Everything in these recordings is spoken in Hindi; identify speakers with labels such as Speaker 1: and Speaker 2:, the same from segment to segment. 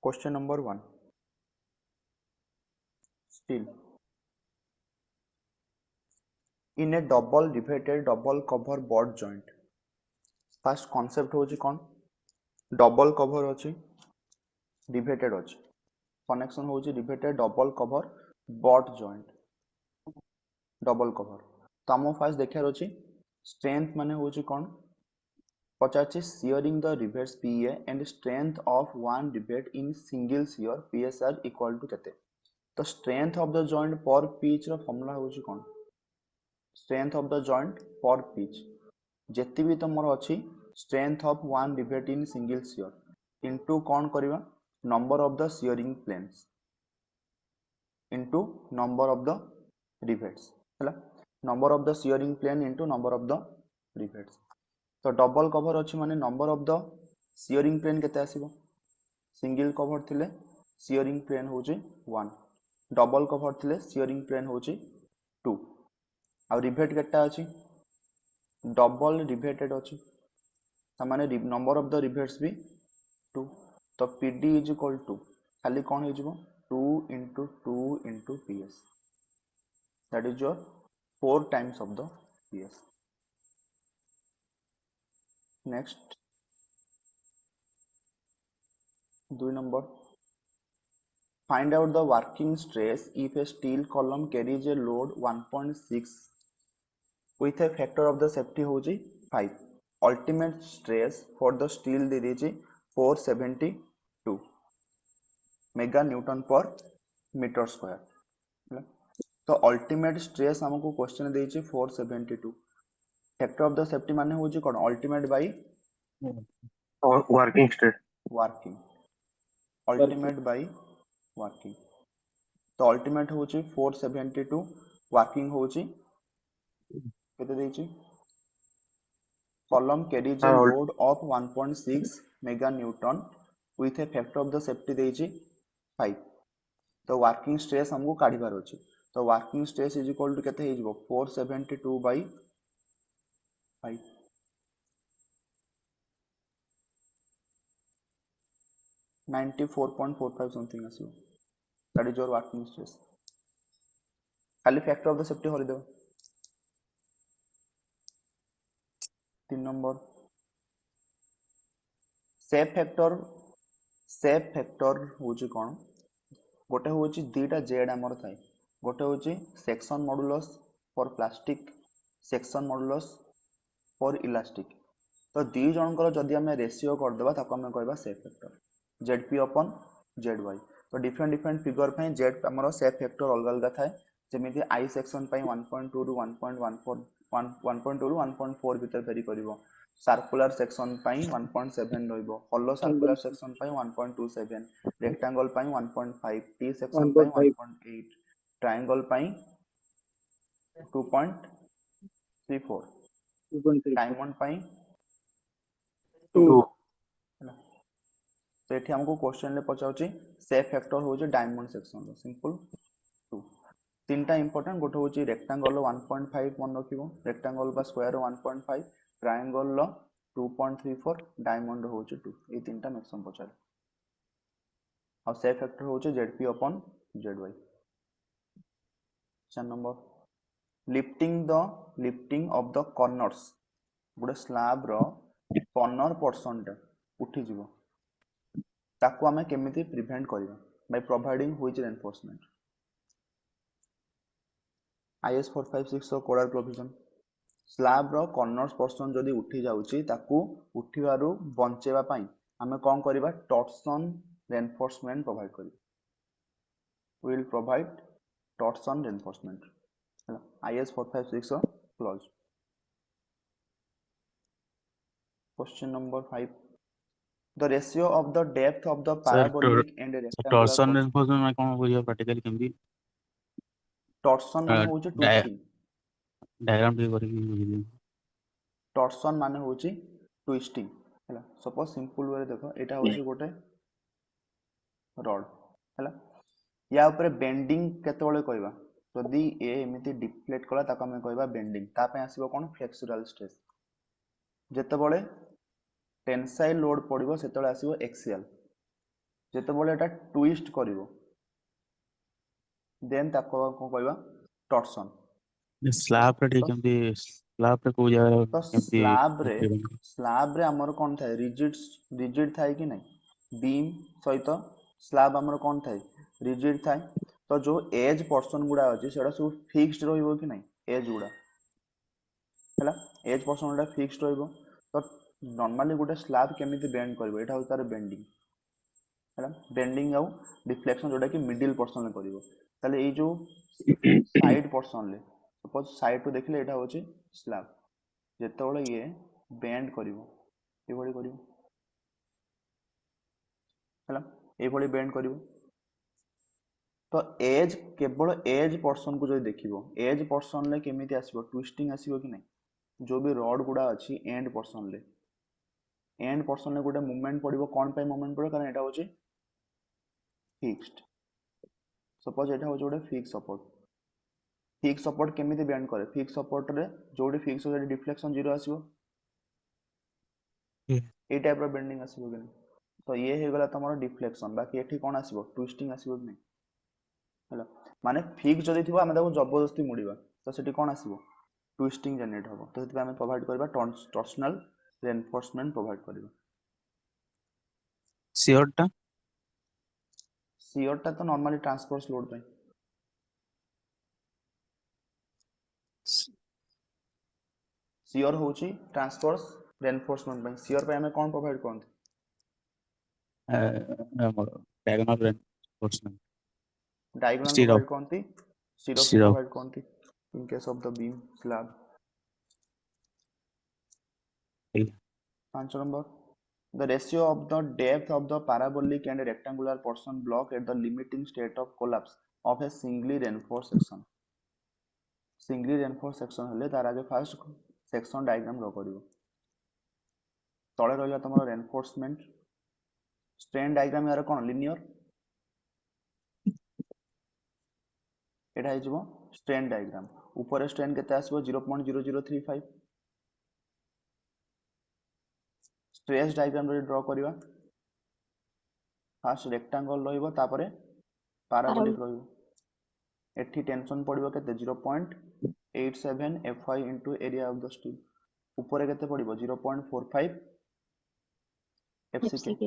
Speaker 1: Question number 1. Steel. In a double riveted double cover board joint. First concept होची कौन? Double cover होची, riveted होची. Connection होची riveted double cover board joint. Double cover. तो आमको फास्ट देखियार होची strength माने होची कौन? पचाची shearing the rivets PA and strength of one rivet in single shear PSR equal to केते? तो strength of the joint per pitch रो फॉर्मूला होची कौन? Strength of the joint per pitch. जेति भी तुमर अच्छी strength of one rivet in single shear into कौन करिवा number of the shearing planes into number of the rivets हैला number of the shearing plane into number of the rivets. तो double cover अच्छी माने number of the shearing plane केते आसीबो single cover थिले shearing plane होची 1 double cover थिले shearing plane होची 2 आ रिवेट केटा अछि डबल रिवेटेड अछि माने नंबर ऑफ द रिवेट्स भी 2 तो PD इज इक्वल टू खाली कोन हे जिवो 2 into 2 into PS that is your 4 times of the PS. Next 2 number, find out the working stress if a steel column carries a load 1.6 with a factor of the safety होची 5. Ultimate stress for the steel दे दीजिए 472 mega newton per metre square. तो अल्टीमेट स्ट्रेस हमको क्वेश्चन देछि 472 फैक्टर ऑफ द सेफ्टी माने होची कोन ultimate by
Speaker 2: working stress
Speaker 1: working ultimate by working. तो अल्टीमेट होची 472 वर्किंग होची केते देछि column carries a load of 1.6 mega newton with a factor of the safety देछि 5. तो वर्किंग स्ट्रेस हमको काढिबार अछि तो working stress is equal to केते हे जिवो 472 बाय 5 94.45 समथिंग आसीबो that is your working stress. खाली फैक्टर ऑफ द सेफ्टी हरि दो 3 नंबर सेफ फैक्टर होची कोन गोटे होची दुटा जेड हमर थाई गोटे होची section modulus for plastic section modulus for elastic. तो दी जनकर जदि हमें रेशियो कर देबा ताको हमें कहबा सेफ फैक्टर जेडपी अपन जेडवाई. तो डिफरेंट फिगर पे जेड हमर सेफ फैक्टर अलग अलग थाए जेमिति आई सेक्शन पे 1.2 टू 1.14 1.2 टू 1.4 भीतर वेरी करिवो सर्कुलर सेक्शन पे 1.7 रहइबो हॉलो सर्कुलर सेक्शन पे 1.27 रेक्टेंगल पे 1.5 टी सेक्शन पे 1.8 ट्रायंगल पे 2.34 डायमंड पे 2. तो एठी हमको क्वेश्चन ले पचाउची सेफ फैक्टर होची डायमंड सेक्शन रो सिंपल 2. तीनटा इंपोर्टेंट गोटे होची रेक्टेंगल 1.5 मन रखिबो रेक्टेंगल बा स्क्वायर 1.5 ट्रायंगल लो 2.34 डायमंड होची 2 ए तीनटा मैक्सिमम पचार और सेफ फैक्टर होची जेडपी अपन ZY. 4 number lifting of the corners गोटे स्लैब रो कॉर्नर पोर्शन टा उठी जिवो ताको हमें केमिति प्रिवेंट करिबा by providing which reinforcement IS 456 कोडर प्रोविजन स्लैब रो कॉर्नर्स पोर्शन जदी उठी जाउची ताकू उठिबारु बंचेबा पई हमें कोन करिबा टॉर्सन रेनफोर्समेंट प्रोवाइड करिबा will provide torsion reinforcement IS 456 clause. Question number 5, the ratio of the depth of the parabolic and rectangular
Speaker 3: torsion reinforcement में कोन बुझियो प्रैक्टिकली केमदी
Speaker 1: टॉर्सन माने होची ट्विस्टिंग
Speaker 3: डायग्राम भी करी बुझियो
Speaker 1: टॉर्सन माने होची ट्विस्टिंग हैला सपोज सिंपल वे देखो एटा होची गोटे रॉड हैला या ऊपर बेंडिंग केते बळे कहबा जदी ए एमिति डिफ्लेट कला ताका हम कहबा बेंडिंग ता पे आसीबो कोन फ्लेक्सुरल स्ट्रेस जेते बळे टेंसाइल लोड पड़िबो सेते बळे आसीबो एक्सियल ଯେତେବେଳେ ଏଟା ଟ୍ୱିଷ୍ଟ କରିବ ଦେନ୍ ତାକୁ କ'ଣ କହିବା ଟର୍ସନ୍।
Speaker 3: ସ୍ଲାବ ରେ ଟିକେ କେମିତି ସ୍ଲାବ ରେ କୋଉ ଜାଗାରେ
Speaker 1: ତ
Speaker 3: କେମିତି
Speaker 1: ସ୍ଲାବରେ ଆମର କ'ଣ ଥାଏ ରିଜିଡ୍ ଥାଏ କି ନାହିଁ ବିମ୍ ସହିତ ସ୍ଲାବ ଆମର କ'ଣ ଥାଏ ରିଜିଡ୍ ଥାଏ। ତ ଯୋଉ ଏଜ୍ ପର୍ସନ୍ ଗୁଡ଼ା ଅଛି ସେଟା ସବୁ ଫିକ୍ସଡ ରହିବ କି ନାହିଁ ଏଜ୍ ଗୁଡ଼ା ହେଲା ଏଜ୍ ପର୍ସନ୍ ଗୁଡ଼ା ଫିକ୍ସଡ ରହିବ। ତ ନର୍ମାଲି ଗୋଟେ ସ୍ଲାବ କେମିତି ବେଣ୍ଡ କରିବ ଏଇଟା ହେଉଛି ତାର ବେଣ୍ଡିଂ ହେଲା ବେଣ୍ଡିଂ ଆଉ ଡିଫ୍ଲେକ୍ସନ୍ ଯୋଉଟା କି ମିଡିଲ ପର୍ସନରେ କରିବ। ତାହେଲେ ଏଇ ଯୋଉ ସାଇଡ୍ ପର୍ସନରେ ସପୋଜ ସାଇଡ୍ ରୁ ଦେଖିଲେ ଏଇଟା ହେଉଛି ସ୍ଲାବ ଯେତେବେଳେ ଇଏ ବେଣ୍ଡ କରିବ ଏଇଭଳି କରିବ ହେଲା ଏଇଭଳି ବେଣ୍ଡ କରିବ। ତ ଏଜ୍ କେବଳ ଏଜ୍ ପର୍ସନକୁ ଯଦି ଦେଖିବ ଏଜ୍ ପର୍ସନରେ କେମିତି ଆସିବ ଟ୍ୱିଷ୍ଟିଂ ଆସିବ କି ନାହିଁ ଯୋଉ ବି ରଡ୍ ଗୁଡ଼ା ଅଛି ଏଣ୍ଡ ପର୍ସନରେ ଗୋଟେ ମୁଭମେଣ୍ଟ ପଡ଼ିବ କ'ଣ ପାଇଁ ମୁଭମେଣ୍ଟ ପଡ଼ିବ କାରଣ ଏଇଟା ହେଉଛି ଫିକ୍ସଡ। ସପୋଜ ଏଇଟା ହେଉଛି ଗୋଟେ ଫିକ୍ସ ସପୋର୍ଟ କେମିତି ବେଣ୍ଡ କରେ ଫିକ୍ସ ସପୋର୍ଟରେ ଯୋଉଠି ଫିକ୍ସ ସେଠି ଡିଫ୍ଲେକ୍ସନ୍ 0 ଆସିବ এই ଟାଇପ୍ର ବେଣ୍ଡିଂ ଆସିବ କି ନାହିଁ। ତ ଇଏ ହେଇଗଲା ତମର ଡିଫ୍ଲେକ୍ସନ୍ ବାକି ଏଠି କ'ଣ ଆସିବ ଟ୍ୱିଷ୍ଟିଂ ଆସିବ କି ନାହିଁ ହେଲା ମାନେ ଫିକ୍ସ ଯଦି ଥିବ ଆମେ ତାକୁ ଜବରଦସ୍ତି ମୋଡ଼ିବା ତ ସେଠି କ'ଣ ଆସିବ ଟ୍ୱିଷ୍ଟିଂ ଜେନେରେଟ୍ ହେବ। ତ ସେଥିପାଇଁ ଆମେ ପ୍ରୋଭାଇଡ଼ କରିବା ଟର୍ସନାଲ ରେନଫୋର୍ସମେଣ୍ଟ ପ୍ରୋଭାଇଡ଼ କରିବା। ସିଅରଟା ତ ନର୍ମାଲି ଟ୍ରାନ୍ସଫର୍ସ ଲୋଡ୍ ପାଇଁ ସିଅର ହେଉଛି ଟ୍ରାନ୍ସଫର୍ସ ରେନଫୋର୍ସମେଣ୍ଟ ପାଇଁ ସିଅର ପାଇଁ ଆମେ କ'ଣ ପ୍ରୋଭାଇଡ଼ କରନ୍ତି
Speaker 3: diagonal reinforcement
Speaker 1: diagonal
Speaker 3: stirrup
Speaker 1: provide करती स्टीरअप
Speaker 3: stirrup
Speaker 1: प्रोवाइड करती in case of the beam slab। 5 number the ratio of the depth of the parabolic and rectangular portion block at the limiting state of collapse of a singly reinforced section। singly reinforced section हेले तार आगे फास्ट सेक्शन डायग्राम ड्रा करिवो तळे रहला तमरो रेनफोर्समेंट स्ट्रेन डायग्राम यार कोन लिनियर एटा हिजबो स्ट्रेन डायग्राम ऊपर स्ट्रेन केते आसबो 0.0035 स्ट्रेस डायग्राम रे ड्रा करिवा फास्ट रेक्टेंगल रहिबो तापरे पैराबोलिक रहिबो एठी टेंशन पड़िबो केते 0.87 fy into area of the steel ऊपर केते पड़िबो 0.45 fck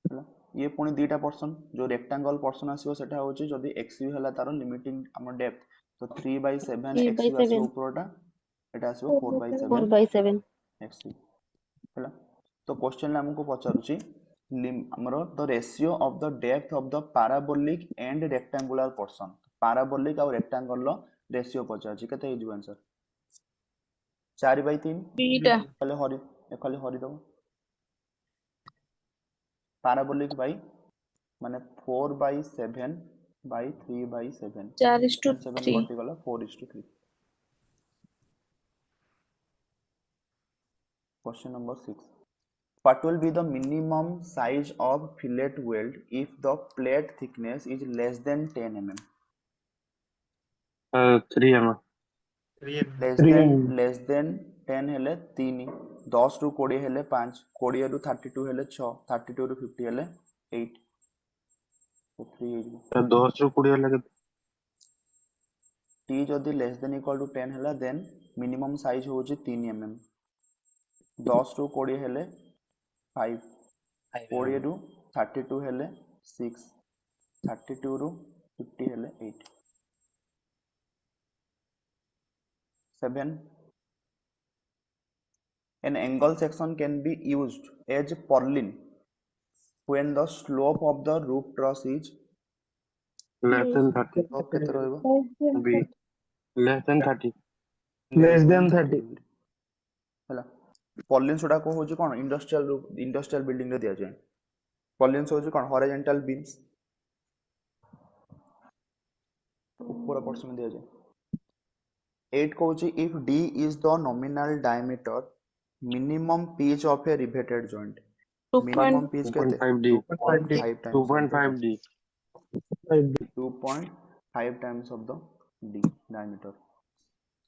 Speaker 1: ହେଲା ये पुणी दुईटा पर्सन जो रेक्टेंगल पर्सन आसीबो सेटा होची जदी xu हला तारो लिमिटिंग हमर डेप्थ तो 3/7 xu आसीबो ऊपरटा एटा आसीबो 4/7 xu हला। तो क्वेश्चन हमको पचारुची हमरो the ratio of the depth of the parabolic and rectangular person parabolic और रेक्टेंगल रो रेशियो पचारुची केते हे जो आंसर 4/3
Speaker 2: बीटा
Speaker 1: खाली हरि दो पैराबोलिक बाई माने 4/7 by 3/7 7 कटि गला 4:3। Question number 6 what will be the minimum size of fillet weld if the plate thickness is less than 10 mm
Speaker 4: 3 mm
Speaker 1: less than 10 हेले 3 10 ରୁ 20 हेले 5 20 ରୁ 32 हेले 6 32 ରୁ 50 हेले 8 तो 3 हेजो
Speaker 4: 10 ରୁ 20 हेले
Speaker 1: t जदी लेस देन इक्वल टू 10 हेला देन मिनिमम साइज होची 3 mm 10 ରୁ 20 हेले 5 20 ରୁ 32 हेले 6 32 ରୁ 50 हेले 8 7 an angle section can be used as purlin when the slope of the roof truss is
Speaker 4: less than 30
Speaker 1: केते रहइबो
Speaker 4: b less than 30
Speaker 1: ହେଲା पर्लिन्स गुडा को होची कोन इंडस्ट्रियल बिल्डिंग रे दिया जाय पर्लिन्स होची कोन हॉरिजॉन्टल बीम्स ऊपर पोर्शन में दिया जाय 8 कहूची if d is the nominal diameter minimum pitch of a riveted joint minimum pitch केते
Speaker 4: 2.5 d
Speaker 1: 2.5 times of the d diameter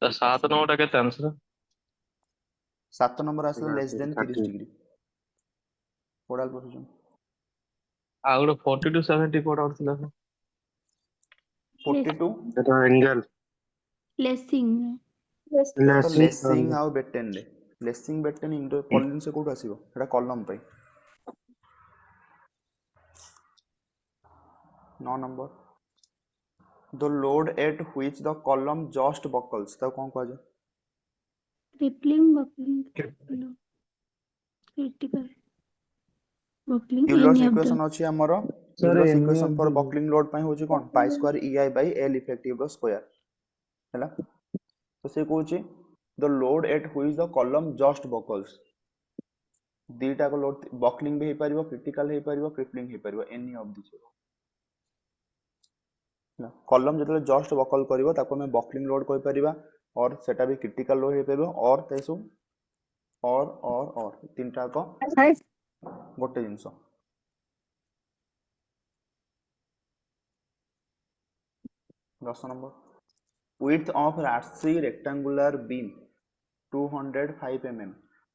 Speaker 4: तो 7 9 टा केते आंसर
Speaker 1: 7 नंबर आसला लेस देन 30 डिग्री कोडाल पोजीशन
Speaker 4: ଆଉ ଗୋଟେ 40 to 70 କୋଉଟା ଗୋଟେ ଥିଲା
Speaker 1: 42
Speaker 4: ସେଟା ଏଙ୍ଗେଲ
Speaker 2: ଲେସିଂ
Speaker 1: ତ
Speaker 4: ଲେସିଂ
Speaker 1: ଲେସିଂ ଆଉ ବେଟେନ ରେ ଲେସିଂ ବେଟେନ ଇଣ୍ଡୋ ପଲିନ୍ ସେ କୋଉଠୁ ଆସିବ ସେଟା କଲମ ପାଇଁ 9 number the load at which the column just buckles ତାକୁ କଣ କୁହାଯାଏ
Speaker 2: crippling buckling critical buckling
Speaker 1: ୟୁଲର୍ସ
Speaker 2: any of the
Speaker 1: ଇକ୍वेସନ ଅଛି ଆମର
Speaker 4: Sir,
Speaker 1: Euler's
Speaker 4: any
Speaker 1: equation
Speaker 4: of
Speaker 1: for
Speaker 4: the-
Speaker 1: buckling load ପାଇଁ ହଉଛି କଣ pi square EI by L effective ର ସ୍କୋୟାର ହେଲା ତ ସେ କହୁଛି the load at which the column just buckles ଦିଟାକ ଲୋଡ ବକଲିଂ ବି ହେଇପାରିବ କ୍ରିଟିକାଲ ହେଇପାରିବ କ୍ରିପଲିଂ ହେଇପାରିବ ଏନି ଅଫ ଦିସ୍ କଲମ ଯେତେବେଳେ ଜଷ୍ଟ ବକଲ କରିବ ତାକୁ ଆମେ ବକଲିଂ ଲୋଡ କହିପାରିବା ଅର ସେଟା ବି କ୍ରିଟିକାଲ ଲୋଡ ହେଇପାରିବ ଅର ତେସୁ ଅର ତିନିଟା ଯାକ ଗୋଟେ ଜିନିଷ 10 number width of RC rectangular beam 205 mm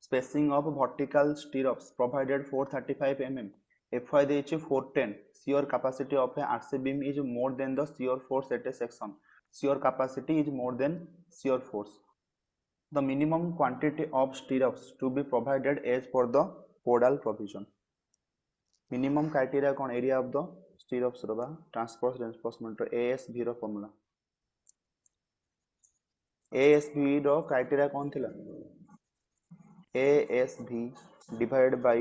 Speaker 1: spacing of vertical stirrups provided 435 mm FY ଦେଇଛି 410 shear capacity of a RC beam is more than the shear force at a section shear capacity is more than shear force the minimum quantity of stirrups to be provided as per the podal provision minimum criteria कौन area of the stirrups रो बा transverse reinforcement रो ASV रो formula ASV रो criteria कौन थिला ASV divided by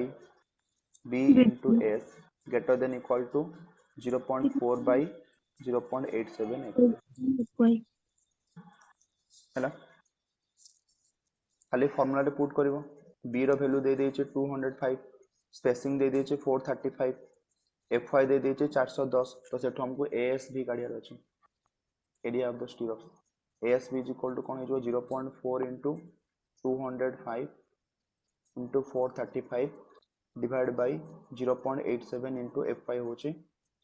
Speaker 1: B into S greater than equal to 0.4 by 0.87 ହେଲା खाली फॉर्मूला रे पुट करिवो B रो वैल्यू दे देइचे 205 स्पेसिंग दे देइचे 435 FY दे देइचे 410 तो सेठो हमको ASV काढियार अछि area of the स्टीरअप्स ASV is equal to कौन हो 0.4 into 205 into 435 divided by 0.87 into FY होचे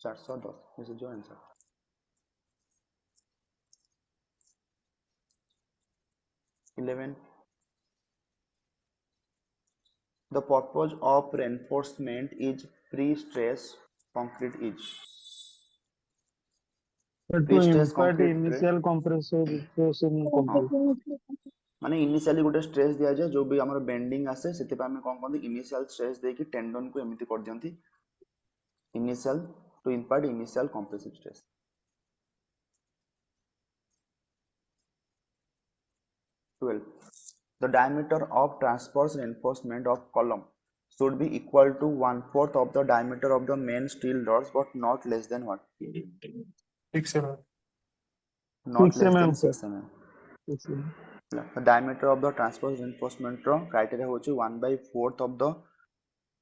Speaker 1: 410 this is your answer 11 the purpose of reinforcement is pre-stress concrete is
Speaker 4: to
Speaker 1: pre-stress
Speaker 4: impart
Speaker 1: concrete रे
Speaker 4: initial compressor stress in concrete.
Speaker 1: माने इनिशियली गोटे स्ट्रेस दिया जाए जो भी हमर बेंडिंग आसे सेति पे हम कोन कोन इनिशियल स्ट्रेस देकी टेंडन को एमिति कर दियंती initial to impart initial compressive stress 12 the diameter of transverse reinforcement of column should be equal to 1/4 of the diameter of the main steel rods but not less than what
Speaker 4: 6 mm.
Speaker 1: not
Speaker 4: 6
Speaker 1: less
Speaker 4: mm,
Speaker 1: than
Speaker 4: sir.
Speaker 1: 6 mm
Speaker 4: 6 mm.
Speaker 1: the diameter of the transverse reinforcement ro criteria hochi 1/4 of the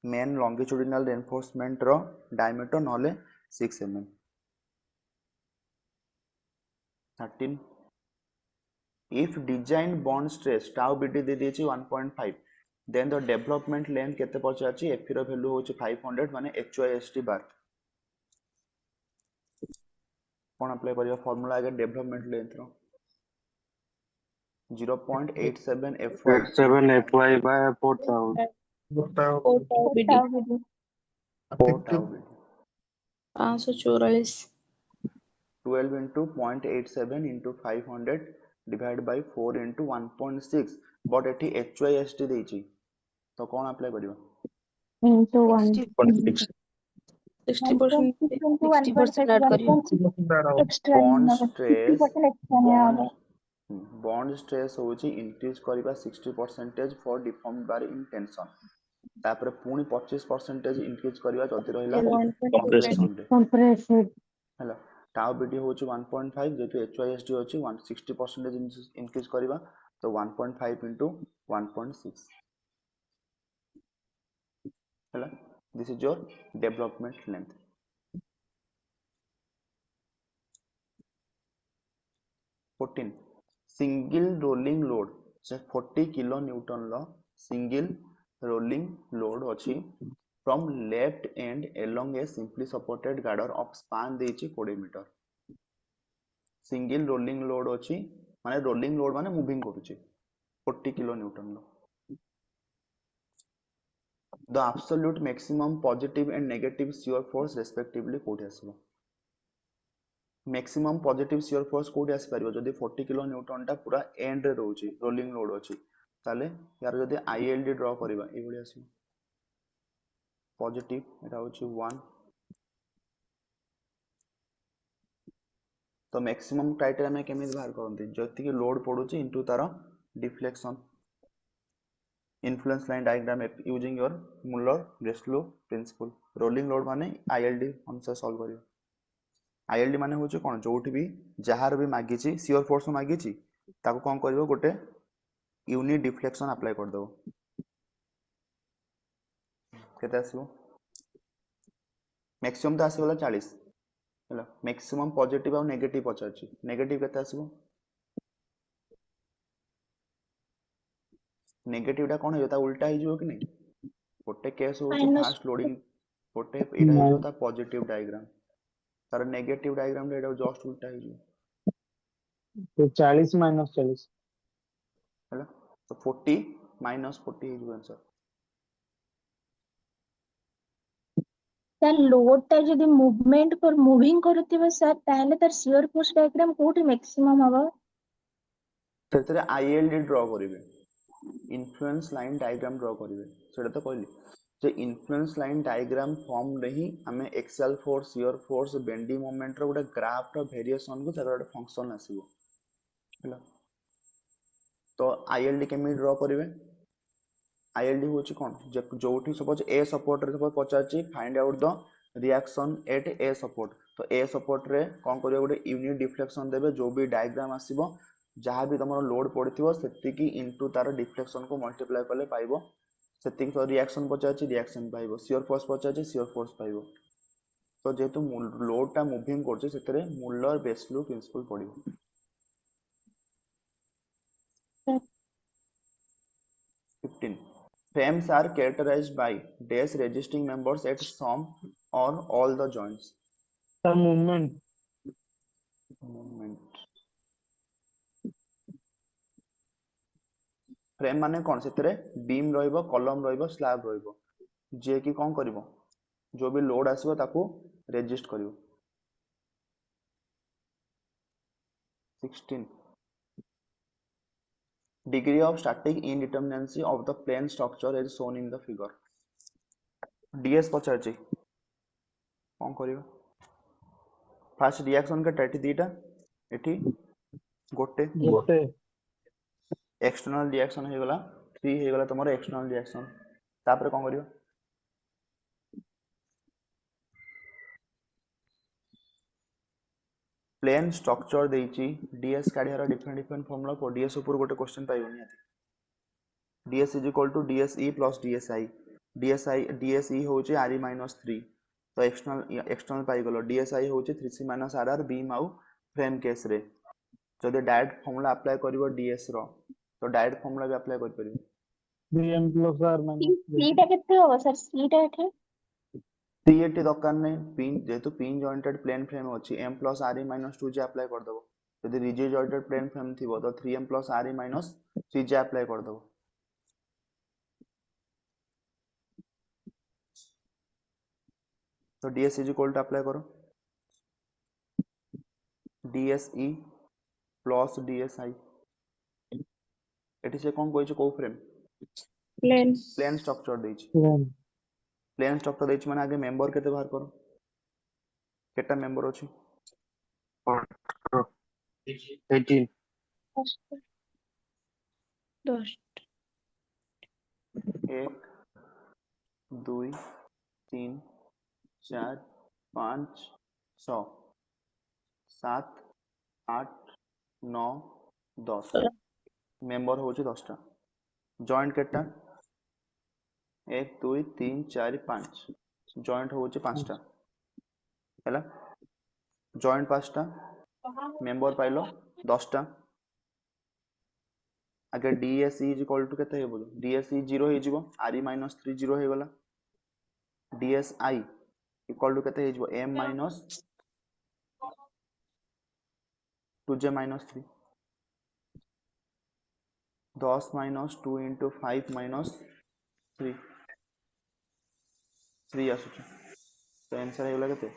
Speaker 1: main longitudinal reinforcement ro diameter नले 6 mm 13 if design bond stress tau bd दे देछि 1.5 then the development length केते पचाछि f रो वैल्यू होछि 500 माने HYST बार कोन अप्लाई करिया फार्मूला आगे development length row 0.87 FY
Speaker 4: 7 FY by 4000.
Speaker 1: 4 tau bd
Speaker 2: 544
Speaker 1: 12 into 0.87 into 500 divided by 4 into 1.6 but एठी HYST देछि तो कोन अप्लाई करियो
Speaker 2: into 1 60% 60% add करियो
Speaker 1: bond stress bond stress होची इंक्रीज करिबा 60% for deformed bar in tension तापर पुनी 25% इंक्रीज करिबा जति रहिला compression रे
Speaker 2: compressive
Speaker 1: हैला टाउ बीडी होची 1.5 जेतु HYST होची 160% इंक्रीज करिबा तो 1.5 into 1.6 हैला this is your development length 14 single rolling load से 40 किलो न्यूटन लो single rolling load अछि from left end along a simply supported girder of span देछि 20 मीटर single rolling load अछि माने rolling load माने मूविंग करूछि 40 किलो न्यूटन लो the absolute maximum positive and negative shear force respectively कोठी आसीबो मैक्सिमम पॉजिटिव शियर फोर्स कोठी आसी परिबो जदी 40 किलो न्यूटन टा पूरा एंड रे रहउची रोलिंग लोड अछि ताले यार जदी आईएलडी ड्रॉ करबा ए भली आसी पॉजिटिव एटा होची 1 तो मैक्सिमम क्राइटेरिया में केमिति बाहर करंती जति कि लोड पडुची इनटू तार deflection influence line diagram using your Muller Breslau principle rolling load माने आईएलडी अनुसार सॉल्व करियो आईएलडी माने होचे कोन जोठी भी जहार भी मागिची शियर फोर्स मागिची ताको कोन करबो गोटे यूनिट डिफ्लेक्शन अप्लाई कर दो केते आसीबो मैक्सिमम तो आसीबो 40 हैला मैक्सिमम पॉजिटिव और नेगेटिव पचाची नेगेटिव केते आसीबो नेगेटिव टा कोन हेता उल्टा ही जो कि नहीं गोटे केस होची
Speaker 2: माइनस
Speaker 1: फास्ट लोडिंग गोटे एटा ही जो ता पॉजिटिव डायग्राम तार नेगेटिव डायग्राम रे एटा जस्ट उल्टा ही जो
Speaker 4: तो 40 माइनस 40
Speaker 1: हैला तो 40 माइनस 40 ही जो आंसर
Speaker 2: सर लोड टा जदी मूवमेंट पर मूविंग करथिबे सर ताले तार शियर फोर्स डायग्राम कोठी मैक्सिमम हबो
Speaker 1: सेतरे आईएलडी ड्रॉ करिवे इन्फ्लुएंस लाइन डायग्राम ड्रॉ करिवे सेटा तो कहली जे इन्फ्लुएंस लाइन डायग्राम फॉर्म रे ही हमें axial force shear force bending moment रो गोटे ग्राफ रो वेरिएशन को तार गोटे फंक्शन आसीबो हैला तो आईएलडी केमि ड्रॉ करिवे आईएलडी होची कोन जे जोठी सपोज ए सपोर्ट रे सपोज पचाची find out the reaction at A support तो ए सपोर्ट रे कोन करियो गोटे यूनिट डिफ्लेक्शन देबे जो भी डायग्राम आसीबो जहाँ भी तुम लोड पड़ो से इंटू तार डिफ्लेक्शन को मल्टीप्लाई कले पाइब से तो रिएक्शन पचार रिएक्शन पाइब शियर फोर्स पचार शियर फोर्स पाइब तो जेहेतु लोड टा मूविंग कर मुलर बेसलो प्रिंसिपल पड़ो 15 frames are characterized by dash resisting members at some or all the joints
Speaker 4: ता मूवमेंट
Speaker 1: फ्रेम माने कौन से बीम रहिबो कॉलम रहिबो स्लैब रहिबो जे कि कौन करिवो जो भी लोड आसीबो ताको resist करिवो 16 degree of static indeterminacy of the plane structure is shown in the figure ds पचारची कौन करिवो फास्ट रिएक्शन के टाइट दीटा एठी गोटे
Speaker 4: गोटे
Speaker 1: एक्सटर्नल रिएक्शन हे गला 3 हे गला तमरो एक्सटर्नल रिएक्शन तापर कोन करियो प्लेन स्ट्रक्चर देइची डीएस काढियार डिफरेंट फार्मूला को डीएस ऊपर गोटे क्वेश्चन पाइबोनी DS is equal to DSE plus DSI DSE होची आरई माइनस 3 तो एक्सटर्नल पाई गलो डीएसआई होची 3c माइनस आरआर बीम आउ फ्रेम केस रे जदि डायरेक्ट फार्मूला अप्लाई करिवो डीएस रो तो डायरेक्ट फार्मूला भी अप्लाई कर परिबो
Speaker 4: bm plus r minus
Speaker 2: सी टा केते हो सर सी टा एठे
Speaker 1: सीएटी दरकार नै पिन जेतु पिन जॉइंटेड प्लेन फ्रेम अछि m plus re minus 2j apply कर दबो यदि रिजिड जॉइंटेड प्लेन फ्रेम थिबो तो 3m plus re minus 3j apply कर दबो तो DS is equal to apply करो डीएसई प्लस डीएसआई एटी से कोन कोइछ को फ्रेम प्लेन स्ट्रक्चर देइछ प्लेन स्ट्रक्चर देइछ माने आगे मेंबर केते बाहर करो केटा मेंबर अछि
Speaker 4: 18
Speaker 2: 10
Speaker 1: 1 2 3 4 5 6 7 8 9 10 मेंबर होची 10 टा जॉइंट केटा 1 2 3 4 5 जॉइंट होची 5 टा हैला जॉइंट 5 टा मेंबर पाइलो 10 टा आगे डीएसई इज इक्वल टू केते हेबो डीएसई 0 हे जिवो आरई माइनस 3 0 हे गला डीएसआई इक्वल टू केते हे जिवो m minus 2j minus 3 10 minus 2 into 5 minus 3 3 आसुची तो आंसर हे गेला केते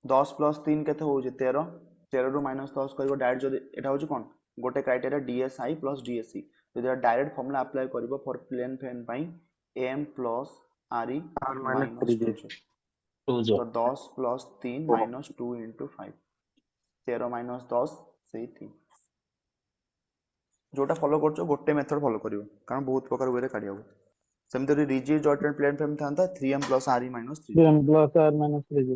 Speaker 1: 10 प्लस 3 केते होउची 13 13 रु माइनस 10 करिवो डायरेक्ट जदि एटा होउची कोन गोटे क्राइटेरिया डीएसआई प्लस डीएससी जदि डायरेक्ट फॉर्मूला अप्लाई करिवो फॉर प्लेन फैन पई m plus RE
Speaker 4: R minus
Speaker 1: minus
Speaker 4: 3J.
Speaker 1: 2j तो 10 प्लस 3 माइनस 2 into 5 13 माइनस 10 सेही 3 जोटा फॉलो करछो गोटे मेथड फॉलो करिवो कारण बहुत प्रकार वे रे काढियाबो सेमते रिजिड जॉइंटेड प्लेन फ्रेम थांता 3m plus RE minus 3
Speaker 4: 3M plus R minus 3J.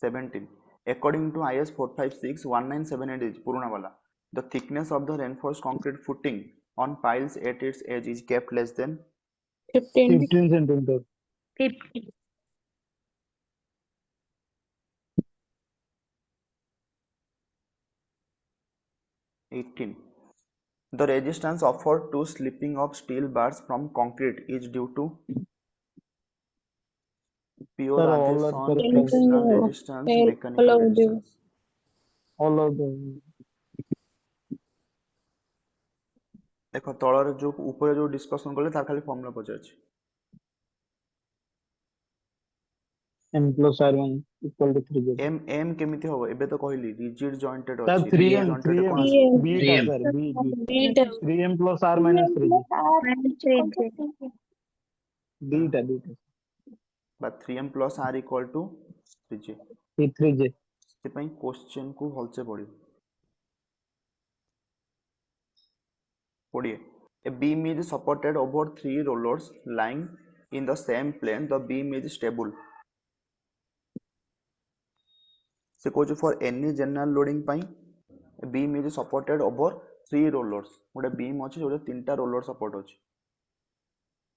Speaker 1: 17 according to IS 456-1978 is पुराना वाला the thickness of the reinforced concrete footing on piles at its edge is kept less than
Speaker 2: 15
Speaker 4: 15 centimeter.
Speaker 2: 50
Speaker 1: 18 the resistance offered to slipping of steel bars from concrete is due to pure
Speaker 4: Sir, all are
Speaker 1: adhesion,
Speaker 4: correct.
Speaker 1: frictional
Speaker 2: Anything,
Speaker 1: resistance,
Speaker 2: all
Speaker 1: mechanical
Speaker 2: of them.
Speaker 1: resistance.
Speaker 4: All of them.
Speaker 1: देखो तळर जो ऊपर जो डिस्कशन करले तार खाली formula पचारछि
Speaker 4: M plus R1 equal to 3J.
Speaker 1: m केमिति होबो एबे तो कहली रिजिड जॉइंटेड
Speaker 4: Sir,
Speaker 1: अछि
Speaker 4: 3M,
Speaker 1: जॉइंटेड
Speaker 4: 3M,
Speaker 1: कोन आसी
Speaker 4: B था sir, B. 3M plus R minus 3J. B था.
Speaker 1: बा 3m plus r equal to 3j
Speaker 4: P3J.
Speaker 1: से पई क्वेश्चन को हलसे पड़ी पड़िए a beam is supported over 3 rollers lying in the same plane the beam is stable से coach for any general loading पई a beam is supported over 3 rollers गोटे बीम अछि जोटे तीनटा रोलर सपोर्ट अछि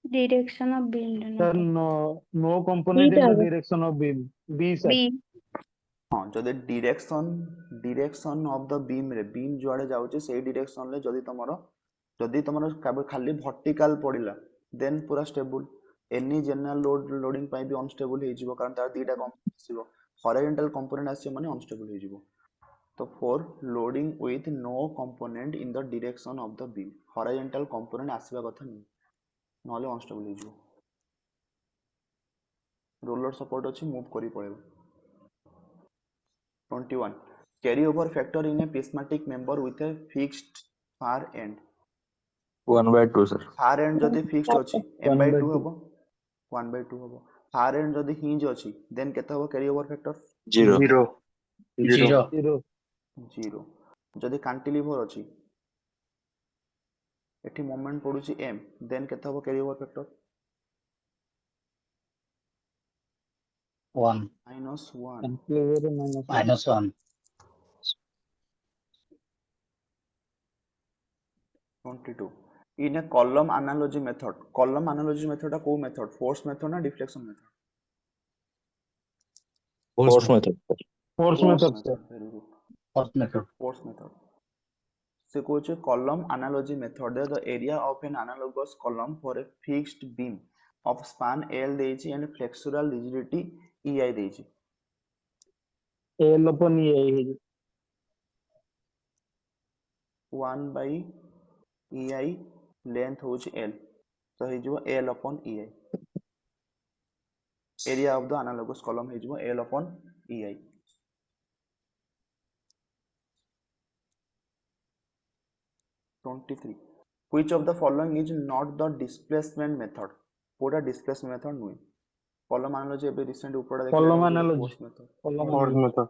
Speaker 5: Direction of beam
Speaker 4: Sir, no component in the direction of beam. B sir.
Speaker 5: B.
Speaker 1: हां जदि डायरेक्शन ऑफ द बीम रे बीम जुआडे जाउचे सेही डायरेक्शन ले जदि तमरो खाली वर्टिकल पडिला देन पूरा स्टेबल एनी जनरल लोडिंग पई भी अनस्टेबल हे जिवो कारण तार दीटा कंपोनेंट आसीबो हॉरिजॉन्टल कंपोनेंट आसी माने अनस्टेबल हे जिवो तो for loading with no component in the direction of the beam horizontal component आसीबा कथा नहीं नले अनस्टेबल हे जिवो रोलर सपोर्ट अछि मूव करी पड़ेबो 21 carry over factor in a prismatic member with a fixed far end
Speaker 6: 1/2 sir
Speaker 1: far end जदि fixed अछि m by 2
Speaker 4: 1/2.
Speaker 1: हबो 1/2 हबो far end जदि hinge अछि then केते हबो carry over factor
Speaker 6: 0
Speaker 4: 0.
Speaker 1: 0 जदि cantilever अछि एठी मोमेंट पडुछि m then केते हबो carry over factor
Speaker 7: 1
Speaker 1: -1
Speaker 4: Cantilever minus 1.
Speaker 7: -1
Speaker 1: 22 in a column analogy method टा को मेथड फोर्स मेथड ना deflection method
Speaker 6: force method
Speaker 4: Force method sir.
Speaker 1: Very good
Speaker 7: first method
Speaker 1: force method से कोचे column analogy method the area of an analogous column for a fixed beam of span L ଦେଇଛି and flexural rigidity EI ଦେଇଛି
Speaker 4: L upon E.
Speaker 1: 1 by EI length होची L तो हे जो L upon EI area of the analogous column हे जो L upon EI 23 which of the following is not the displacement method Kota displacement method Nooyi column analogy एबे recent ऊपर देखले
Speaker 4: Column analogy.
Speaker 1: force method
Speaker 4: Force method.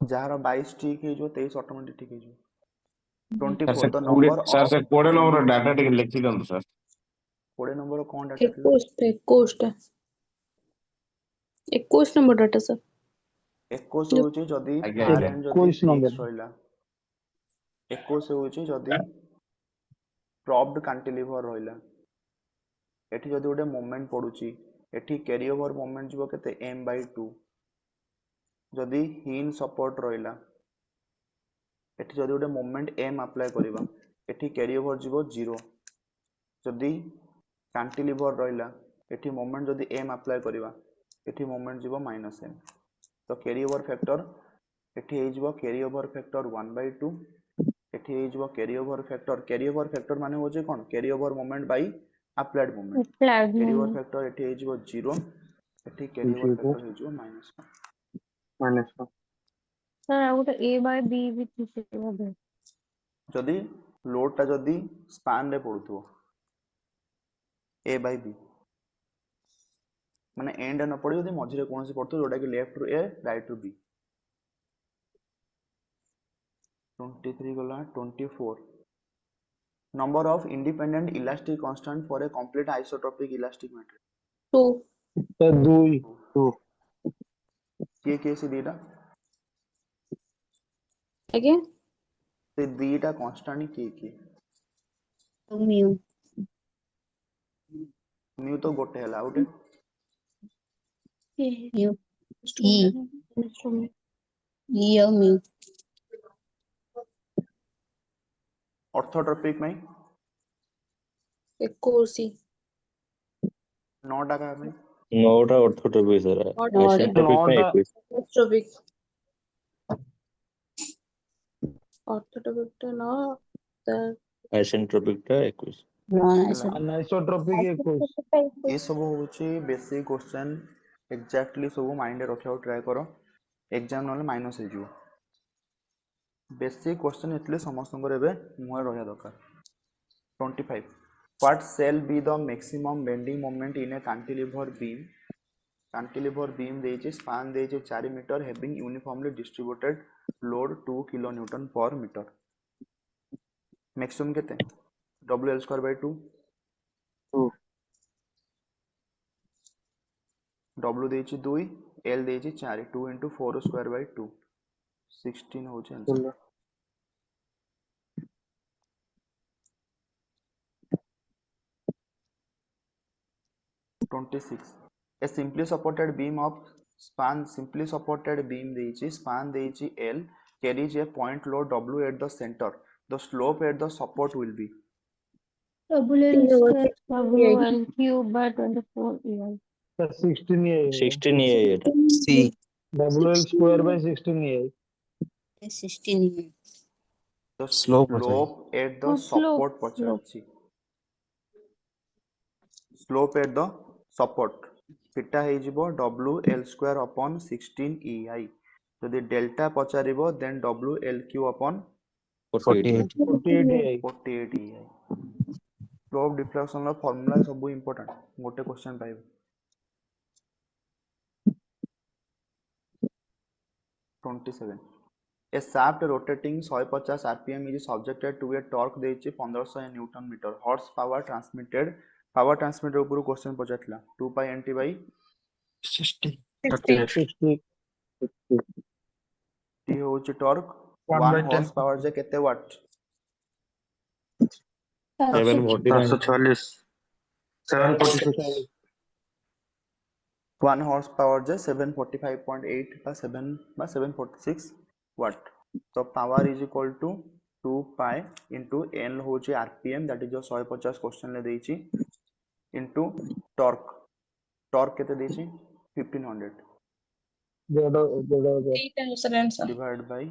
Speaker 1: जहार 22 ठीक हे जो 23 ऑटोमेटिक ठीक हे जो 24
Speaker 6: सर
Speaker 1: the
Speaker 6: कोड़े
Speaker 1: number
Speaker 6: सर
Speaker 1: of
Speaker 6: सर कोड़े नंबर डाटा टिके लिखि दंतु सर
Speaker 1: 20 नंबर कौन डाटा थिला
Speaker 5: 21 number data sir
Speaker 1: 21 होची जदी
Speaker 6: आज्ञा,
Speaker 1: फार
Speaker 6: आज्ञा।
Speaker 1: एंड जदी
Speaker 4: 21 number.
Speaker 1: फिक्स रहिला 21 होची जदी प्रॉप्ड कैंटिलीवर रहिला एठी जदी गोटे मोमेंट पडुची एठी कैरी ओवर मोमेंट जिवो केते m/2 जदी हिन सपोर्ट रहिला एठी जदी गोटे मोमेंट m अप्लाई करिबा एठी कैरी ओवर जिवो 0 जदी कैंटिलीवर रहिला एठी मोमेंट जदी m अप्लाई करिबा एठी मोमेंट जिवो -m तो कैरी ओवर फैक्टर एठी हेजिबो कैरी ओवर फैक्टर 1/2 एठी हेजिबो कैरी ओवर फैक्टर माने हो जे कोन carry over moment by applied moment carry over factor एठी हेजिबो 0 एठी कैरी ओवर फैक्टर हेजिबो -1
Speaker 2: सर आ गोटे ए बाय बी भी ठीक है
Speaker 1: जदि लोड टा जदि स्पान रे पडुथो ए बाय बी माने एंड न पड़ी जदि मझिरे कोनसी पडथो जोटा कि लेफ्ट रु ए राइट रु बी 23 गला 24 number of independent elastic constant for a complete isotropic elastic matrix
Speaker 5: 2
Speaker 4: sir 2
Speaker 1: किए से दीटा
Speaker 5: again
Speaker 1: से दीटा कांस्टेंट किए
Speaker 7: म्यू
Speaker 1: म्यू तो गोटे हला आउटे
Speaker 7: म्यू ई ई और म्यू
Speaker 1: ऑर्थोट्रोपिक में
Speaker 5: 21
Speaker 1: नौटा का में
Speaker 6: नौटा ऑर्थोट्रोपिक सर आइसेंट्रोपिक में 21
Speaker 5: ऑर्थोट्रोपिक ऑर्थोट्रोपिक तो ना
Speaker 6: आइसेंट्रोपिक टा 21
Speaker 4: अनआइसोट्रोपिक 21
Speaker 1: ये सब होची बेसिक क्वेश्चन एग्जैक्टली सब माइंड रे रखिया ट्राई करो एग्जाम नले माइनस हे जो बेसिक क्वेश्चन एटले समस्त एबे मुहे रहया दरकार 25 what shall be the maximum bending moment in a cantilever beam देइचे स्पान देइचे 4 metre having uniformly distributed load 2 kilonewton per meter maximum केते WL square by 2 W देइचे 2 L देइचे 4 2 into 4 square by 2 16 होचे answer 26 a simply supported beam of span simply supported beam देइची span देइची L carries a point load W at the center the slope at the support will be
Speaker 2: WL square WL cube by 24 EI
Speaker 4: sir 16 ये
Speaker 6: 16 ये एटा
Speaker 3: सी
Speaker 4: WL स्क्वायर बाय 16 ये
Speaker 7: 16
Speaker 1: the
Speaker 3: Slope
Speaker 1: slope at the
Speaker 2: Oh, slope,
Speaker 1: support पचाची slope at the support theta हेजिबो WL square upon 16 EI यदि डेल्टा पचारिबो then WLQ upon
Speaker 6: 48
Speaker 4: 48 ये
Speaker 1: 48 EI slope deflection ର formula सब important गोटे question पाइबो 27 a shaft rotating 150 rpm is subjected to a torque देइछि 1500 newton metre horse power transmitted ऊपर क्वेश्चन पचारला 2 pi nt by
Speaker 3: 60
Speaker 4: 60
Speaker 1: t होछि टॉर्क
Speaker 4: 1 by
Speaker 1: 1
Speaker 4: 10
Speaker 1: हॉर्स पावर जे केते वाट
Speaker 6: 749
Speaker 4: 746
Speaker 1: 1 हॉर्स पावर जे 745.8 बा 7 बा 746 वाट तो power is equal to 2 pi into n होछि rpm दैट इज जो 150 क्वेश्चन ले देइछि into टॉर्क केते देइछि 1500
Speaker 4: जोड़ो
Speaker 5: 8 answer answer
Speaker 1: डिवाइड बाय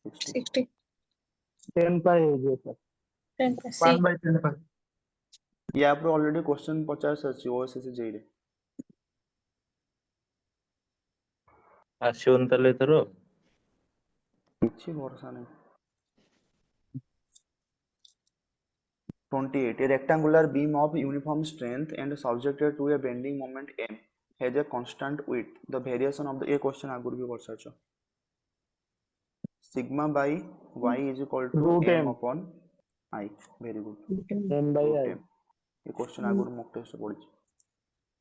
Speaker 1: 60
Speaker 5: 60
Speaker 4: 10 पाई हो गया सर
Speaker 5: 10 C
Speaker 4: 1 by 10 पाई
Speaker 1: या पर ऑलरेडी क्वेश्चन 50 अछि ओएसएस जेई रे
Speaker 6: आसियोन तले तरो
Speaker 1: किछि भरोसा नहीं 28 a rectangular beam of uniform strength and subjected to a bending moment m has a constant width the variation of the a question आगुर भी कर सचो sigma by y is equal to
Speaker 4: Root
Speaker 1: m
Speaker 4: m.
Speaker 1: upon I very good
Speaker 4: m by
Speaker 1: root
Speaker 4: I
Speaker 1: m ये क्वेश्चन आगुर मॉक टेस्ट पढिछ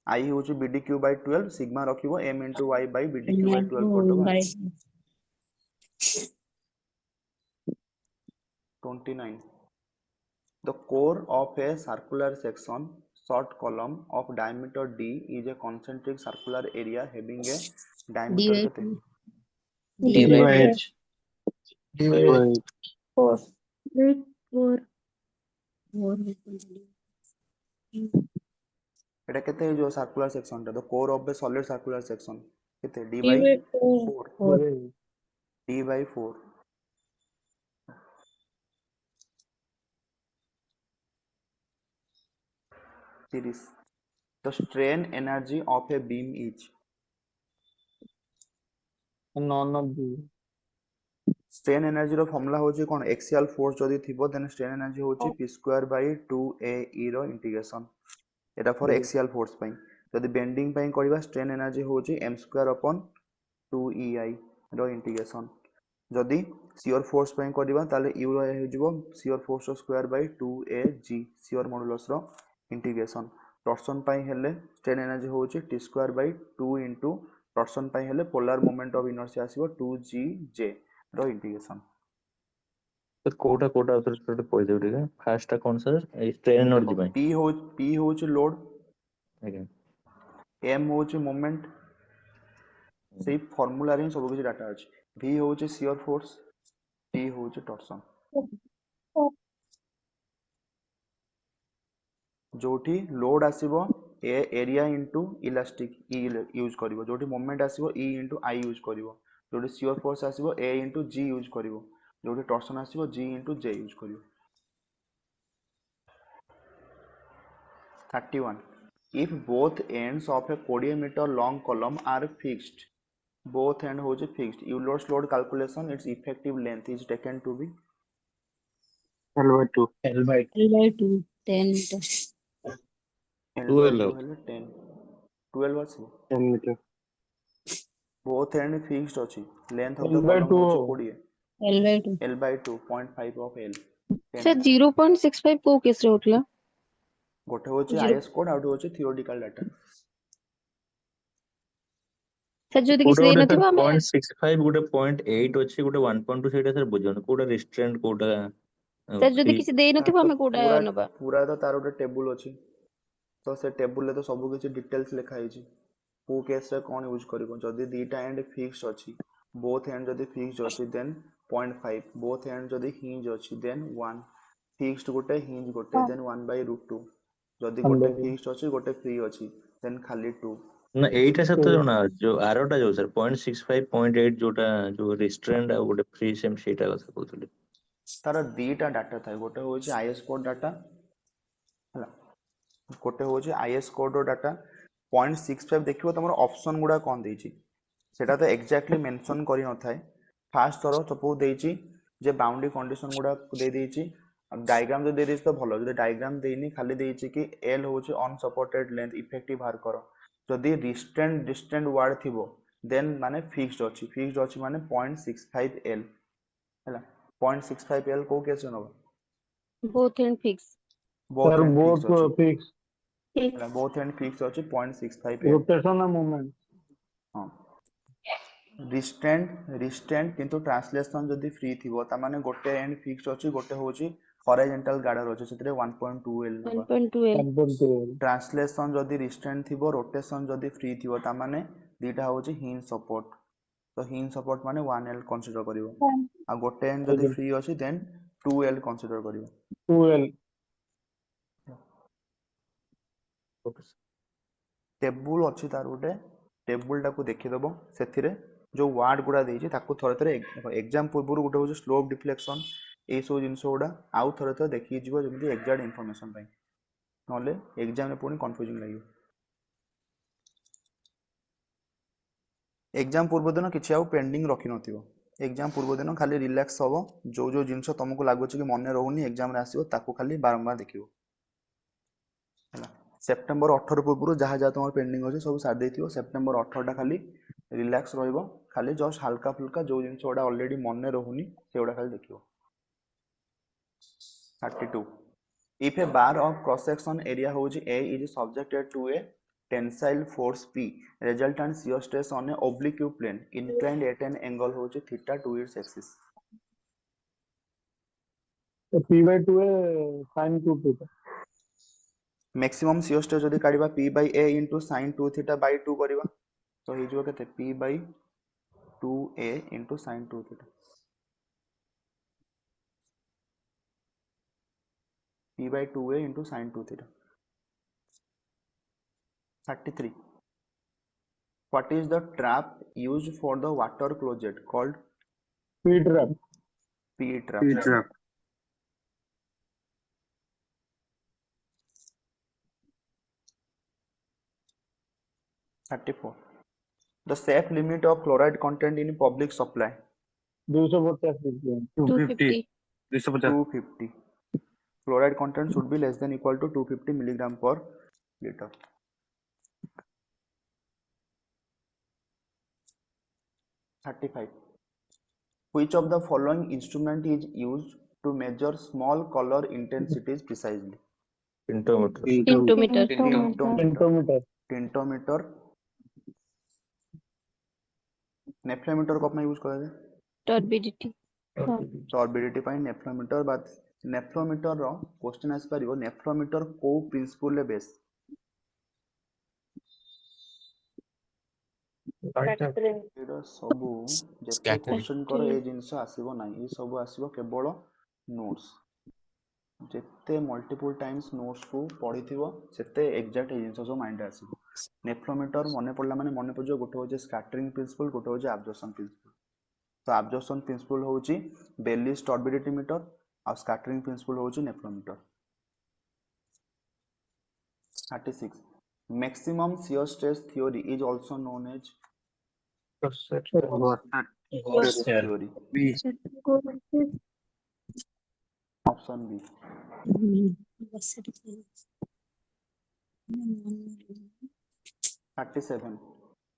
Speaker 1: I होची bdq by 12 sigma रखिबो m into y by bdq by 12 करदबो 29 the core of a circular section short column of diameter d is a concentric circular area having a diameter केते
Speaker 7: D by
Speaker 4: H
Speaker 5: 4
Speaker 2: 4
Speaker 1: एटा केते जो circular section the core of the solid circular section केते d
Speaker 5: D
Speaker 1: by
Speaker 5: by 4
Speaker 1: 4 T/4 series. The strain energy of a beam is
Speaker 4: none of the
Speaker 1: strain energy रो फॉर्मूला होची कोन एक्सियल फोर्स जदी थिबो देन strain energy होची p² / 2ae row integration Etah for axial force पई जदी बेंडिंग पई करबा strain energy होची m²/2ei रो इंटीग्रेशन जदी शियर फोर्स पई करबा ताले u रो हो जिवो शियर फोर्स रो स्क्वायर/2ag शियर मॉडुलस रो इंटीग्रेशन टॉर्सन पई हेले strain energy होची t²/2 इनटू टॉर्सन पई हेले पोलर मोमेंट ऑफ इनर्शिया आसीबो 2gj रो इंटीग्रेशन
Speaker 6: तो कोटा कोटा उतर स्टोरी कोइ देउ ठीक है फास्ट कौन सा स्ट्रेन एनर्जी में
Speaker 1: p होची लोड
Speaker 6: आगे
Speaker 1: m होची मोमेंट सेही फार्मूला रे सब किछि डाटा अछि v होची शियर फोर्स t होची टॉर्सन जोठी लोड आसीबो A area into elastic e use करिवो जोठी मोमेंट आसीबो e इनटू i यूज करिवो जोठी शियर फोर्स आसीबो a इनटू g यूज करिवो जोठी टॉर्सन आसीबो g इनटू j यूज करिवो 31 if both ends of a 20 meter long column are fixed both end होची fixed you load calculation its effective length is taken to be
Speaker 4: L/2
Speaker 7: L/2 10 meters.
Speaker 1: L/2 हेले 10 12 आसीबो
Speaker 4: 10 meter
Speaker 1: both end fixed अछि length of the
Speaker 4: L/2
Speaker 1: column होची 20
Speaker 7: L/2
Speaker 1: L/2 0.5 of L 10
Speaker 5: sir 0.65 को केस रे होतला
Speaker 1: गोटे होची
Speaker 5: Zero.
Speaker 1: आईएस कोड आउट होची थियोरेटिकल डाटा
Speaker 5: सर जदि
Speaker 6: कोटा
Speaker 5: किसी देई
Speaker 6: गोटे
Speaker 5: नथिबो
Speaker 6: सर
Speaker 5: हमें
Speaker 6: 0.65 गोटे 0.8 अछि गोटे 1.2 सेटा सर बुझन कोटा रिस्ट्रेंट कोटा
Speaker 5: सर जदि
Speaker 6: फ्री
Speaker 5: किसी देई
Speaker 1: तार
Speaker 5: नथिबो
Speaker 1: तो
Speaker 5: हमें कोडा
Speaker 1: पूरा
Speaker 5: नबा
Speaker 1: पूरा तो तार गोटे टेबुल अछि तो से टेबुल रे तो सब किछि डिटेल्स लिखा हिची को केस रे कोन यूज करिवो जदी दीटा एंड फिक्स अछि बोथ एंड जदी फिक्स अछि देन 0.5 बोथ एंड जदी हिंज अछि देन 1 फिक्स्ड गोटे हिंज गोटे देन 1/√2 जदी गोटे फिक्स्ड अछि गोटे फ्री अछि देन खाली 2
Speaker 6: ना एटा सर तो ना जो आरोटा जो सर 0.65 0.8 जोटा जो रिस्ट्रेंट आ गोटे फ्री सेम सेटा कथा कहतले
Speaker 1: तार दीटा डाटा थाए गोटे होची आईएस कोड डाटा हला गोटे होची आईएस कोड रो डाटा 0.65 देखिबो तमरो ऑप्शन गुडा कोन देइची सेटा तो एक्जेक्टली मेंशन करि न थाए फास्ट थरो सपोज देइची जे बाउंड्री कंडीशन गुडा दे देइची डायग्राम जो दे देइची तो भलो जे डायग्राम देइनी खाली देइची कि एल होची अनसपोर्टेड लेंथ इफेक्टिव बाहर करो जदी रिस्ट्रेंट डिस्टेंट वर्ड थिबो देन माने फिक्स्ड अछि माने 0.65 एल हला 0.65 एल को case Nebo
Speaker 5: both and fix
Speaker 1: both
Speaker 4: sir
Speaker 1: and fix
Speaker 4: both
Speaker 1: अछि
Speaker 4: fixed
Speaker 1: हला बोथ एंड फिक्स अछि 0.65 एल
Speaker 4: rotation and movement
Speaker 1: हां रिस्ट्रेंट किंतु ट्रांसलेशन जदी फ्री थिबो ता माने गोटे एंड फिक्स अछि गोटे होची हॉरिजॉन्टल गार्डर अछि सेतरे 1.2 एल नबा
Speaker 5: 1.2 एल
Speaker 4: 1.2
Speaker 1: ट्रांसलेशन जदी रिस्ट्रेंट थिबो रोटेशन जदी फ्री थिबो ता माने दीटा होची हिंज सपोर्ट तो हिंज सपोर्ट माने 1 एल कंसीडर करिवो आ गोटे एंड जदी फ्री अछि देन 2 एल कंसीडर करिवो
Speaker 4: 2L
Speaker 1: टेबुल अछि तार गोटे टेबुल टाको देखि दबो सेथिरे जो वार्ड गुडा देइछि ताको थरे थरे एग्जाम पूर्व गोटे होछि स्लोप डिफ्लेक्शन ए सो जिंस गुडा आउ थरे थरे देखि जिवो जेमति एग्जैक्ट इंफॉर्मेशन पई नले एग्जाम रे पुनी कंफ्यूजिंग लागियो एग्जाम पूर्व दिन किछि आउ पेंडिंग रखि नथिबो एग्जाम पूर्व दिन खाली रिलैक्स हबो जो जो जिंस तुमको लागुछि कि मने रहउनी एग्जाम रे आसीबो ताको खाली बारंबार देखिबो सेप्टेम्बर 18 पूर्व जहाँ जहाँ तुम पेंडिंग अच्छे सब सारी देथिबो सेप्टेम्बर 18 टा खाली रिलैक्स रहइबो खाली जस्ट हल्का फुल्का जो जिंस ओडा ऑलरेडी मने रहउनी सेउडा खाली देखिबो 32 if a bar of cross section area होची A is subjected to a tensile force P resultant shear stress on a oblique plane inclined at an angle होची theta to its axis
Speaker 4: तो P/2 है sin 2 theta
Speaker 1: maximum shear stress जदी काढिबा P by A into sin 2 theta by 2 करिबा तो हे जो केते P by 2A into sin 2 theta P by 2A into sin 2 theta 33 what is the trap used for the water closet called
Speaker 4: P trap.
Speaker 1: P trap. 34. The safe limit of chloride content in public supply.
Speaker 4: 250 ppm.
Speaker 5: 250.
Speaker 1: 250. Chloride content should be less than equal to 250 milligram per liter. Which of the following instrument is used to measure small color intensities precisely?
Speaker 6: Tintometer.
Speaker 5: Tintometer.
Speaker 4: Tintometer.
Speaker 1: Tintometer. नेफ्लोमीटर को अपना यूज कराए
Speaker 5: Turbidity.
Speaker 1: टर्बिडिटी पाई नेफ्लोमीटर बात नेफ्लोमीटर रो क्वेश्चन आस परिबो नेफ्लोमीटर को प्रिंसिपल ले बेस एडा सबु जते
Speaker 3: Scatter.
Speaker 1: क्वेश्चन करो ए जिंस आसीबो नाही ए सबु आसीबो केवल नोट्स जेते मल्टीपल टाइम्स नोट्स को पढिथिबो सेते एग्जैक्ट ए जिंस जो माइंड आसीबो नेफ्लोमीटर मने पडला माने मने पडजो गोटे होजे स्कैटरिंग प्रिंसिपल गोटे होजे एब्जॉर्प्शन प्रिंसिपल तो एब्जॉर्प्शन प्रिंसिपल होची बेलिस टर्बिडिटी मीटर और स्कैटरिंग प्रिंसिपल होची नेफ्लोमीटर 36 maximum shear stress theory is also known as theory option B 37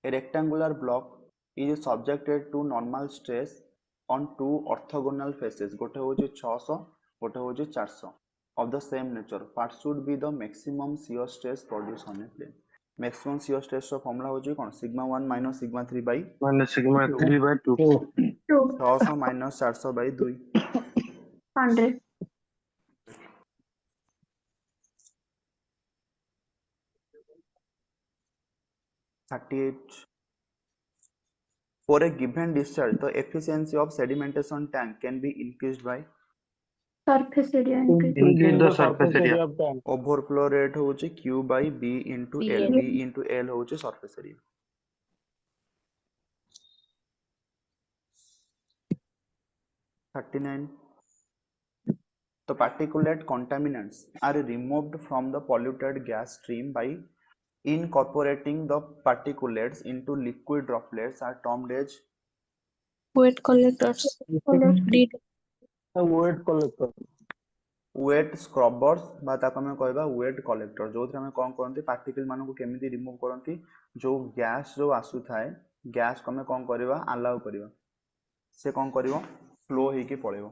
Speaker 1: a rectangular block is subjected to normal stress on two orthogonal faces gote hoji 600 gote hoji 400 of the same nature what should be the maximum shear stress produced on a plane maximum shear stress ro formula hoji kon sigma 1 minus sigma 3 by
Speaker 4: Minus sigma 3 by 2.
Speaker 1: 600 minus 400 by 2
Speaker 2: 100.
Speaker 1: 38 for a given discharge the efficiency of sedimentation tank can be increased by
Speaker 2: Surface area
Speaker 4: Increase the surface area of tank.
Speaker 1: overflow rate होची q by b into l
Speaker 5: BL.
Speaker 1: b into l होची surface area 39 the particulate contaminants are removed from the polluted gas stream by incorporating the particulates into liquid droplets are termed as
Speaker 5: Weight collectors. Deed.
Speaker 4: The weight collector.
Speaker 1: Wet scrubbers बा ताको हम कहबा वेट कलेक्टर जो हम कोन करंती पार्टिकल मानको केमिति रिमूव करंती जो गैस जो आसु थाए गैस को हम कोन करबा अलाउ करबा से कोन करबो फ्लो हेकी पळेबो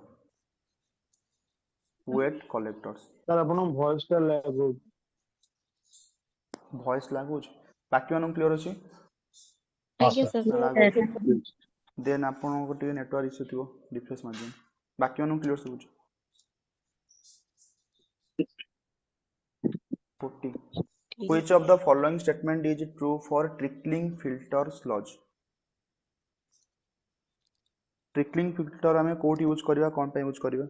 Speaker 1: वेट कलेक्टर्स
Speaker 4: सर अपन वॉइस का लागू
Speaker 1: वॉइस लागुच बाकी मानन क्लियर अछि
Speaker 5: Aଜ୍ଞା sir.
Speaker 1: लागुच देन आपन को टिके नेटवर्क इश्यू थिबो रिफ्रेश मारदिन बाकी मानन clear सबुच 40 which of the following statement is true for trickling filter sludge trickling filter हमें कोट यूज करबा कोन पे यूज करबा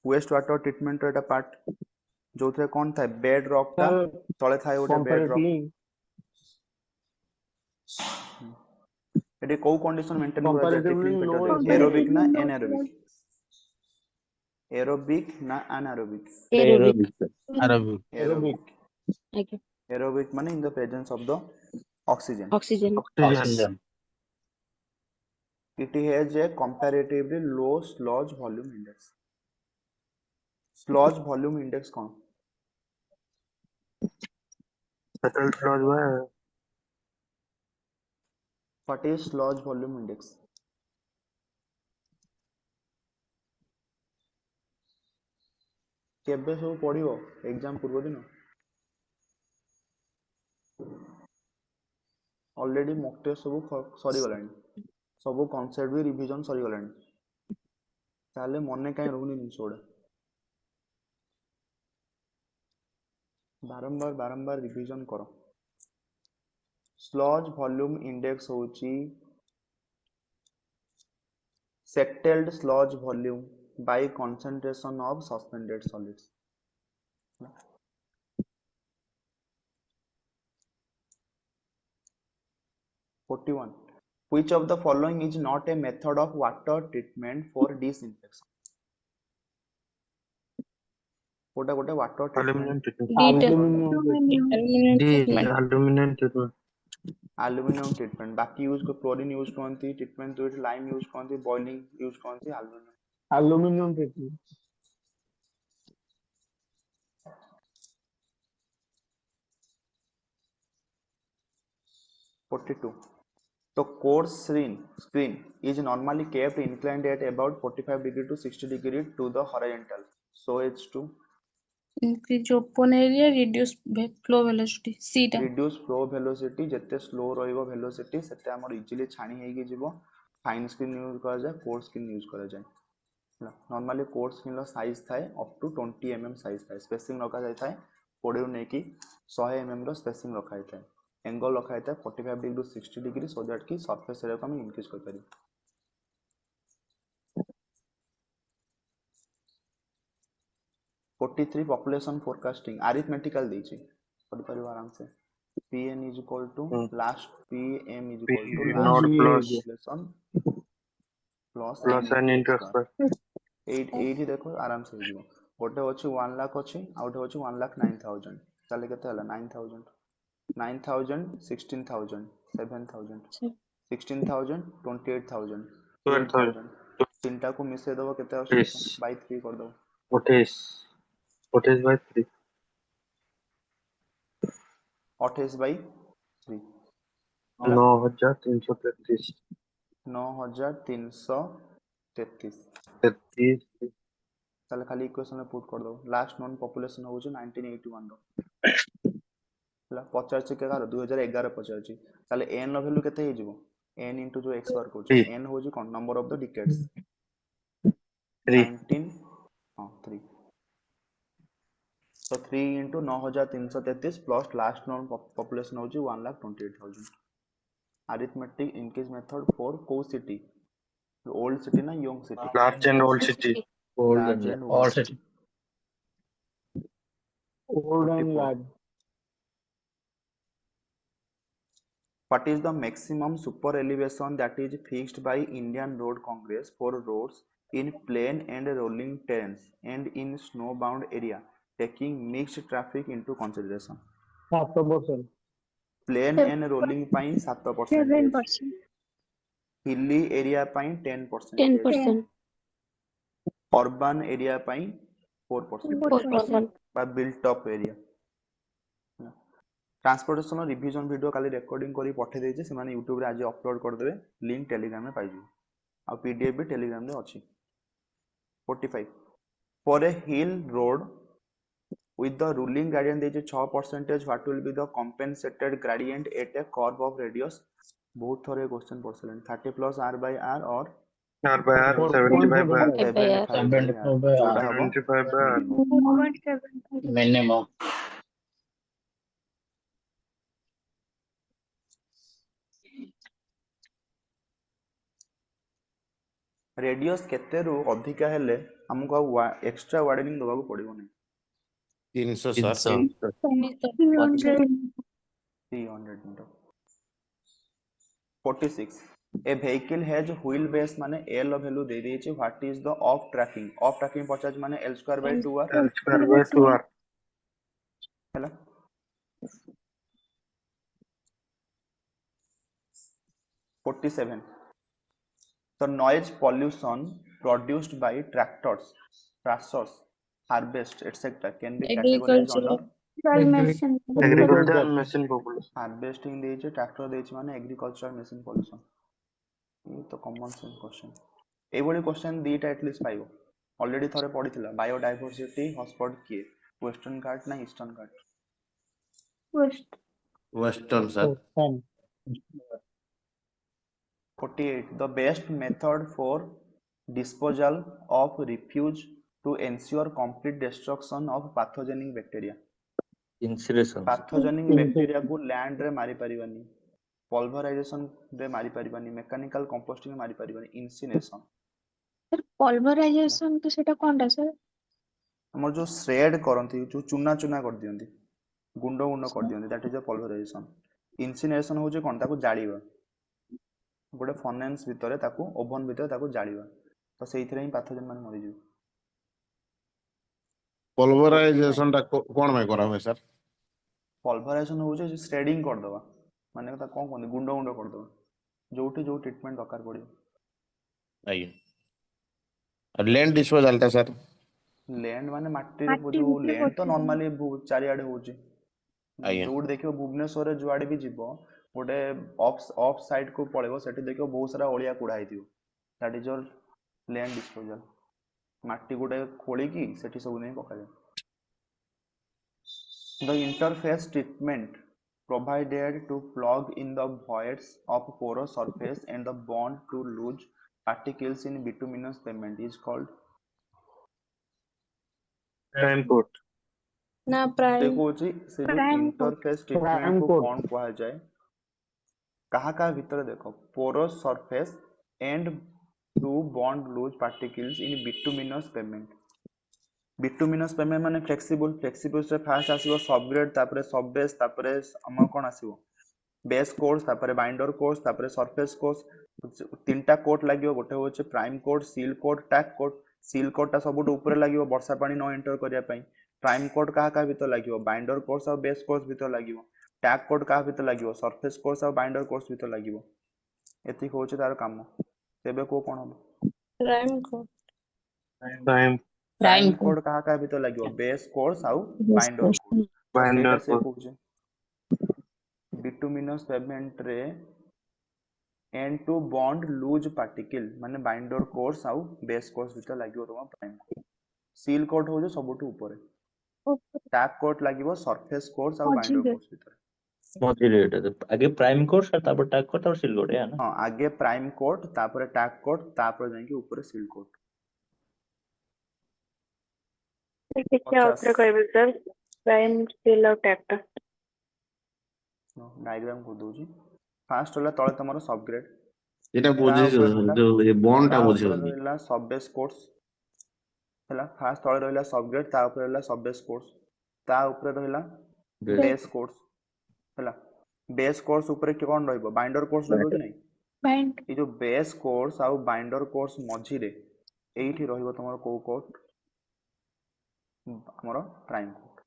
Speaker 1: वेस्ट वाटर ट्रीटमेंट रो एटा पार्ट जोथरे कोन थाए बेड रॉक ता तळे थाए ओटे बेड रॉक एटी को कंडीशन मेंटेन करा जाय
Speaker 4: Comparatively
Speaker 1: trickling
Speaker 4: low
Speaker 1: filter aerobic ना एनारोबिक एरोबिक ना अनारोबिक
Speaker 5: Aerobic.
Speaker 3: Arabic.
Speaker 1: एरोबिक
Speaker 5: Aଜ୍ଞା.
Speaker 1: एरोबिक माने in the presence of the oxygen
Speaker 5: Oxygen.
Speaker 3: Oxygen.
Speaker 1: it has a comparatively low sludge volume index sludge volume index कौन
Speaker 4: settled sludge by
Speaker 1: what is sludge volume index केबे सब पढ़िबो एग्जाम पूर्व दिन ऑलरेडी मॉक टेस्ट सब सरी गलानी सब कांसेप्ट भी रिवीजन सरी गलानी ताले मने काई रहउनी निसोडा बारंबार रिवीजन करो स्लज वॉल्यूम इंडेक्स होची settled sludge volume by concentration of suspended solids which of the following is not a method of water treatment for disinfection? कोटा कोटा water
Speaker 3: Aluminum
Speaker 1: treatment
Speaker 3: treatment.
Speaker 4: Aluminum treatment.
Speaker 5: Aluminum
Speaker 3: D
Speaker 5: treatment.
Speaker 3: aluminum treatment.
Speaker 1: aluminum treatment बाकी यूज क्लोरीन यूज करती ट्रीटमेंट तो लाइम यूज करती बॉइलिंग यूज करती aluminum
Speaker 4: Aluminum treatment.
Speaker 1: 42 the core screen is normally kept inclined at about 45 degree to 60 degree to the horizontal so it's to
Speaker 5: Increase open area, reduce flow velocity. C टा.
Speaker 1: reduce flow velocity ଯେତେ slow ରହିବ velocity ସେତେ ଆମର easily ଛାଣି ହେଇକି ଯିବ fine screen यूज କରାଯାଏ coarse screen यूज କରାଯାଏ normally coarse screen ର size ଥାଏ up to 20 mm size ଥାଏ spacing ରଖା ଯାଇଥାଏ 40 ରୁ ନେଇକି 100 mm ର spacing ରଖା ଯାଇଥାଏ angle ରଖା ଯାଇଥାଏ 45 degree to 60 degree so that କି surface area କୁ ଆମେ increase କରିପାରିବୁ 43 population forecasting arithmetical ଦେଇଛି କରିପାରିବ आराम से pn is equal to last pm is equal to
Speaker 3: P
Speaker 1: last
Speaker 3: naught plus
Speaker 1: population plus
Speaker 3: plus n into x square.
Speaker 1: ଏଇଠି ଦେଖ आराम से ହେଇଯିବ ଗୋଟେ ଅଛି 1 लाख ଅଛି ଆଉ ଗୋଟେ ଅଛି 1,09,000 ତାହେଲେ କେତେ ହେଲା 9,000 9,000 16,000 7,000 16,000 28,000 12,000 ତିନିଟା କୁ ମିଶେଇ ଦବ କେତେ ଆସୁଛି
Speaker 3: Yes.
Speaker 1: by 3 कर दो
Speaker 3: 28 by 3.
Speaker 1: 28 by 3
Speaker 3: 9,333.
Speaker 1: 9,333
Speaker 3: 33.
Speaker 1: তাহলে খালি ইকুয়েশন ରେ पुट कर दो लास्ट नोन पॉपुलेशन होଉଛି 1981 ର ହେଲା ପଚାରୁଛି କେକାର 2011 ପଚାରୁଛି ତାହେଲେ n ର ଭ୍ୟାଲୁ କେତେ ହେଇଯିବ n into जो x bar କରୁଛି
Speaker 3: Three.
Speaker 1: n होଉଛି कोन नंबर ऑफ द डिकेड्स
Speaker 3: 3.
Speaker 1: 19 हां 3 तो 3 into 9,333 plus last known population होଉଛି 1,28,000 arithmetic increase method for co city old city ना young city
Speaker 3: Large and old city.
Speaker 6: Old
Speaker 1: large
Speaker 6: and
Speaker 1: and
Speaker 6: all
Speaker 1: old
Speaker 6: city.
Speaker 4: Old and
Speaker 1: 44.
Speaker 4: large.
Speaker 1: What is the maximum super elevation that is fixed by Indian Road Congress for roads in plain and rolling terrains and in snowbound area, taking mixed traffic into consideration?
Speaker 4: 7%.
Speaker 1: Plain and rolling ପାଇଁ 7%,
Speaker 2: 7%.
Speaker 1: hilly area ପାଇଁ 10%,
Speaker 5: 10%.
Speaker 1: urban area ପାଇଁ 4%,
Speaker 5: 4%.
Speaker 1: ବା built up area. Transportation revision video काली रिकॉर्डिंग करी पठे देछि सेमाने YouTube रे आज अपलोड कर देबे लिंक टेलीग्राम में पाइजु आ पीडीएफ भी टेलीग्राम रे अछि 45 for a hill road with the ruling gradient देछि 6% what will be the compensated gradient at a curve of radius बहुत थोड़े question पढ़सलेन 30 plus r by r or
Speaker 3: R by R, 75 by R.
Speaker 1: 75 by r जोड़ा हबो
Speaker 3: 75 by R.
Speaker 2: 4.7.
Speaker 6: Minimum.
Speaker 1: रेडियस केते रु अधिका हेले हमको एक्स्ट्रा वार्डनिंग दबाको पड़िबो नै
Speaker 3: 300 sir.
Speaker 2: 300.
Speaker 1: 300 meter 46 a vehicle has wheel base माने l value दे देछि what is the off tracking पचाज माने l square by 2r
Speaker 3: L square by 2R.
Speaker 1: हैला 47 the noise pollution produced by tractors harvest etc can be categorized under
Speaker 3: Agriculture and machine population.
Speaker 1: harvesting ଦେଇଛି tractor ଦେଇଛି ମାନେ agricultural machine pollution ये तो common sense question ଏଇଭଳି question ଦିଟା एटलीस्ट पाइबो ऑलरेडी थरे पढिथिला बायोडायवर्सिटी हॉटस्पॉट किए वेस्टर्न घाट ना eastern Ghat
Speaker 3: Western sir.
Speaker 4: 10.
Speaker 1: 48 the best method for disposal of refuse to ensure complete destruction of pathogenic bacteria
Speaker 6: Incineration.
Speaker 1: pathogenic bacteria को लैंड रे मारी परिबानी पल्वराइजेशन रे मारी परिबानी मेकानिकल कंपोस्टिंग रे मारी परिबानी इंसिनेशन
Speaker 2: सर पल्वराइजेशन तो सेटा कोनटा सर
Speaker 1: हमर जो श्रेड करंती जो चुना चुना कर दियंती गुंडो गुंडो कर दियंती दैट इज अ पल्वराइजेशन इंसिनेशन होजे कोन ताको जाळीबा गोटे फनेंस भितर ताकू ओवन भितर ताकू जालिबा तो सेइथिरे ही पैथोजेन माने मरि जिवे
Speaker 8: पल्वराइजेशन टा कोन में करा हुए सर
Speaker 1: पल्वराइजेशन होउचे स्प्रेडिंग कर दवा माने ता कोन कोन गुंडो गुंडो कर दवा जोठी जो ट्रीटमेंट दरकार पड़ियो
Speaker 8: आइए और लैंड डिस्पोजल टा सर
Speaker 1: लैंड माने माटी रे
Speaker 2: माटी
Speaker 1: जो
Speaker 2: भिତରେ
Speaker 1: लैंड तो
Speaker 2: ପୋତି
Speaker 1: नॉर्मली चारिआडे होउचे
Speaker 8: आइए
Speaker 1: जोड देखियो भुवनेश्वर रे जुआडे भी जीवो गोटे ऑफ साइड को पळेबो सेठी देखियो बहुत सारा ओलिया कुड़ा हेतियो that is your land disposal माटी गोटे खोली की सेठी सब नै पका जाय the interface treatment provided to plug in the voids of porous surface and the bond to loose particles in bituminous pavement is called
Speaker 4: prime coat
Speaker 5: ना
Speaker 1: से
Speaker 5: प्राइम
Speaker 1: कोची से जो
Speaker 2: Prime coat.
Speaker 1: Interface treatment
Speaker 4: prime
Speaker 1: को
Speaker 4: coat
Speaker 1: कौन कहा जाए कहा भितर देखो porous surface and to bond loose particles in bituminous pavement bituminous pavement माने फ्लेक्सिबल से फास्ट आसीबो सबग्रेड तापरे सबबेस तापरे हमर कोन आसीबो बेस कोर्स तापरे बाइंडर कोर्स तापरे सरफेस कोर्स तीनटा कोट लागियो गोटे होचे prime coat seal coat tack coat seal कोटा सबुट ऊपर लागियो वर्षा पानी न एंटर करिया पई प्राइम कोट का भीतर लागियो बाइंडर कोर्स और बेस कोर्स भीतर लागियो टैग कोट का भीतर लागियो सरफेस कोर्स और बाइंडर कोर्स भीतर लागियो एति होचे तार काम तेबे को कोन हो
Speaker 5: प्राइम को
Speaker 4: prime
Speaker 1: प्राइम
Speaker 7: Prime
Speaker 1: कोड का भीतर लागियो बेस कोर्स आउ
Speaker 7: Yes,
Speaker 1: बाइंडर
Speaker 7: yes.
Speaker 1: कोर्स तो
Speaker 4: binder
Speaker 1: सेटा से
Speaker 4: coat
Speaker 1: कहूचे बिटुमिनस पेमेंट रे and to bond loose particle माने बाइंडर कोर्स आउ बेस कोर्स भीतर लागियो तमा प्राइम कोड सील कोट हो जो सबटु ऊपर टैग कोट लागियो सरफेस कोर्स आउ बाइंडर
Speaker 2: मझिरे
Speaker 1: कोर्स भीतर
Speaker 6: मझिरे एटा आगे प्राइम कोर्स और तापर टैग कोर्स और सील कोट है ना
Speaker 1: हां आगे प्राइम कोट तापर टैग कोट तापर जाई के ऊपर सील कोट
Speaker 9: क्या उत्तर कहबे सर प्राइम सील और टैग टा
Speaker 1: डायग्राम को दोजी फास्ट होला तळे तमरो सब ग्रेड
Speaker 8: এটা বুঝিছো जो ये बॉन्ड टा बुझियो
Speaker 1: रहिला सब बेस कोर्स हला फास्ट तळे रहिला सब ग्रेड ता ऊपर रहिला सब बेस कोर्स ता ऊपर रहिला बेस कोर्स हला बेस कोर्स ऊपर के कोन रहइबो बाइंडर कोर्स रहइबो कि नै
Speaker 2: बाइंड
Speaker 1: ए जो बेस कोर्स आउ बाइंडर कोर्स मझी रे एठी रहइबो तमरो को कोट हमरो प्राइम कोट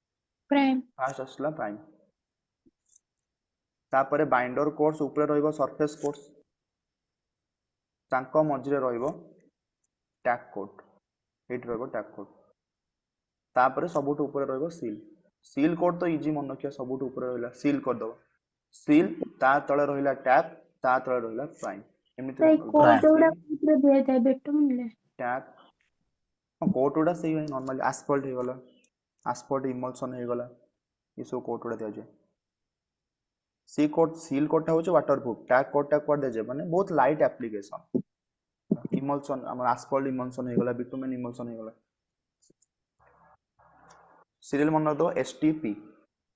Speaker 2: प्राइम
Speaker 1: फास्ट असला प्राइम तापरे बाइंडर कोर्स ऊपर रहइबो सरफेस कोर्स तांको मझी रे रहइबो टैग कोट एठी रहइबो टैग कोट तापरे सबुट ऊपर रहइबो सील कोट तो इजी मन रखिया सबुट ऊपर रहिला सील कर दबो सील ता तळे रहिला टैग ता तळे रहिला प्राइम एमिति
Speaker 2: कोड उडा कुतरे दिया जाय बिटुमिन
Speaker 1: टैग कोट उडा सही नॉर्मली एस्फल्ट हे गला एस्फल्ट इमल्सन हे गला ये सब कोट उडा दिया जाय सील कोट होचे वाटरप्रूफ टैग कोट टा कर दे जे माने बहुत लाइट एप्लीकेशन इमल्सन हमर एस्फल्ट इमल्सन हे गला बिटुमिन इमल्सन हे गला सीरियल मन दो एसटीपी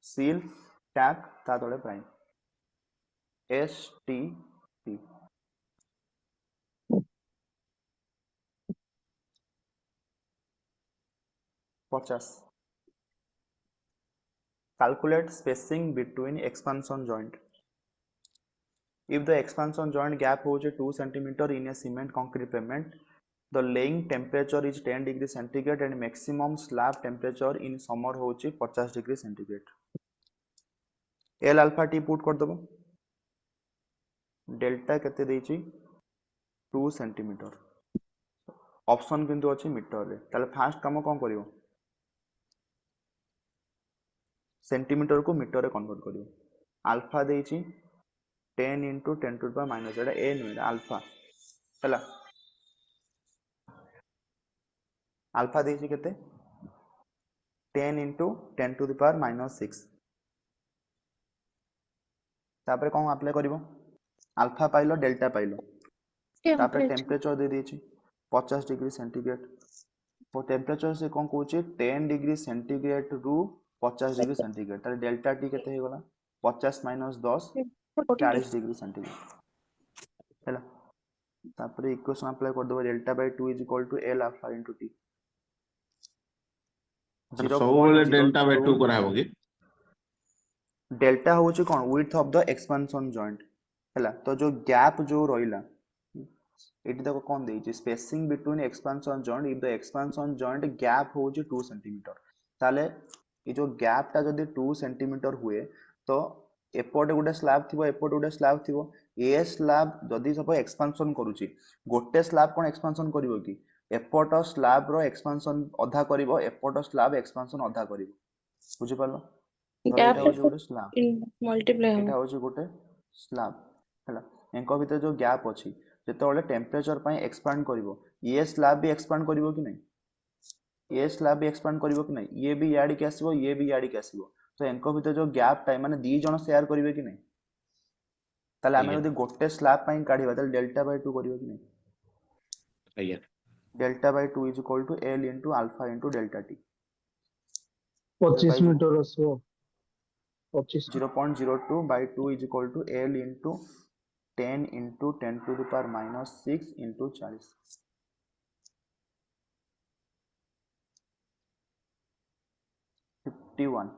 Speaker 1: सील टैग ता तळे प्राइम एसटीपी पचास calculate spacing between expansion joint if the expansion joint gap होचे 2 cm in a cement concrete pavement the laying temperature is 10 degree centigrade and maximum slab temperature in summer होचे 50 degree centigrade l alpha t put कर दबो डेल्टा केते देछि 2 cm ऑप्शन किंतु अछि मीटर रे ताले फास्ट काम कोन करिवो सेंटीमीटर को मीटर रे कन्वर्ट करियो अल्फा देछि 10 into 10 to the power minus Etah A नुय alpha हला अल्फा देछि केते 10 into 10 to the power minus 6 तापर कोन अप्लाई करिवो अल्फा पाइलो डेल्टा पाइलो तापर टेम्परेचर दे देछि 50 डिग्री सेंटीग्रेड वो टेम्परेचर से कोन कहूची 10 डिग्री सेंटीग्रेड रु 50 डिग्री सेंटीग्रेड ताले डेल्टा टी केते हे गला 50 माइनस 10 40 डिग्री सेंटीग्रेड हैला तापर इक्वेशन अप्लाई कर दबो delta by 2 is equal to L alpha into T
Speaker 8: सब वाले डेल्टा बाय 2 करा होगी
Speaker 1: डेल्टा होची कोन width of the expansion joint ହେଲା ତ जो गैप जो रहिला एटी देखो कौन देइछि spacing between expansion joint if the expansion joint gap होउछि 2 सेंटीमीटर ताले ये जो गैप टा जदी 2 सेंटीमीटर हुए तो एपटे गोटे स्लैब थिबो एपटे गोटे स्लैब थिबो ए स्लैब जदी सब एक्सपांशन करूछि गोटे स्लैब कोन एक्सपांशन करिवो कि एपट स्लैब रो एक्सपांशन अधा करिवो एपट स्लैब एक्सपांशन अधा करिवो बुझि पालो धर
Speaker 5: गैप
Speaker 1: एटा होछि गोटे स्लैब
Speaker 5: मल्टीप्लाई
Speaker 1: एटा
Speaker 5: हम
Speaker 1: होछि गोटे स्लैब हैला एंको भीतर जो गैप अछि जेतेबेले टेम्परेचर पई एक्सपांड करिवो ये स्लैब भी एक्सपांड करिवो कि नहीं ये स्लैब भी एक्सपांड करिवो कि नहीं ये भी याडी के आसीबो ये भी याडी के आसीबो तो एंको भीतर जो गैप टाइम माने दी जण शेयर करिवे कि नहीं ताले आमे
Speaker 8: आଜ୍ଞା
Speaker 1: जदी गोटे स्लैब पई काढिबा ताले डेल्टा बाय 2 करिवो कि नहीं
Speaker 8: आଜ୍ଞା
Speaker 1: delta by 2 is equal to L into alpha into delta T
Speaker 4: 25 metre असो 25
Speaker 1: 0.02 by 2 is equal to L into 10 into 10 to the power minus 6 into 40. 51.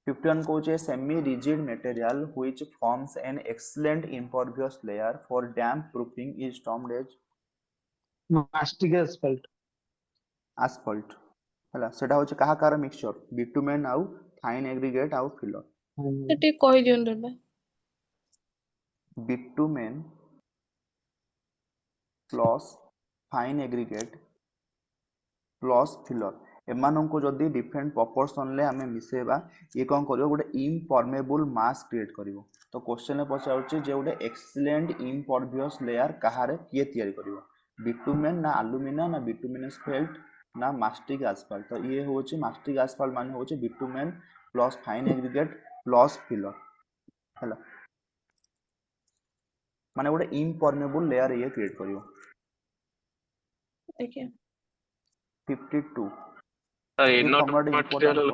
Speaker 1: 51 coach a semi-rigid material which forms an excellent impervious layer for damp proofing is termed as
Speaker 4: mastic asphalt
Speaker 1: asphalt. ହେଲା ସେଟା ହଉଛି କାହା କାର ମିକ୍ସଚର ବିଟୁମେନ୍ ଆଉ ଫାଇନ୍ ଏଗ୍ରିଗେଟ୍ ଆଉ ଫିଲର
Speaker 5: ଟିକେ କହି ଦିଅନ୍ତୁ ଏବେ
Speaker 1: bitumen plus fine aggregate plus filler एमानंको जदी डिफरेंट प्रोपोर्शन ले हमें मिसेबा ये कौन करिवो गोटे इम्परमेबल मास क्रिएट करिवो तो क्वेश्चन में पचाउछि जे गोटे एक्सीलेंट इम्परवियस लेयर कहारे किए तयारी करिवो बिटुमेन ना एल्युमिना ना बिटुमिनस फेल्ट ना मास्टिक एस्फाल्ट तो ये होछि मास्टिक एस्फाल्ट माने होछि bitumen plus fine aggregate plus filler हैला माने गोटे इम्परमेबल लेयर ये क्रिएट करिवो
Speaker 5: देखिए
Speaker 1: 52
Speaker 10: इनोट मटेरियल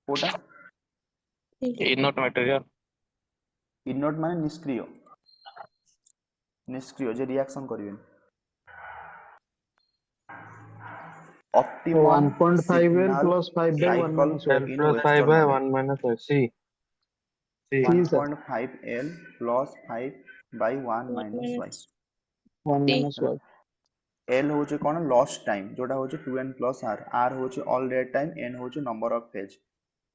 Speaker 1: कोटा
Speaker 10: इनोट मटेरियल
Speaker 1: इनोट माने निष्क्रिय निष्क्रिय जे रिएक्शन करिवेन optimum
Speaker 4: 1.5 L plus 5 by 1
Speaker 1: cycle
Speaker 4: minus 1
Speaker 1: in
Speaker 10: plus 5
Speaker 1: Western
Speaker 10: by
Speaker 1: model
Speaker 10: 1 minus C.
Speaker 1: 1.5 L plus 5 by 1 minus y
Speaker 4: 1 minus y
Speaker 1: L होचे कोन लॉस्ट टाइम जोटा होचे 2n plus r r होचे ऑल डेड टाइम n होचे नंबर ऑफ फेज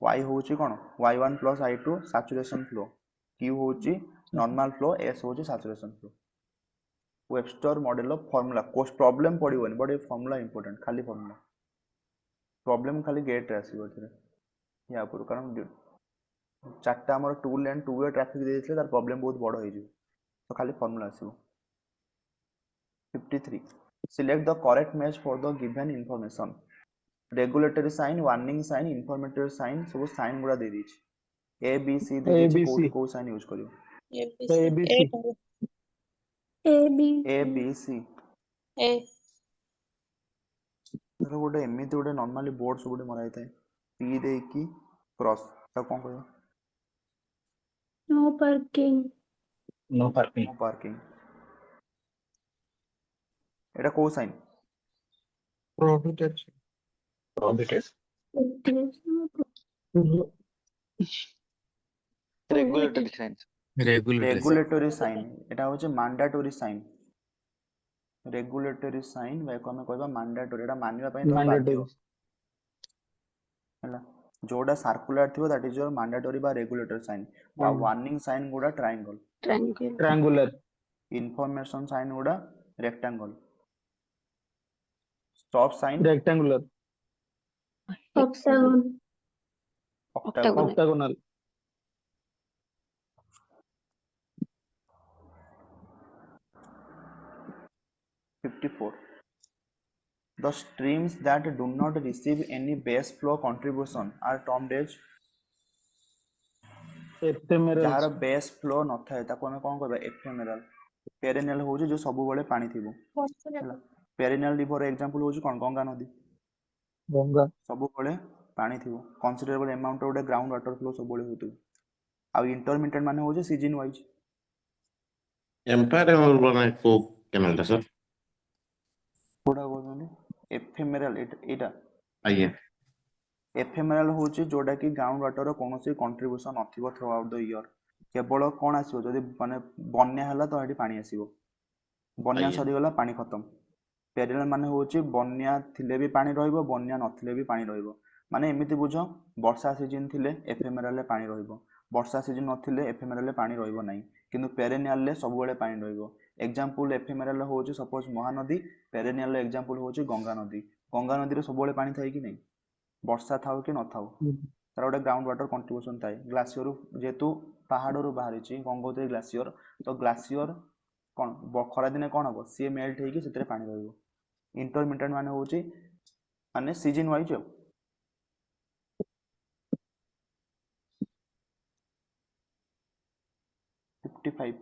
Speaker 1: y होचे कोन y1 plus y2 saturation flow q होचे नॉर्मल फ्लो s होचे saturation flow Webster model of formula cost problem पडिवनी बट ये फार्मूला इंपोर्टेंट खाली फार्मूला प्रॉब्लम खाली गेट रे आसीबो थरे या पर कारण चारटा हमर 2 लेन 2 वे ट्रैफिक दे देथिले तार प्रॉब्लम बहुत बड़ होई जिवो तो खाली formula आसीबो 53 select the correct match for the given information regulatory sign warning sign informatory sign सब साइन गुडा दे दीची a b c दे दीची कोठी को साइन यूज करियो a b c
Speaker 5: ए
Speaker 1: तर गोटे एमिति गोटे नॉर्मली बोर्ड सब गोटे मराई थाए p दे की क्रॉस त कोन करियो
Speaker 2: नो पार्किंग
Speaker 1: नो पार्किंग एटा को sign
Speaker 10: Prohibited.
Speaker 11: Regulatory signs.
Speaker 1: Regulatory sign एटा होचे मैंडेटरी साइन रेगुलेटरी साइन बाय को हमें कहबा मैंडेटरी एटा मानिबा पई तो बाध्य हैला जोडा सर्कुलर थिबो दैट इज योर मैंडेटरी बा रेगुलेटरी साइन आ वार्निंग साइन गुडा ट्रायंगल
Speaker 4: triangular
Speaker 1: इंफॉर्मेशन साइन गुडा rectangle stop sign
Speaker 4: rectangular octagonal
Speaker 1: 54 the streams that do not receive any base flow contribution are termed as
Speaker 4: ephemeral
Speaker 1: jar base flow न थाए ताको हमें कोन कहबा एफेमेरल पेरिनियल होजे जो सब बेले पानी थिबो हैला पेरिनियल रिवर एग्जांपल होजे कोन गंगा नदी
Speaker 4: गंगा
Speaker 1: सब बेले पानी थिबो कंसीडरेबल अमाउंट ओडे ग्राउंड वाटर फ्लो सब बेले होतो आ इंटरमिटेंट माने होजे सीजन वाइज
Speaker 8: एम्पायर और बना को केनाल दा सर
Speaker 1: कोडा बोलनी एफेमेरल एटा
Speaker 8: आइए
Speaker 1: एफेमेराल होची जोटा कि ग्राउंड वाटर कोनोसी कंट्रीब्यूशन नथिबो थ्रू आउट द ईयर केवल कौन आसीबो जदि माने बन्या हला तो एठी पानी आसीबो बन्या
Speaker 8: आज्ञा
Speaker 1: सरी गला पानी खत्म पेरिनल माने होची बन्या थिले भी पानी रहइबो बन्या नथिले भी पानी रहइबो माने एमिति बुझो वर्षा सीजन थिले एफेमेराल ले पानी रहइबो वर्षा सीजन नथिले एफेमेराल ले पानी रहइबो नाही किंतु पेरेनियल ले सब बेले पानी रहइबो एग्जांपल एफेमेराल होची सपोज महानदी पेरेनियल एग्जांपल होची गंगा नदी रे सब बेले पानी थाई कि नहीं वर्षा थाउ कि न थाउ तार गोटे ग्राउंड वाटर कंट्रीब्यूशन थाए ग्लासीयर जेहेतु पहाड़ बाहरी गंगोत्री ग्लासीयर तो ग्लासीयर कौन खरा दिन कौन हम सी मेल्ट होती पानी इंटरमीडिएट मान हूँ माने season wise 55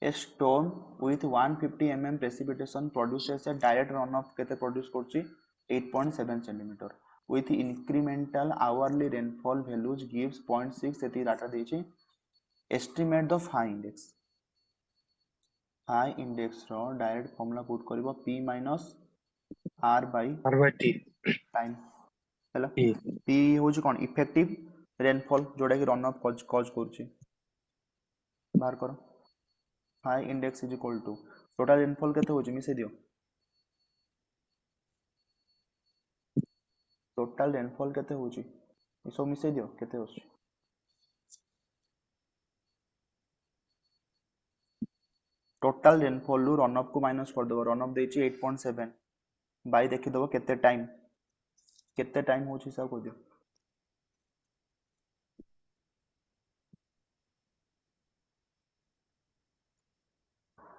Speaker 1: A storm with 150 mm precipitation produces a direct runoff केते produce करछि 8.7 cm with incremental hourly rainfall values gives 0.6 एति डाटा देछि estimate the phi index रो डायरेक्ट फॉर्मूला पुट करबो p minus r by
Speaker 10: t
Speaker 1: time हैला p होछि कोन इफेक्टिव रेनफॉल जोडा कि रन ऑफ कॉज करछि बाहर करो phi index is equal to total rainfall केते होछि मिसे दियो total rainfall केते होछि ई सब मिसे दियो केते होछि टोटल रेनफॉल रु रन ऑफ को माइनस कर दबो रन ऑफ देछि 8.7 बाय देखि दबो केते टाइम होछि सब को दियो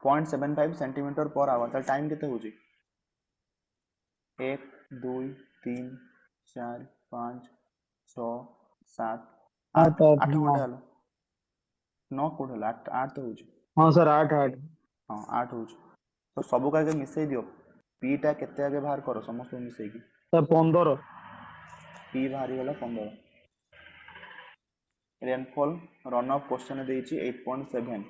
Speaker 1: 0.75 सेंटीमीटर पर आवर ता टाइम केते होछि 1 2 3 4 5 6 7 8 8 घंटा हलो 9 कोड हला 8 तो होछि
Speaker 4: हां सर 8
Speaker 1: हां 8 होछि तो सब का के मिसै दियो पी टा केते आगे बाहर करो समस्त मिसै की
Speaker 4: सर 15
Speaker 1: पी बाहरी गला 15 रेनफॉल रन ऑफ क्वेश्चन देछि 8.7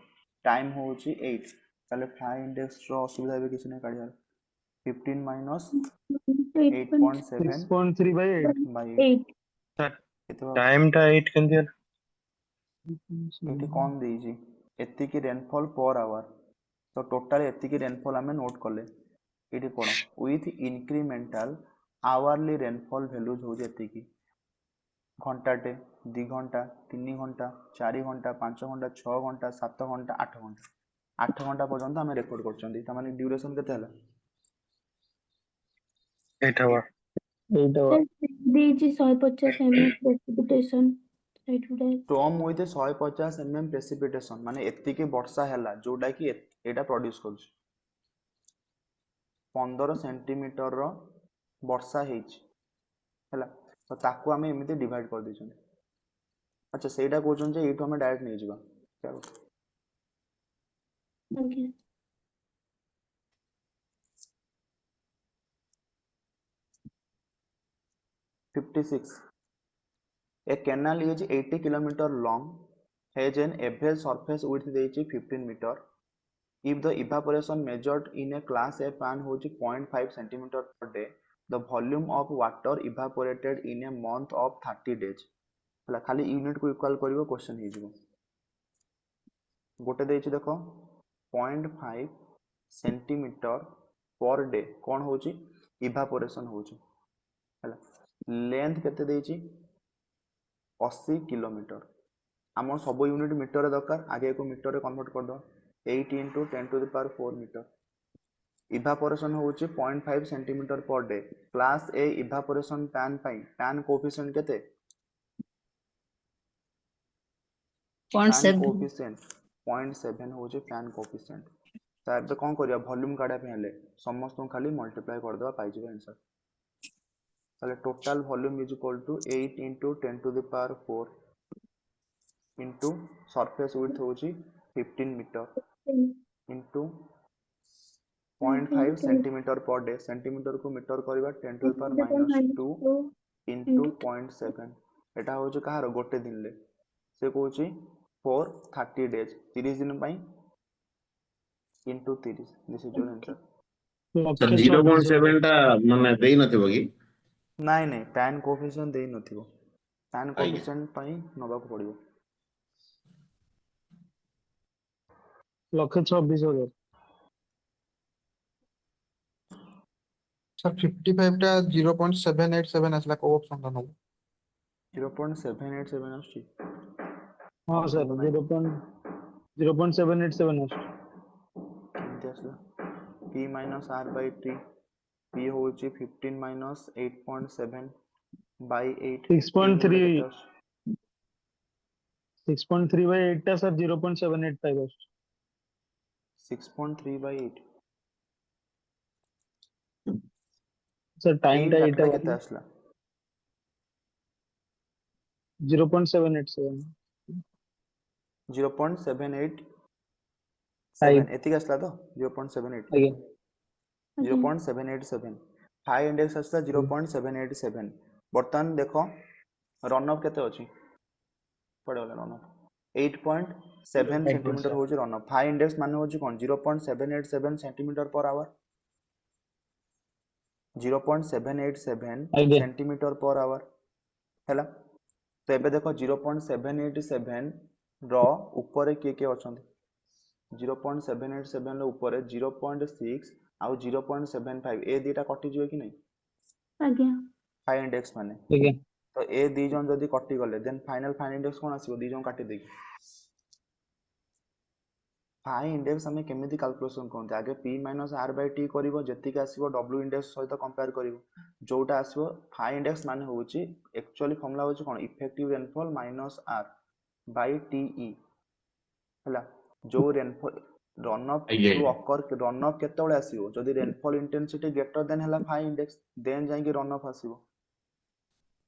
Speaker 1: टाइम होछि 8 ताले फाई इंडेक्स रो असुविधा भी किछ नै काढियार 15 माइनस 8.7
Speaker 4: 6.3 by 8
Speaker 1: बाय
Speaker 2: 8
Speaker 10: टाइम टा 8 केंदिया
Speaker 1: एठी कोन देछि एति की रेनफॉल पर आवर तो टोटल एति की रेनफॉल हमें नोट करले एठी पढो with incremental hourly rainfall values हो जेति की घंटाटे 2 घंटा 3 घंटा 4 घंटा 5 घंटा 6 घंटा 7 घंटा 8 घंटा पर्यंत हमें रेकॉर्ड करछंदी त माने ड्यूरेशन केते हला
Speaker 10: 8 आवर
Speaker 2: देछि 150 mm precipitation
Speaker 1: storm with 150 mm precipitation माने एति की वर्षा हला जोडा की एटा प्रोड्यूस करछ 15 सेंटीमीटर रो वर्षा हेछि हला तो ताकू हमें एमिति डिवाइड कर दिछन अच्छा सेटा कोचन जे एठो हमें डायरेक्ट नै जिबा चलो
Speaker 2: okay
Speaker 1: 56 A canal is 80 km long, has an average surface width 15 meter. If the evaporation measured in a class A pan is 0.5 cm per day, the volume of water evaporated in a month of 30 days. हला खाली यूनिट को इक्वल करिवो क्वेश्चन हे जिवो गोटे देछि देखो 0.5 सेंटीमीटर पर डे कोन होची इवापोरेशन होची हला लेंथ केते देछि 80 किलोमीटर आम सब यूनिट मीटर दरकार आगे को मीटर रे कन्वर्ट कर दो 8 into 10 to the power 4 metre evaporation होची 0.5 centimetre per day class A evaporation pan पाई टैन कोएफिशिएंट केते
Speaker 7: 0.7
Speaker 1: कोएफिशिएंट 0.7 होची टैन कोएफिशिएंट तार कोन करिया वॉल्यूम काढा पे हले समस्त खाली मल्टीप्लाई कर दवा पाई जिवो आंसर ताले total volume is equal to 8 into 10 to the power 4 into surface width होची 15 metre into 0.5 centimetre per day centimetre को मीटर करबा 10 to the power -2 into 0.7 एटा होची कहार गोटे दिन ले से कोची फॉर 30 डेज 30 दिन पई into 30 this is your answer
Speaker 8: sir 0.7 टा माने देई नथिबो की
Speaker 1: ନାଇଁ ନାଇଁ tan କୋଏଫିସିଏଣ୍ଟ ଦେଇ ନଥିବ tan
Speaker 8: ଆଜ୍ଞା
Speaker 1: କୋଏଫିସିଏଣ୍ଟ ପାଇଁ ନବାକୁ ପଡିବ
Speaker 4: 1,26,000
Speaker 11: सर 55 टा 0.787 ଆସିଲା କୋଉ ଅପସନ ଟା ନବ
Speaker 1: 0.787 ଆସୁଛି
Speaker 4: ହଁ
Speaker 1: ଅପସନ
Speaker 4: ସर
Speaker 1: ତ ନାହିଁ
Speaker 4: 0.787 ଆସୁଛି
Speaker 1: କେମିତି ଆସିଲା p minus r by t p ହଉଛି 15 minus 8.7 by 8 t
Speaker 4: 6.3
Speaker 1: ହେଲେ କେତେ ଆସୁଛି
Speaker 4: 6.3 by 8 ଟା सर 0.785 ଆସୁଛି
Speaker 1: 6.3 by 8
Speaker 4: सर टाइम
Speaker 1: ଏଇ
Speaker 4: ଟା
Speaker 1: ଡାଟାଟା
Speaker 4: ଏଇଟା
Speaker 1: କେତେ
Speaker 4: ବାକି
Speaker 1: ଆସିଲା
Speaker 4: 0.787
Speaker 1: 0.787 ଏତିକି ଆସିଲା ତ 0.78
Speaker 4: ଆଜ୍ଞା
Speaker 1: 0.787 ହାଇ ଇଣ୍ଡେକ୍ସ ଆସିଲା 0.787 ବର୍ତ୍ତମାନ ଦେଖ ରନ୍ ଅଫ୍ କେତେ ଅଛି ପଡିଗଲା ରନ୍ ଅଫ୍ 8.7 ସେଣ୍ଟିମିଟର ହଉଛି ରନ୍ ଅଫ୍ ହାଇ ଇଣ୍ଡେକ୍ସ ମାନେ ହଉଛି କଣ 0.787 ସେଣ୍ଟିମିଟର पर आवर 0.787
Speaker 4: ଆଜ୍ଞା
Speaker 1: सेंटीमीटर पर आवर हैला तो एबे देखो 0.787 रो ऊपर किए किए अछंती 0.787 रो ऊपर 0.6 आउ 0.75 ए दीटा कटि जिवे कि नहीं
Speaker 2: आज्ञा
Speaker 1: हाई इंडेक्स माने
Speaker 4: ଆଜ୍ଞା
Speaker 1: तो ए दी जन जदी कटि गले देन फाइनल इंडेक्स कोन आसीबो दी जन काटि देगी फाइ इंडेक्स हमें केमिति कैलकुलेशन करते आगे p minus r by t करिवो जेतिक आसीबो w इंडेक्स सहित कंपेयर करिवो जोटा आसीबो फाइ इंडेक्स माने होउची एक्चुअली फॉर्मूला होउची कोन effective rainfall minus r by te हला जो रेनफॉल रन अप
Speaker 8: ଆଜ୍ଞା
Speaker 1: टू
Speaker 8: ଆଜ୍ଞା
Speaker 1: अकर रन अप केतेबेले आसीबो जदी रेनफॉल इंटेंसिटी ग्रेटर देन हला फाइ इंडेक्स देन जाई कि रन अप आसीबो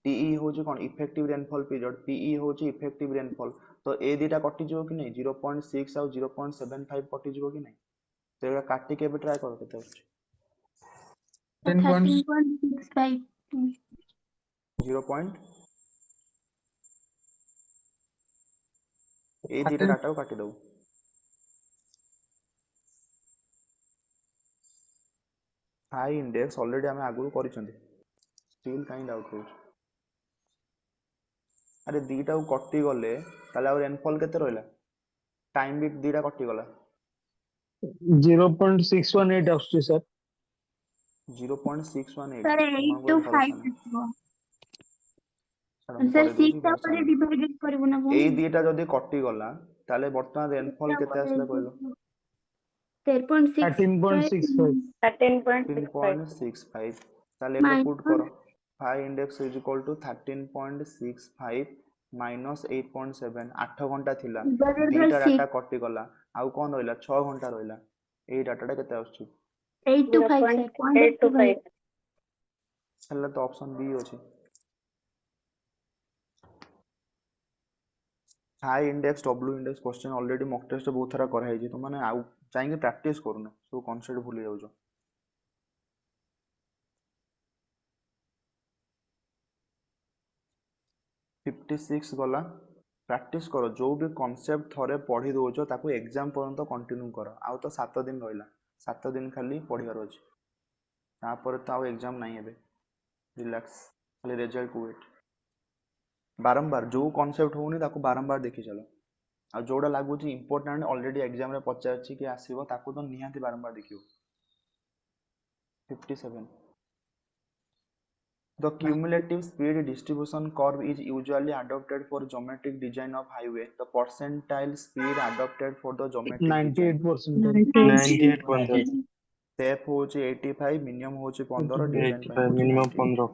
Speaker 1: टीई होची कोन इफेक्टिव रेनफॉल पीरियड पीई होची इफेक्टिव रेनफॉल तो ए दीटा कटि जिवो कि नहीं 0.6 और 0.75 कटि जिवो कि नहीं तो एटा काटि के भी ट्राई करो केते होची
Speaker 2: 13.65
Speaker 1: 0. ए दीटा डाटा को काटि दो हाई इंडेक्स ऑलरेडी हमें आगु करिसंती स्टिल काई डाउट होची अरे दीटा को कटि गले ताले और रेनफॉल केते रहला टाइम भी दीटा कटि गला
Speaker 4: 0.618 आସୁଛି सर
Speaker 1: 0.618
Speaker 2: सर 8 to 5 ଆସିବ सर 6 ତା ପରେ डिवाइडेड କରିବୁ ना
Speaker 1: एई दीटा जदी कटि गला ताले वर्तमान रेनफॉल केते आसला कहलो
Speaker 4: 13.65
Speaker 9: 13.65
Speaker 1: 13.65 ताले एबे पुट करो phi index is equal to 13.65 minus 8.7 8 घंटा थिला दीटा डाटा कटि गला आउ कोन रहला 6 घंटा रहला एई डाटाटा केते आछी
Speaker 2: 8 to 5 सर
Speaker 9: 0.825
Speaker 1: हला तो ऑप्शन बी अछि phi index W index question already mock test बहुत सारा करा है तो माने आउ चाहिए प्रैक्टिस करूना सब कॉन्सेप्ट भूली जाउछो 56 गला प्रैक्टिस करो जो भी कॉन्सेप्ट थरे पढ़ी दोछो ताको एग्जाम पर्यंत कंटिन्यू करो आउ तो 7 दिन रहला 7 दिन खाली पढ़ियार अछि तापर तो आउ एग्जाम नहीं हेबे रिलैक्स खाली रिजल्ट वेट बारंबार जो कॉन्सेप्ट होनी ताको बारंबार देखि चलो आ जोड़ा लागुची इंपोर्टेंट ऑलरेडी एग्जाम रे पचारछि कि आसीबो ताको तो निहाती बारंबार देखियो 57 The cumulative speed distribution curve is usually adopted for geometric design of highway. The percentile speed adopted for the geometric design.
Speaker 4: 98%
Speaker 10: 98.0
Speaker 1: Step होची 85 मिनिमम होची 15 डिजाइन ପାଇଁ
Speaker 10: 85
Speaker 1: होची
Speaker 10: मिनिमम
Speaker 1: 98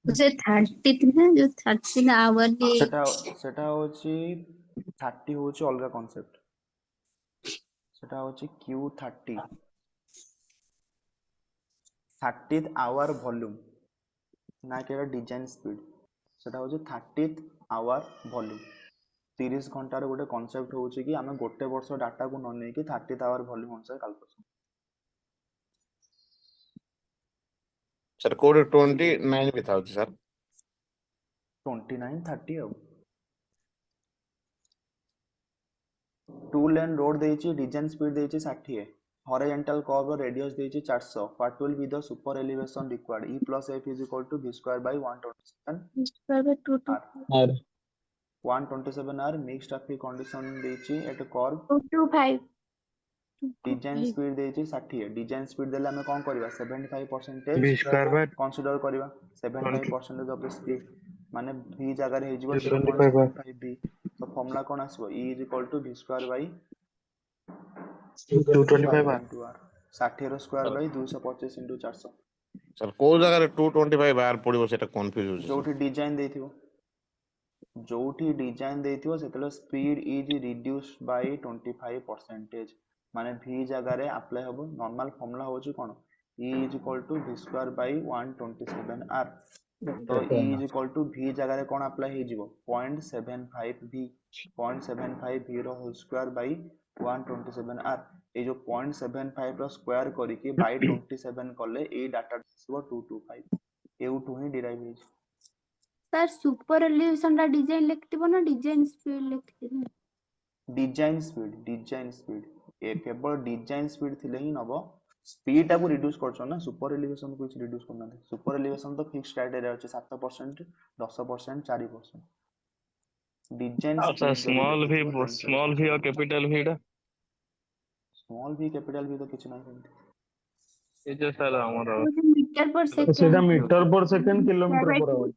Speaker 10: 15
Speaker 7: से 30 ଥିଲା ଯୋଉ 30 ନା ଆୱାରଲି
Speaker 1: सेटा होची 30 होची अलगा कांसेप्ट सेटा होची Q30 30th hour volume ना केवल डिजाइन स्पीड सेटा होची 30th hour volume 30 घंटा रे गोटे कांसेप्ट होची कि हमें गोटे वर्ष डाटा को न नै कि 30th hour volume अनुसार कैलकुलेशन
Speaker 8: सर कोड 29 भी था सर
Speaker 1: 29 30 अब 2 लेन रोड देची डिजाइन स्पीड देची 60 horizontal curve radius ଦେଇଛି 400 what will be the super elevation required E plus F is equal to V square by 127
Speaker 2: square by 2 to
Speaker 1: R
Speaker 4: R
Speaker 1: 127 R mixed traffic condition ଦେଇଛି at a curve
Speaker 9: 225.
Speaker 1: Design speed ଦେଇଛି 60 डिजाइन स्पीड देले ଆମେ କଣ କରିବା 75%
Speaker 10: V square by
Speaker 1: कन्सिडर କରିବା 75% of the speed माने v ଜାଗା ରେ ହେଇଯିବ
Speaker 10: 25 R
Speaker 1: 0.75 v तो फॉर्मूला कोन आसीबो e is equal to v square by
Speaker 10: 225 R
Speaker 1: into r 60 रो स्क्वायर बाय 225 into 400
Speaker 8: सर कोन जगह रे 225 बार पड़िबो सेटा कंफ्यूज हो
Speaker 1: जोठी डिजाइन देथिबो जोठी डिजाइन देथिबो सेतले स्पीड इज रिड्यूस्ड बाय 25% माने v जगह रे अप्लाई हबो नॉर्मल फॉर्मूला होची कोन e is equal to v square by 127 r तो e is equal to v जगह रे कोन अप्लाई हे जिवो 0.75 v 0.75 v रो होल स्क्वायर बाय 127 r ए जो 0.75 रो स्क्वायर करी के बाय 27 कले ए डाटा आसीबो 225 एउठु ही डिराइव हे
Speaker 7: सर सुपर एलिवेशन रा डिजाइन लिखतिबो ना डिजाइन स्पीड लिखतिबो
Speaker 1: डिजाइन स्पीड ए केवल डिजाइन स्पीड थिले ही नबो स्पीड टाको रिड्यूस करछो ना सुपर एलिवेशन को रिड्यूस करना सुपर एलिवेशन तो फिक्स क्राइटेरिया अछि 7% 10% 4% डिजाइन
Speaker 4: सर स्मॉल v और कैपिटल v टा
Speaker 1: स्मॉल v कैपिटल v तो किछ नाही करते
Speaker 4: ए जो सर हमर
Speaker 7: मीटर पर
Speaker 4: सेटा
Speaker 7: second
Speaker 4: metre per second kilometre per hour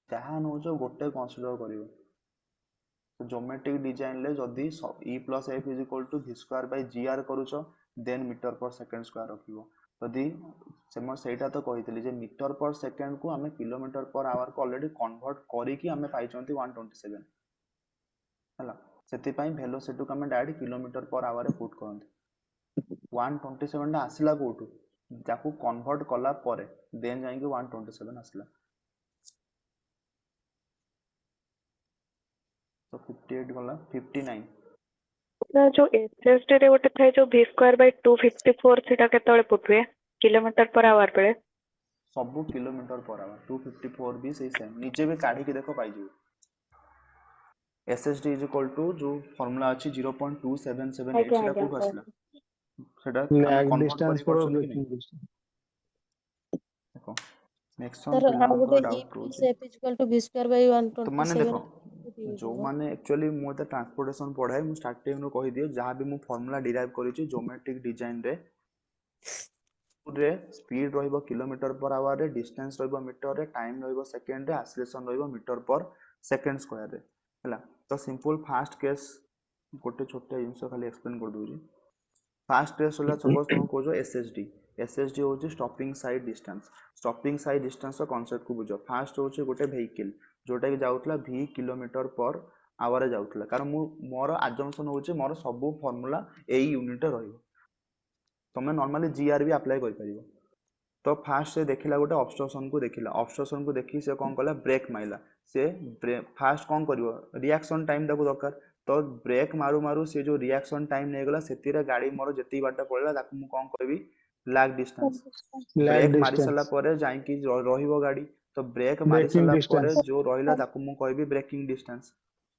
Speaker 1: जहाँ नौचो गोटे कंसीडर करिवो तो ज्योमेट्रिक डिजाइन ले जदी e plus f is equal to v square by gr करूछो then metre per second square रखिवो जदी सेम सेटा तो कहितली जे मीटर पर सेकंड को हमें किलोमीटर पर आवर को ऑलरेडी कन्वर्ट करी कि हमें पाइचंती 127 हला सेति पई वेलोसिटी को हमें डायरेक्ट किलोमीटर पर आवर रे पुट करंती 127 टा आसिला कोठू जाकू कन्वर्ट कला परे देन जाई कि 127 आसिला तो 58 गला 59
Speaker 9: ना जो एसएसटी रे गोटे थाए जो v स्क्वायर बाय 254 सेटा केतळे पुटवे किलोमीटर पर आवर पे
Speaker 1: सब किलोमीटर पर आवर 254 भी सही सेम नीचे भी काढी के देखो पाई जिवो एसएसडी इज इक्वल टू जो फार्मूला अछि 0.2778 सेटा कोठ आसला सेटा
Speaker 4: लैग डिस्टेंस पर ब्रेकिंग डिस्टेंस
Speaker 1: देखो नेक्स्ट
Speaker 12: सर आ गोटे e plus f is equal to v square by 127
Speaker 1: तो माने देखो जो माने एक्चुअली मो त ट्रांसपोर्टेशन पढाए मु स्टार्टिंग रो कहि दियो जहां भी मु फार्मूला डिराइव करिछि ज्योमेट्रिक डिजाइन रे स्पीड रहइबो किलोमीटर पर आवर रे डिस्टेंस रहइबो मीटर रे टाइम रहइबो सेकंड रे acceleration रहइबो metre per second square रे हला तो सिंपल फास्ट केस गोटे छोटे जिंस खाली एक्सप्लेन कर दूजी फास्ट केस होला सपोज तुम को जो एसएसडी होची स्टॉपिंग साइड डिस्टेंस रो कांसेप्ट को बुझो फास्ट होची गोटे व्हीकल जोटा कि जाउतला v किलोमीटर पर आवर रे जाउतला कारण मोर अजम्पशन होची मोर सब फार्मूला एई यूनिट रे रहइबो तमे नॉर्मली जीआर भी अप्लाई कर परिबो तो फास्ट से देखिला गोटे ऑब्स्ट्रक्शन को देखि से कोन कला ब्रेक माइला से फास्ट कोन करिवो रिएक्शन टाइम ताको दरकार तो ब्रेक मारू मारू से जो रिएक्शन टाइम नै गला सेतिरा गाड़ी मोर जति बाटा पळला ताको मु कोन करबी लैग डिस्टेंस ब्रेक मारी सला परे जाई कि रहिबो गाड़ी तो ब्रेक मारी सला परे जो रहिला ताको मु कहबी braking distance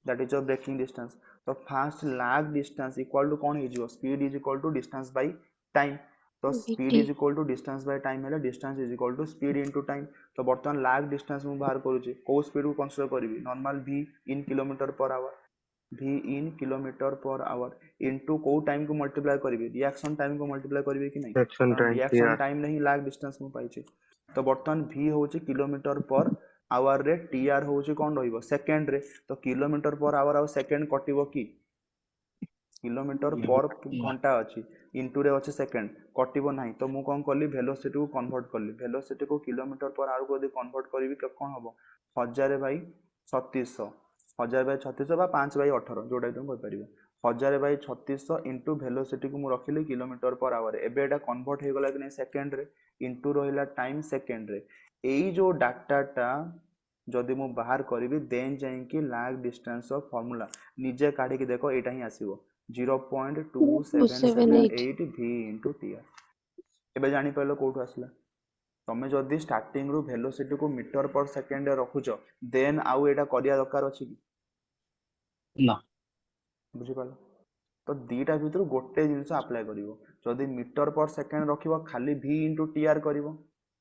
Speaker 1: that is your braking distance तो fast lag distance equal to कोन हे जिवो speed is equal to distance by time तो speed is equal to distance by time है distance is equal to speed into time तो बर्तमान लैग डिस्टेंस मु बाहर करूची को स्पीड को कंसीडर करबी नॉर्मल v इन किलोमीटर पर आवर इनटू को टाइम को मल्टीप्लाई करबी रिएक्शन टाइम को मल्टीप्लाई करबी कि नहीं रिएक्शन टाइम नहीं लैग डिस्टेंस मु पाइची तो बर्तमान v होची किलोमीटर पर आवर रे tr होची कोन रहइबो सेकंड रे तो किलोमीटर पर आवर आ सेकंड कटिबो की किलोमीटर पर घंटा अछि इनटू रे अछि सेकंड कटिबो नाही तो मु कोन करली वेलोसिटी को कन्वर्ट करली वेलोसिटी को किलोमीटर पर आवर को कन्वर्ट करबी कोन हबो 1000 बाय 3600 1000 बाय 3600 बा 5 बाय 18 जोडा तुम कहि परिबो 1000 बाय 3600 इनटू वेलोसिटी को मु रखिली किलोमीटर पर आवर एबे एटा कन्वर्ट हे गला कि नै सेकंड रे इनटू रहिला टाइम सेकंड रे एई जो डाटाटा जदि मु बाहर करबी देन जाई कि लैग डिस्टेंस ऑफ फार्मूला निजे काढी के देखो एटा ही आसीबो 0.2778 v into tr एबे जानि पहलो कोठो आसला तमे जदि स्टार्टिंग रु वेलोसिटी को मीटर पर सेकंड रे रखुचो देन आउ एटा करिया दरकार अछि कि
Speaker 4: ना
Speaker 1: बुझि पालो तो दीटा भितर गोटे जिनस अप्लाई करिवो जदि मीटर पर सेकेंड रखिबो खाली v इंटू टीआर करिवो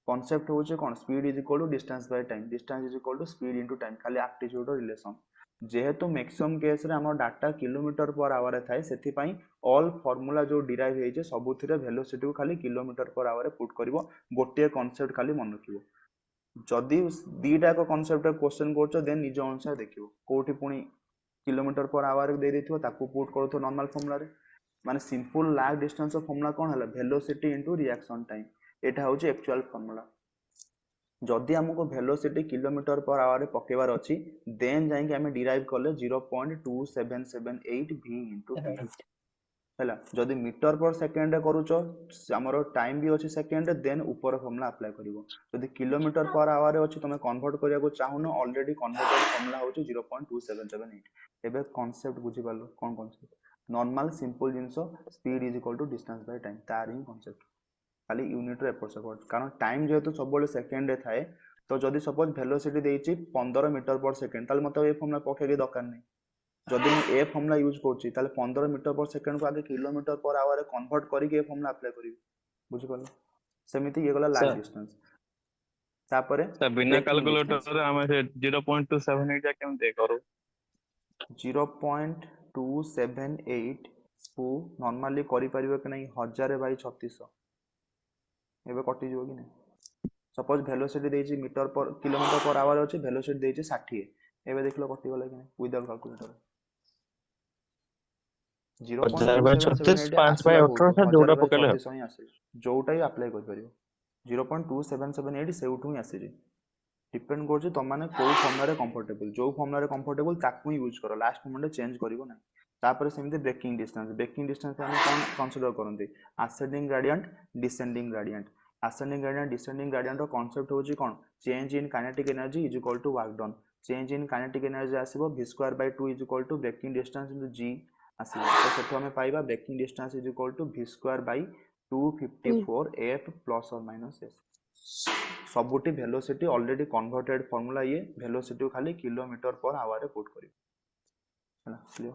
Speaker 1: कॉन्सेप्ट होचे कोन speed is equal to distance by time distance is equal to speed into time खाली एप्टीट्यूड रिलेशन जेहेतु मैक्सिमम केस रे हमर डाटा किलोमीटर पर आवर थाए सेथि पई ऑल फार्मूला जो डिराइव हेजे सबुथिरे वेलोसिटी को खाली किलोमीटर पर आवर पुट करिवो गोटे कॉन्सेप्ट खाली मन रखिवो जदि दीटा को कॉन्सेप्ट क्वेश्चन करछो देन निज अनुसार देखिवो कोठी पुनी किलोमीटर पर आवर दे देथिवो ताकू पुट करथो नॉर्मल फार्मूला रे माने सिंपल लैग डिस्टेंस फार्मूला कोन हला वेलोसिटी इनटू रिएक्शन टाइम एटा होची एक्चुअल फार्मूला जदि हमको वेलोसिटी किलोमीटर पर आवर पकेबार अछि देन जाई के हमें डिराइव करले 0.2778 v इनटू हैला जदि मीटर पर सेकेंड रे करूचो हमरो टाइम भी अछि सेकेंड देन ऊपर फार्मूला अप्लाई करिवो जदि किलोमीटर पर आवर अछि तमे कन्वर्ट करिया को चाहुनो ऑलरेडी कन्वर्टेड फार्मूला होची 0.2778 एबे कांसेप्ट बुझि पालो कोन कांसेप्ट नॉर्मल सिंपल जिंसो speed is equal to distance by time तार ही कांसेप्ट खाली यूनिट रे एपट सेकंड कारण टाइम जेहेतु सब बळे सेकेंड रे थाए तो जदि सपोज वेलोसिटी देइची 15 मीटर पर सेकेंड ताले मतलब ए फार्मूला पके के दरकार नै जदि मैं ए फार्मूला यूज करछि ताले 15 मीटर पर सेकेंड को आगे किलोमीटर पर आवर कन्वर्ट करी के ए फार्मूला अप्लाई करिवि बुझि पालो सेमिति ये गला लाइक डिस्टेंस तापरे
Speaker 4: बिना कैलकुलेटर रे हमें से 0.278 जा केम दे करू
Speaker 1: 0.278 को नॉर्मली करि परिबो कि नहीं 1000 बाई 3600 एबे कटि जो कि नहीं सपोज वेलोसिटी देइची मीटर पर किलोमीटर पर आवर अछि वेलोसिटी देइची 60 एबे देखलो कटि गला कि नहीं विदाउट कैलकुलेटर 0.2778 जोटा पकेले जोटा ही अप्लाई कर परियो 0.2778 सेउठु ही आसी डिपेंड करछि त माने कोइ फॉर्मूला रे कंफर्टेबल जो फॉर्मूला रे कंफर्टेबल ताकू ही यूज करो लास्ट मोमेंट चेंज करिवो ना तापर सेमते ब्रेकिंग डिस्टेंस हम कोन कंसीडर करंती ascending gradient descending gradient descending gradient रो कांसेप्ट होची कोन change in kinetic energy is equal to work done change in kinetic energy आसीबो v2/2 is equal to braking distance into g आसीबो तो सेठो हमें पाइबा braking distance is equal to v2/254 f plus और माइनस s सबुटी वेलोसिटी ऑलरेडी कन्वर्टेड फार्मूला ये वेलोसिटी को खाली किलोमीटर पर आवर रे पुट करी हैला क्लियर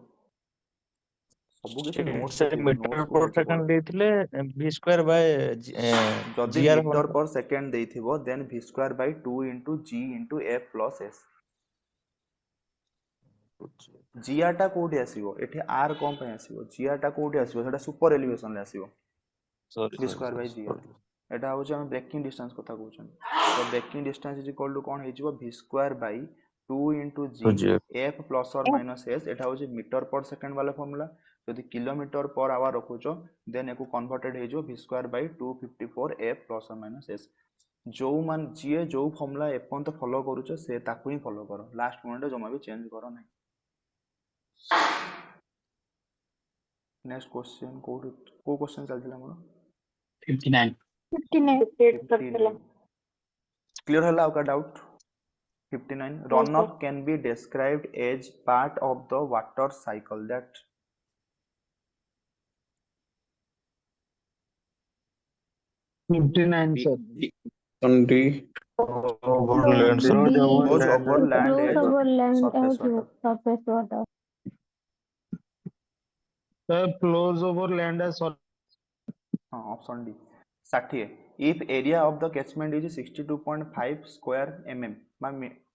Speaker 1: सबु के नोट से
Speaker 6: मीटर पर सेकंड देथिले v2/g
Speaker 1: जदि मीटर पर सेकंड देथिबो then v2/2 into g into f plus s g आटा कोठी आसीबो एठी r कोन पे आसीबो g आटा कोठी आसीबो सेटा सुपर एलिवेशन ले आसीबो v2/g एटा होचे हम ब्रेकिंग डिस्टेंस कथा कहउछन तो braking distance is equal to कोन हेजिबो v2/2 into g f plus और माइनस s एटा होचे मीटर पर सेकंड वाला फार्मूला यदि किलोमीटर पर आवर रखुचो देन एको कन्वर्टेड हेजिबो v2/254 f प्लस और माइनस s जो मान जे जो फार्मूला एपन तो फॉलो करूचो से ताकू ही फॉलो करो लास्ट मोमेंट जमा भी चेंज करो नहीं नेक्स्ट क्वेश्चन को क्वेश्चन चलथिला हमर
Speaker 2: 59
Speaker 1: क्लियर हला आपका doubt 59 runoff can be described as part of the water cycle that
Speaker 4: flows over land as
Speaker 1: option D 60 if area of the catchment is 62.5 square mm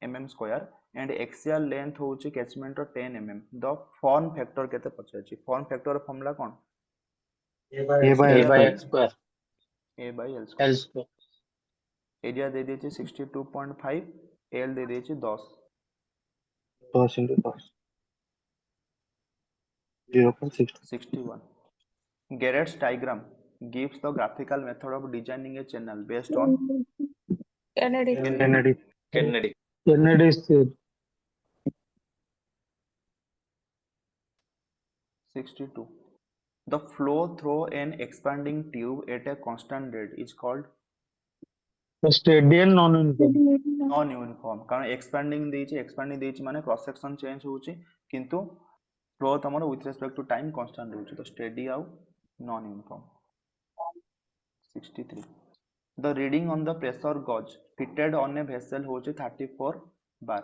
Speaker 1: mm square and axial length होची catchment रो 10 mm the form factor केते पछाची form factor फॉर्मूला कोन
Speaker 10: a by x square
Speaker 1: a by l square area दे देची 62.5 l दे देची 10
Speaker 10: into 10 0.61
Speaker 1: Garrett's diagram gives the graphical method of designing a channel based on
Speaker 5: Kennedy.
Speaker 1: 62 the flow through an expanding tube at a constant rate is called
Speaker 4: steady and non-uniform
Speaker 1: कारण expanding देइची माने क्रॉस सेक्शन चेंज होची किंतु फ्लो तमर with respect to time constant होची तो स्टेडी आउ non uniform 63 the reading on the pressure gauge fitted on a vessel होची 34 bar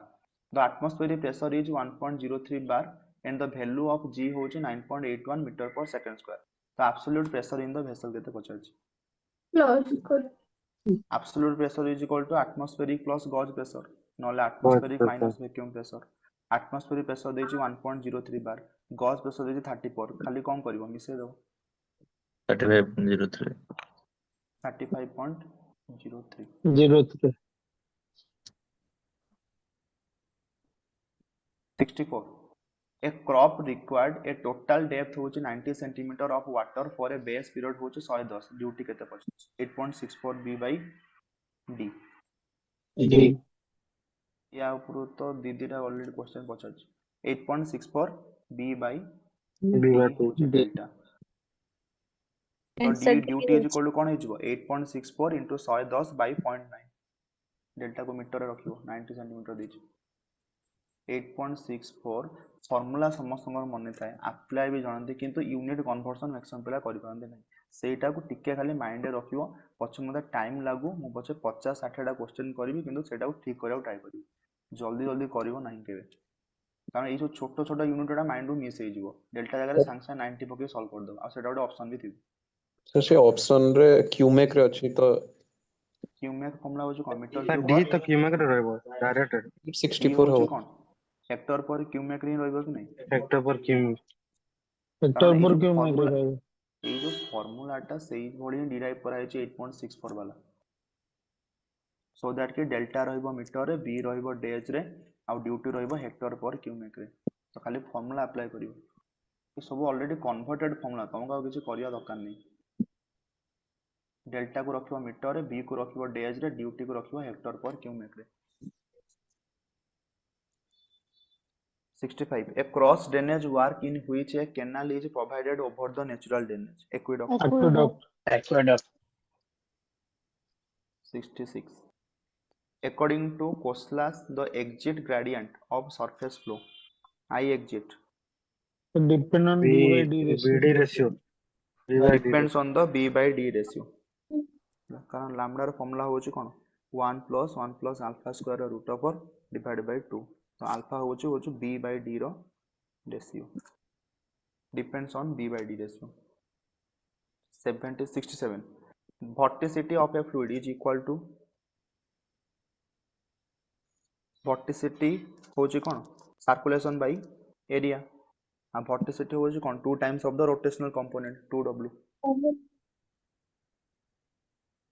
Speaker 1: the atmospheric pressure is 1.03 bar and the value of G होची 9.81 meter per second square. तो absolute pressure in the vessel केते पचारछि? Absolute pressure is equal to atmospheric plus gauge pressure, नले atmospheric minus vacuum pressure. Atmospheric pressure देछि 1.03 bar, gauge pressure देछि 34. खाली कौन करिवो मिसे दो
Speaker 6: 35.03
Speaker 1: 35.03
Speaker 4: 03
Speaker 1: 64. A crop required a total depth होची 90 cm of water for a base period होची 110. ड्यूटी केते पचारछि? 8.64 B by D.
Speaker 4: D
Speaker 1: या ऊपर तो दीदीटा ऑलरेडी क्वेश्चन पचारछि. 8.64 B by
Speaker 10: B by
Speaker 1: D होची डेल्टा. तो D duty is equal to कोन हिजबो? 8.64 into 110 by 0.9. डेल्टा को मीटर रे रखिबो 90 cm देछि. 8.64 फॉर्मूला समस्तଙ୍କର मने थाए, अप्लाई भी जानते किंतु यूनिट कन्वर्जन मैक्सिमम पिला करि पारंते नै. सेटा को टिके खाली माइंड रे रखिबो. पछे मते टाइम लागू मु पछे 50 60 टा क्वेश्चन करबी किंतु सेटा को ठीक करबा ट्राई करबी. जल्दी जल्दी करिवो नाही केबे, कारण ए जो छोटो छोटो यूनिट टा माइंड रो मिस हे जिवो. डेल्टा जगह रे सांसा 90 पके सॉल्व कर दो आ सेटा ଗୋଟେ ऑप्शन भी थिबो.
Speaker 13: सर से ऑप्शन रे क्यूमेक रे अछि तो
Speaker 1: क्यूमेक फॉर्मूला होची कोन? मीटर
Speaker 10: सर
Speaker 1: क्यूब
Speaker 10: डी तो क्यूमेक रे रहबो डायरेक्ट
Speaker 13: 64 हो
Speaker 1: कोन हेक्टर पर क्यूमेक रे रहबो कि नहीं?
Speaker 10: हेक्टर पर क्यूमेक
Speaker 4: हेक्टर पर क्यूमेक रे रहबो.
Speaker 1: ये जो फॉर्मूलाटा सेही भली डिराइव करा है 8.64 वाला, सो दैट कि डेल्टा रहइबो मीटर रे, बी रहइबो डेज रे, आ ड्यूटी रहइबो हेक्टर पर क्यूमेक रे. तो खाली फॉर्मूला अप्लाई करिवो. ये सब ऑलरेडी कन्वर्टेड फॉर्मूला, तुमको आ किछि करिया दरकार नहीं. डेल्टा को रखिबो मीटर रे, बी को रखिबो डेज रे, ड्यूटी को रखिबो हेक्टर पर क्यूमेक रे. 65. A cross drainage work in which a canal is provided over the natural drainage. Aqueduct. 66. According to Koslas, the exit gradient of surface flow, I exit,
Speaker 4: depend on B by D ratio.
Speaker 1: depends on the B by D ratio. कारण लैम्बडा रो फॉर्मूला होची कोन? 1 plus alpha square root over divided by 2. तो अल्फा होची B by D रो ratio. Depends on B by D ratio. 67. Vorticity of a fluid is equal to vorticity होची कोन? Circulation by area. and vorticity होची कोन? 2 times of the rotational component 2W.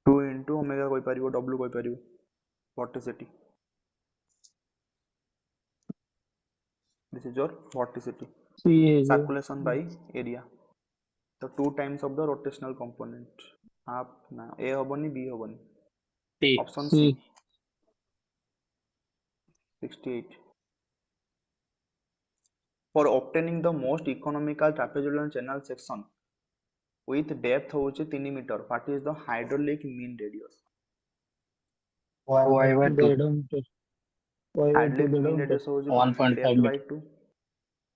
Speaker 1: 2 into omega कोई परिबो, W कोई परिबो. Vorticity. This is your vorticity. Circulation by area. So 2 times of the rotational component. Half ना A होबनी B होबनी. Option C. 68. For obtaining the most economical trapezoidal channel section with depth होची 3 meter, what is the hydraulic mean radius?
Speaker 10: y by 2.
Speaker 1: Hydraulic mean radius होची 1.5 by 2.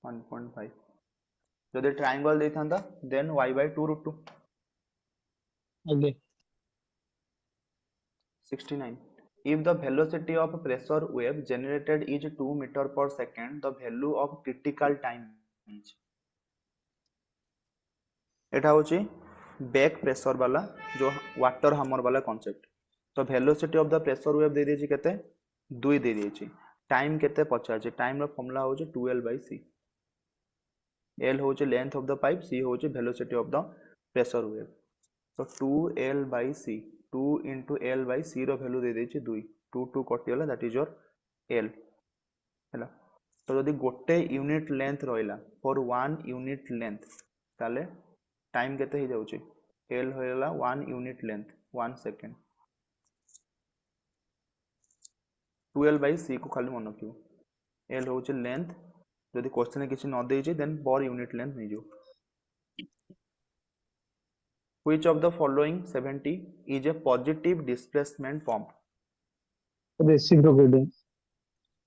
Speaker 1: 1.5. जदि triangle देथांता then y by 2 root 2.
Speaker 4: Okay.
Speaker 1: 69. If the velocity of pressure wave generated is 2 meter per second, the value of critical time is. एटा होची बैक प्रेशर वाला जो वाटर हैमर वाला कांसेप्ट. तो velocity of the pressure wave दे देछि केते 2 दे देछि. टाइम केते पचाछि? टाइम रो फॉर्मूला होची 2L/c. L होची length of the pipe, c होची velocity of the pressure wave. तो 2L/c, 2 into L/c रो वैल्यू दे देछि 2. 2 कटि होला, दैट इज योर L हैला. तो जदि गोटे यूनिट लेंथ रहिला फॉर 1 यूनिट लेंथ, ताले टाइम केते हो जाउछि? L होइला 1 यूनिट लेंथ 1 सेकंड. 2L/c को खाली मन रखियो. L होछि लेंथ, जदि क्वेश्चन किछि न देछि देन पर यूनिट लेंथ नै जो. Which of the following 70 is a positive displacement pump?
Speaker 4: Reciprocating.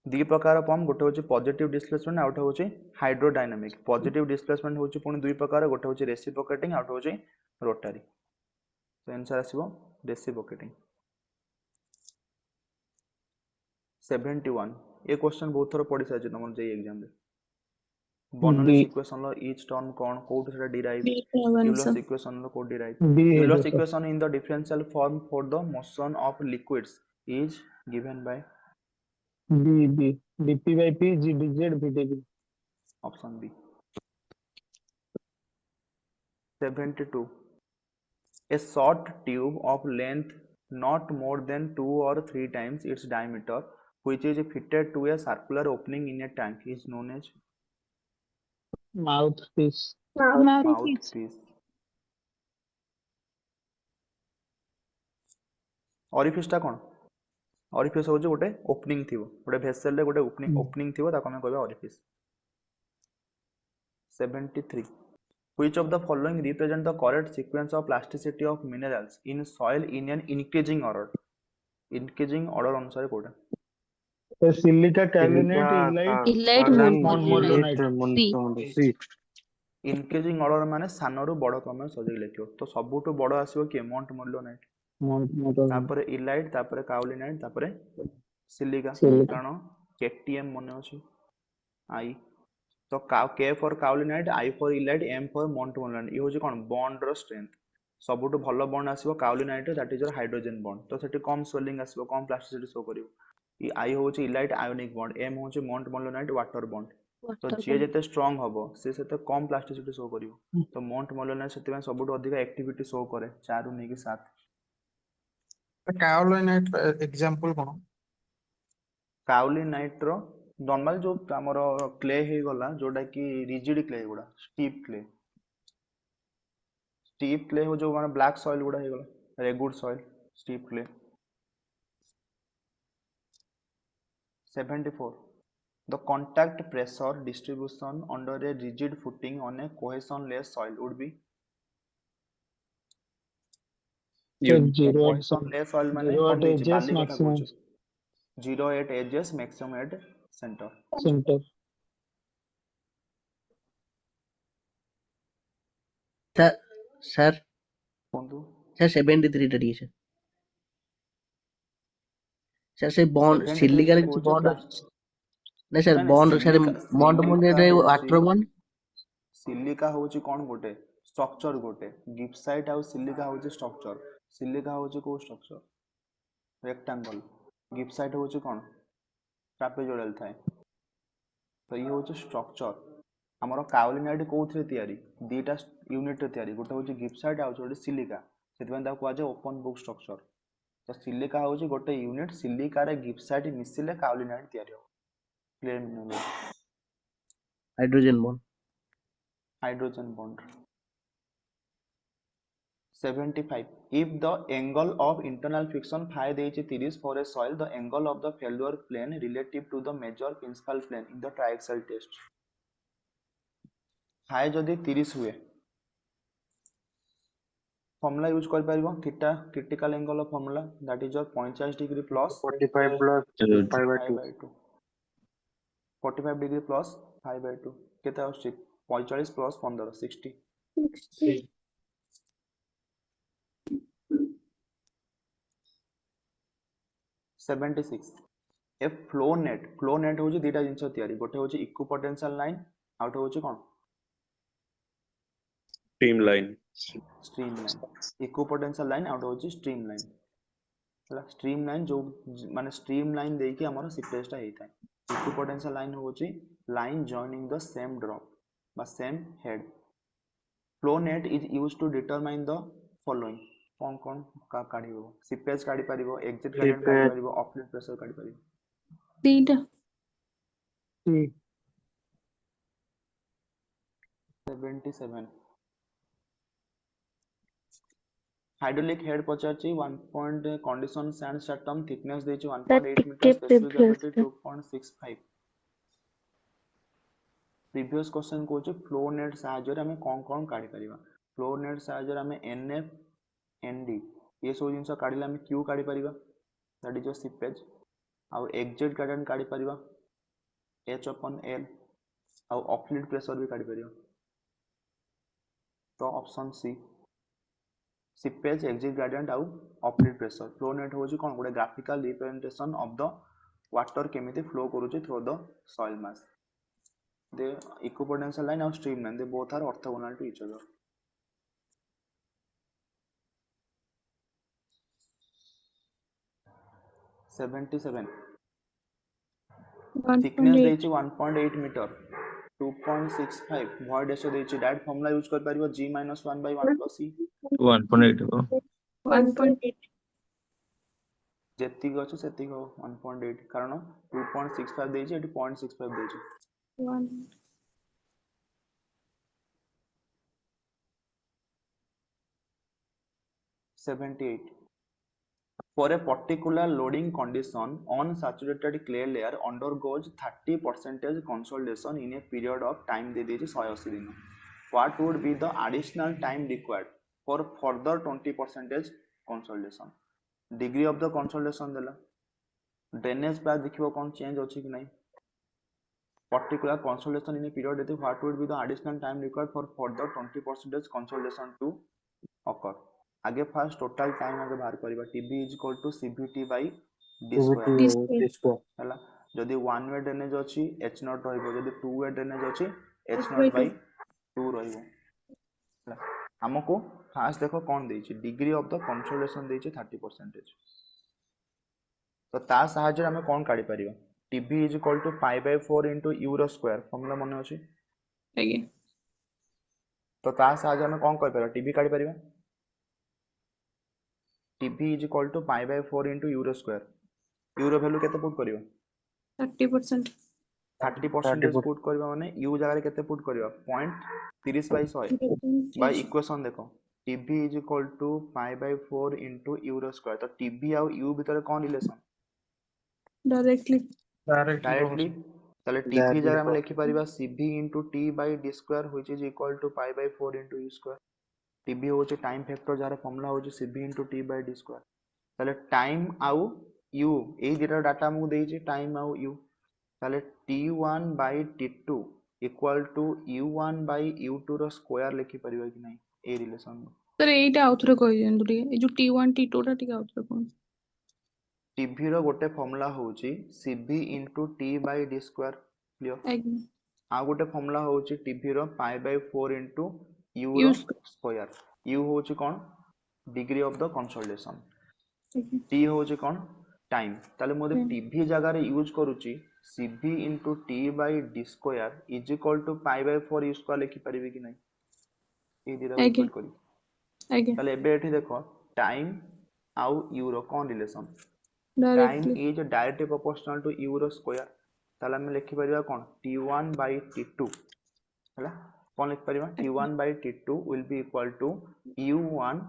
Speaker 1: दी प्रकार पंप, गोटे होची पॉजिटिव डिस्प्लेसमेंट, आउट होची हाइड्रोडायनामिक. पॉजिटिव डिस्प्लेसमेंट होची पुनी दुई प्रकार, गोटे होची रेसिप्रोकेटिंग, आउट होची रोटरी. तो आंसर आसीबो रेसिप्रोकेटिंग. 71. ये क्वेश्चन बहुत थोड़ा पढ़ी सारी तुम जे एग्जाम रे. Bernoulli's
Speaker 4: B.
Speaker 1: equation लो each term कौन कोड से derive
Speaker 5: B7
Speaker 1: Euler's
Speaker 5: sir.
Speaker 1: equation लो कोड derive
Speaker 4: B
Speaker 1: Euler's
Speaker 4: ହେଇଯିବ sir.
Speaker 1: equation in the differential form for the motion of liquids is given by
Speaker 4: B. dp by p g dz v dv.
Speaker 1: option B. 72. A short tube of length not more than 2 or 3 times its diameter, which is fitted to a circular opening in a tank, is known as
Speaker 4: Mouthpiece.
Speaker 1: mouthpiece. Orifice टा कौन? Orifice होଉଛି ଗୋଟେ opening ଥିବ ଗୋଟେ vessel ରେ ଗୋଟେ opening ଥିବ ତାକୁ ଆମେ କହିବା orifice. 73. Which of the following represent the correct sequence of plasticity of minerals in soil in an increasing order? Increasing order अनुसार Kota?
Speaker 4: So silica, kaolinite, illite, montmorillonite.
Speaker 1: Increasing order माने सानरू बड़ क्रम सजै लेखियो तो सबुठु बड़ आसीबो के montmorillonite तापरे इलाइट तापरे काओलिनाइट तापरे सिलिका कारण केटीएम मने अछि आई तो K for kaolinite I for illite M for montmorillonite ई होछि कोन बॉन्ड रो स्ट्रेंथ सबुठु भलो बॉन्ड आसीबो kaolinite that is your hydrogen bond तो सेठी कम स्वेलिंग आसीबो कम प्लास्टिसिटी शो करिवो ई आई होछि इलाइट आयोनिक बॉन्ड एम होछि montmorillonite वाटर बॉन्ड तो जे जेते स्ट्रांग हबो से सेते कम प्लास्टिसिटी शो करिवो तो montmorillonite सेति सबुठु अधिक एक्टिविटी शो करे 4 रु नेकी 7
Speaker 11: काओलिनाइट एग्जांपल कोन
Speaker 1: काओलिनाइट रो नॉर्मल जो हमर क्ले हे गला जोटा कि रिजिड क्ले गुडा स्टीप क्ले हो जो माने ब्लैक सॉइल गुडा हे गला रेगुड soil stiff clay 74 The contact pressure distribution under a rigid footing on a cohesionless soil would be cohesionless soil माने
Speaker 4: Zero
Speaker 1: कौन
Speaker 4: at
Speaker 1: देछि
Speaker 4: edges,
Speaker 1: बाली कथा
Speaker 4: maximum
Speaker 1: कहूछ 0 at edges maximum at center
Speaker 4: center.
Speaker 14: Sir
Speaker 1: कोंतु
Speaker 14: सर 73 टा दिए सर से बॉन्ड सिलिका रे बॉन्ड नहीं सर बॉन्ड सर montmorillonite रे वाटर बॉन्ड
Speaker 1: सिलिका होची कोन गोटे स्ट्रक्चर गोटे गिप्साइट आउ सिलिका होची स्ट्रक्चर सिलिका होची को स्ट्रक्चर रेक्टेंगल गिप्साइट होची कोन ट्रापेजोइडल थाए तो ये होची स्ट्रक्चर हमर काओलिनाइट कोथरे तयारी दीटा यूनिट रे तयारी गोटे होची गिप्साइट आउ छोटे सिलिका सेतबन ता को आजे ओपन बुक स्ट्रक्चर तो सिलिका होची गोटे यूनिट सिलिका रे गिप्साइट मिसिले काओलिनाइट तयारी हो क्लियर मिनो
Speaker 14: hydrogen bond
Speaker 1: 75 if the angle of internal friction phi देछि 30 for a soil the angle of the failure plane relative to the major principal plane in the triaxial test phi जदि 30 हुए फॉर्मूला यूज कर परिबो theta critical angle of formula that is your 45 degree plus
Speaker 10: 45 plus 5/2
Speaker 1: 45 degree plus 5/2 केते आउछि 45 प्लस 15 60 76 ए फ्लो नेट होची दीटा जिंस तयारी गोटे होची इक्विपोटेंशियल लाइन आउट होची कोन stream line equipotential line out होची स्ट्रीम लाइन हला स्ट्रीम लाइन जो माने स्ट्रीम लाइन देई कि हमर सीक्वेंस ता हेता इक्विपोटेंशियल लाइन होची line joining the same drop बा same head flow net is used to determine the following कौन कौन का काढिबो सीपेज काढि परिबो एग्जिट करंट काढि परिबो ऑफलेट प्रेशर काढि परिबो
Speaker 5: तीनटा
Speaker 1: 77 हाइड्रोलिक हेड पचारची 1 point condition sand stratum thickness देची 1.8 metre specific gravity 2.65 previous question को फ्लो नेट साहाय्य रे हमें कौन काढि परिबा फ्लो नेट साहाय्य रे हमें एनएफ एनडी ये सब जिनस काढिले हमें क्यू काढि परिबा दैट इज योर सीपेज आउ एग्जिट ग्रेडियंट काढि परिबा h/l आउ ऑफलीट प्रेशर भी काढि परिबा तो option C seepage exit gradient आउ ऑफलीट प्रेशर फ्लो नेट होची कोन गोटे graphical representation of the water केमिति फ्लो करूची through the soil mass the equipotential line and streamline, they both are orthogonal to each other. Thickness ଦେଇଛି 1.8 meter, 2.65 void ratio ଦେଇଛି, direct formula use କରି ପାରିବ g minus 1 by 1 plus e
Speaker 6: 1.8
Speaker 5: 1.8
Speaker 1: ଯେତିକି ଅଛି ସେତିକି ହବ 1.8 କାରଣ 2.65 ଦେଇଛି ଏଠି 0.65 ଦେଇଛି
Speaker 5: 1
Speaker 1: 78. For a particular loading condition, unsaturated clay layer undergoes 30% consolidation in a period of time दे दीजिए 180 दिन. What would be the additional time required for further 20% consolidation? Degree of the consolidation देला. Drainage path देखियो कौन change होची कि नहीं. Particular consolidation in a period देते what would be the additional time required for further 20% consolidation to occur? आगे फर्स्ट टोटल टाइम आगे बाहर करिबा TB is equal to CBT by D square हला जदी वन वे ड्रेनेज अछि एच नॉट रहइबो जदी टू वे ड्रेनेज अछि एच नॉट बाय 2 रहइबो हला हमको फास्ट देखो कोन देछि डिग्री ऑफ द कंसोलिडेशन देछि 30% तो ता सहायजे हम कोन काढी परिबा TB is equal to pi by 4 into u रो स्क्वायर फार्मूला मने अछि
Speaker 5: आगे
Speaker 1: तो ता सहायजे हम कोन कर परिबा टीबी काढी परिबा TP is equal to pi by 4 into euro square. Euro value केते पुट करियो
Speaker 5: 30%
Speaker 1: 30% पुट करियो माने u जगह केते पुट करियो 0.30 by 100 बाय इक्वेशन देखो TP is equal to pi by 4 into euro square तो TP और u भीतर कोन रिलेशन
Speaker 5: डायरेक्टली
Speaker 1: ताले TP जगह हम लिखि परिबा CB into t by d square which is equal to pi by 4 into u square. TB होचे टाइम फैक्टर जार फॉर्मूला होचे CB into t by d square ताले टाइम आउ u एई दिटा डाटा हमकु देइचे टाइम आउ u ताले t1 by t2 equal to u1 by u2 रो स्क्वायर लिखि परिबा कि नहीं ए रिलेशन
Speaker 5: सर एटा आउथरे कहि देंतु टिके ए जो t1 t2 टा टिके आउथरे कोन
Speaker 1: TB रो गोटे फॉर्मूला होची CB into t by d square clear आ गोटे फॉर्मूला होची TB रो pi by 4 into u रो स्क्वायर u होची कोन degree of the consolidation t होची कोन टाइम ताले मोदे TB जगह रे यूज करूची CB into t by d square is equal to pi by 4 u square लिखि परिबे कि नहीं ए दिरा पुट करी ताले एबे एठी देखो टाइम आउ u रो कोन relation time is directly proportional to u रो स्क्वायर ताले हम लिखि परिबा कोन t1 by t2 हला कोन लिखि परिबा t1 by t2 will be equal to u1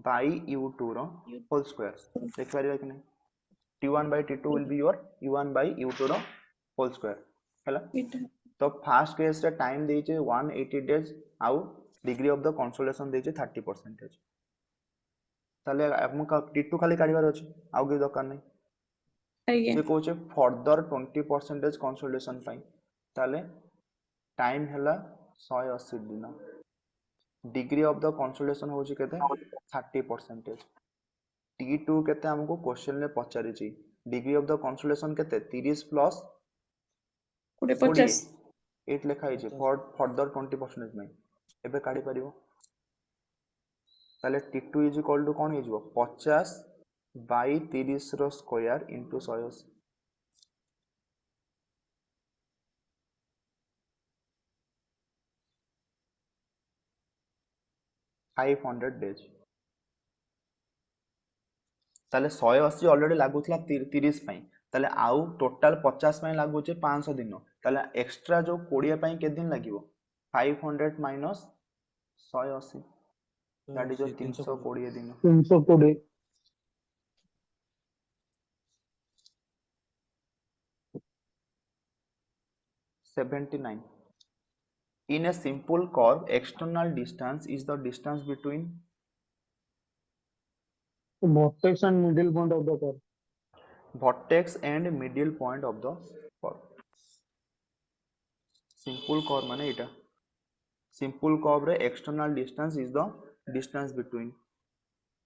Speaker 1: by u2 रो होल स्क्वायर लिखि परिबा कि नहीं t1 by t2 will be your u1 by u2 रो होल स्क्वायर हला तो फर्स्ट केस रे टाइम देइचे 180 डेज आउ डिग्री ऑफ द कंसोलिडेशन देइचे 30% ताले हम का t2 खाली काढिबार अछि आउ के दरकार नहीं से कोचे फर्दर 20% कंसोलिडेशन पाई ताले टाइम हला 180 दिन डिग्री ऑफ द कंसोलिडेशन होची केते 30% t2 केते हमको क्वेश्चन ले पचारि छी डिग्री ऑफ द कंसोलिडेशन केते 30 प्लस 50 8 लिखा है फर्दर 20% नहीं एबे काढी परिबो ताले t2 इज इक्वल टू कोन हेजबो 50 बाय 30 रो स्क्वायर इनटू 180 500 डेज ताले 180 ऑलरेडी लागुथला 30 पई ताले आउ टोटल 50 पई लागुचे 500 दिन ताले एक्स्ट्रा जो 20 पई के दिन लागिवो 500 माइनस 180 दैट इज 320 दिन
Speaker 4: 320
Speaker 1: 79 in a simple curve external distance is the distance between
Speaker 4: vertex and middle point of the curve
Speaker 1: vertex and middle point of the curve simple curve माने एटा simple curve रे external distance is the distance between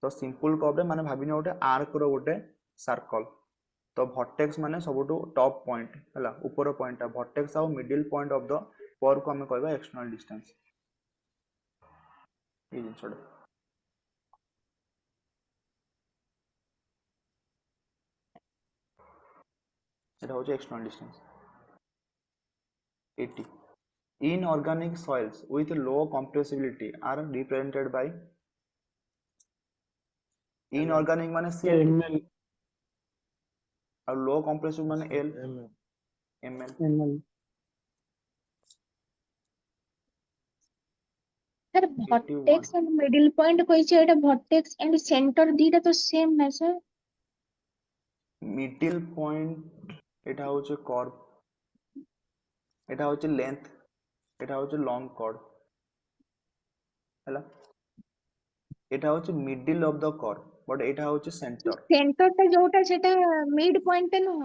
Speaker 1: तो simple curve रे माने भाबिने गोटे आर्क रो गोटे सर्कल तो भर्टेक्स माने सबुठु टॉप पॉइंट हला ऊपर पॉइंट ता भर्टेक्स आउ middle point of the curve को हमें कहबा एक्सटर्नल डिस्टेंस ये जिनसडा এটা হচ্ছে external distance 80 inorganic soils with low compressibility are represented by inorganic माने CL
Speaker 4: ml
Speaker 1: और low compressible माने L ml
Speaker 4: ml
Speaker 2: sir vertex and middle point কইছে এটা वर्टेक्स एंड सेंटर দুইটা তো সেম না স্যার
Speaker 1: মিডল পয়েন্ট এটা হচ্ছে কর্ভ এটা হচ্ছে লেন্থ এটা হচ্ছে লং কর্ড হলা এটা হচ্ছে মিডল অফ দ্য কর্ভ বাট এটা হচ্ছে সেন্টার
Speaker 2: সেন্টারটা যোটা সেটা মিড পয়েন্টে নহ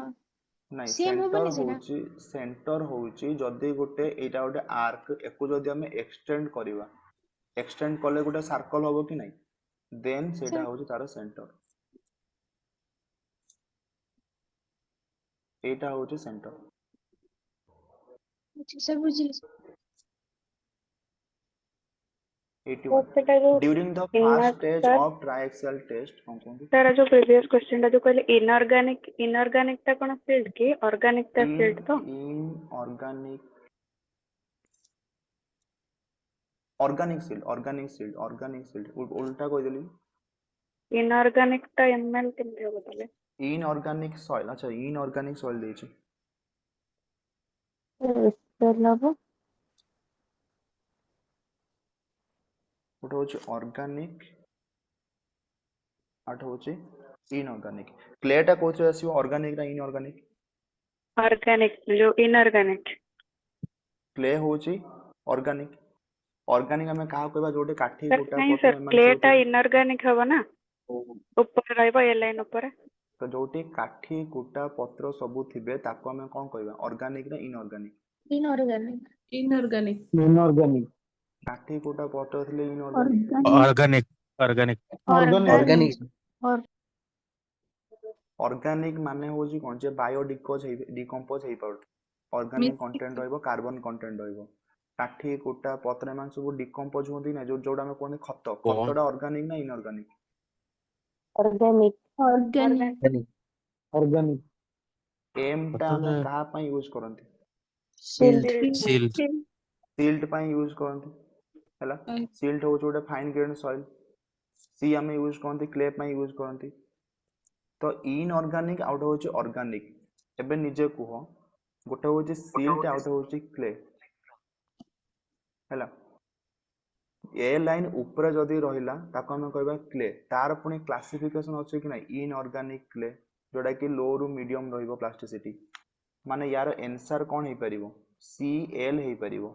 Speaker 1: নাই
Speaker 2: সেম হবনি
Speaker 1: সেন্টার হଉଛି যদি ଗୋଟେ ଏଇଟା ଗୋଟେ ଆର୍କ ଏକୁ ଯଦି ଆମେ ଏକ୍ସଟେଣ୍ଡ କଲେ ଗୋଟେ ସାର୍କଲ ହବ କି ନାହିଁ ଦେନ୍ ସେଇଟା ହଉଛି ତାର ସେଣ୍ଟର এইটা হচ্ছে সেন্টার
Speaker 2: আচ্ছা স্যার বুঝিলি
Speaker 1: 81 during the first stage of triaxial test
Speaker 9: sir जो प्रीवियस क्वेश्चन जो कहले इनऑर्गेनिक ता कोन फील्ड की ऑर्गेनिक ता फील्ड तो ऑर्गेनिक सील्ड उल्टा कह देली इनऑर्गेनिक ता एमएल केमते हो बताले
Speaker 1: इनऑर्गेनिक सॉइल अच्छा इनऑर्गेनिक सॉइल देछि
Speaker 9: लबो
Speaker 1: ওটা হচ্ছে অর্গানিক আটা হচ্ছে ইনঅর্গানিক ক্লেটা কোথায় আসিব অর্গানিক না ইনঅর্গানিক
Speaker 9: ऑर्गेनिक जो इनऑर्गेनिक
Speaker 1: क्ले होची ऑर्गेनिक ऑर्गेनिक हमें कहा कहबा जोटे काठी गोटा
Speaker 9: नहीं सर क्लेटा इनऑर्गेनिक हबो ना ऊपर रहबो ए लाइन ऊपर
Speaker 1: तो जोटे काठी गोटा पत्र सब थिबे ताको हमें कोन कहबा ऑर्गेनिक ना इनऑर्गेनिक
Speaker 5: इनऑर्गेनिक
Speaker 1: काठी गोटा पत्र थिले इनऑर्गेनिक
Speaker 14: ऑर्गेनिक
Speaker 1: ऑर्गेनिक माने होजी कोन जे डिकम्पोज हेई पाउट ऑर्गेनिक कंटेंट रहइबो कार्बन कंटेंट रहइबो काठी कोटा पत्र मान सब डिकम्पोज होंदी ना जोडा में कोन खतटा ऑर्गेनिक ना इनऑर्गेनिक
Speaker 4: ऑर्गेनिक
Speaker 1: एम टा हम कहा पई यूज करंती सील्ड पई यूज करंती हला सील्ड हो जोडा फाइन ग्रेन सॉइल सी हम यूज करंती क्ले पई यूज करंती तो इनऑर्गेनिक आउट होची ऑर्गेनिक एबे निजे कुहो गोटे होची सील्ड आउट होची क्ले हला ए लाइन ऊपर जदी रहिला ताको हम कहबा क्ले तार पुनी क्लासिफिकेशन अछि कि नै इनऑर्गेनिक क्ले जोडा कि लो रु मीडियम रहिबो प्लास्टिसिटी माने यार आंसर कोन हे परिबो Cl हे परिबो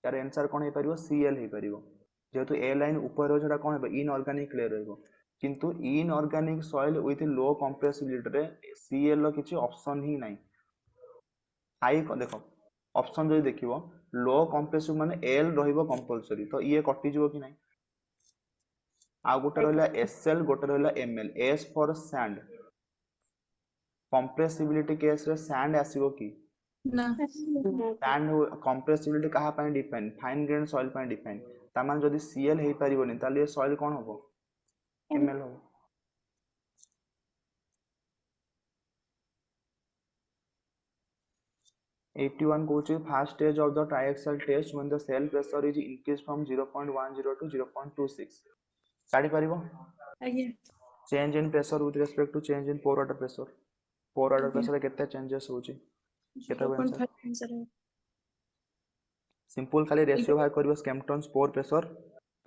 Speaker 1: यार आंसर कोन हे परिबो Cl हे परिबो जेहेतु ए लाइन ऊपर रो जोडा कोन हे इनऑर्गेनिक क्ले रहिबो किंतु inorganic soil with low compressibility रे Cl रो किछि ऑप्शन ही नै हाई देखो ऑप्शन जो देखिबो लो कंप्रेसिव माने L रहिबो कंपलसरी तो ये कटि जिवो कि नै आ गोटे रहला SL गोटे रहला ML S for sand compressibility case रे सैंड आसीबो कि
Speaker 5: ना
Speaker 1: सैंड कंप्रेसिबिलिटी कहा पय डिपेंड फाइन ग्रेन सॉइल पय डिपेंड ता मान जदी Cl हे परिबोनी ताले सॉइल कोन होबो ML होबो '81 goes to first stage of the triaxial test when the cell pressure is increased from 0.10 to 0.26. काढी परिबो change in pressure with respect to change in pore water pressure. Pore water pressure केते चेंजेस होची केते आंसर सिंपल खाली रेशियो बाहर करबो Skempton's pore pressure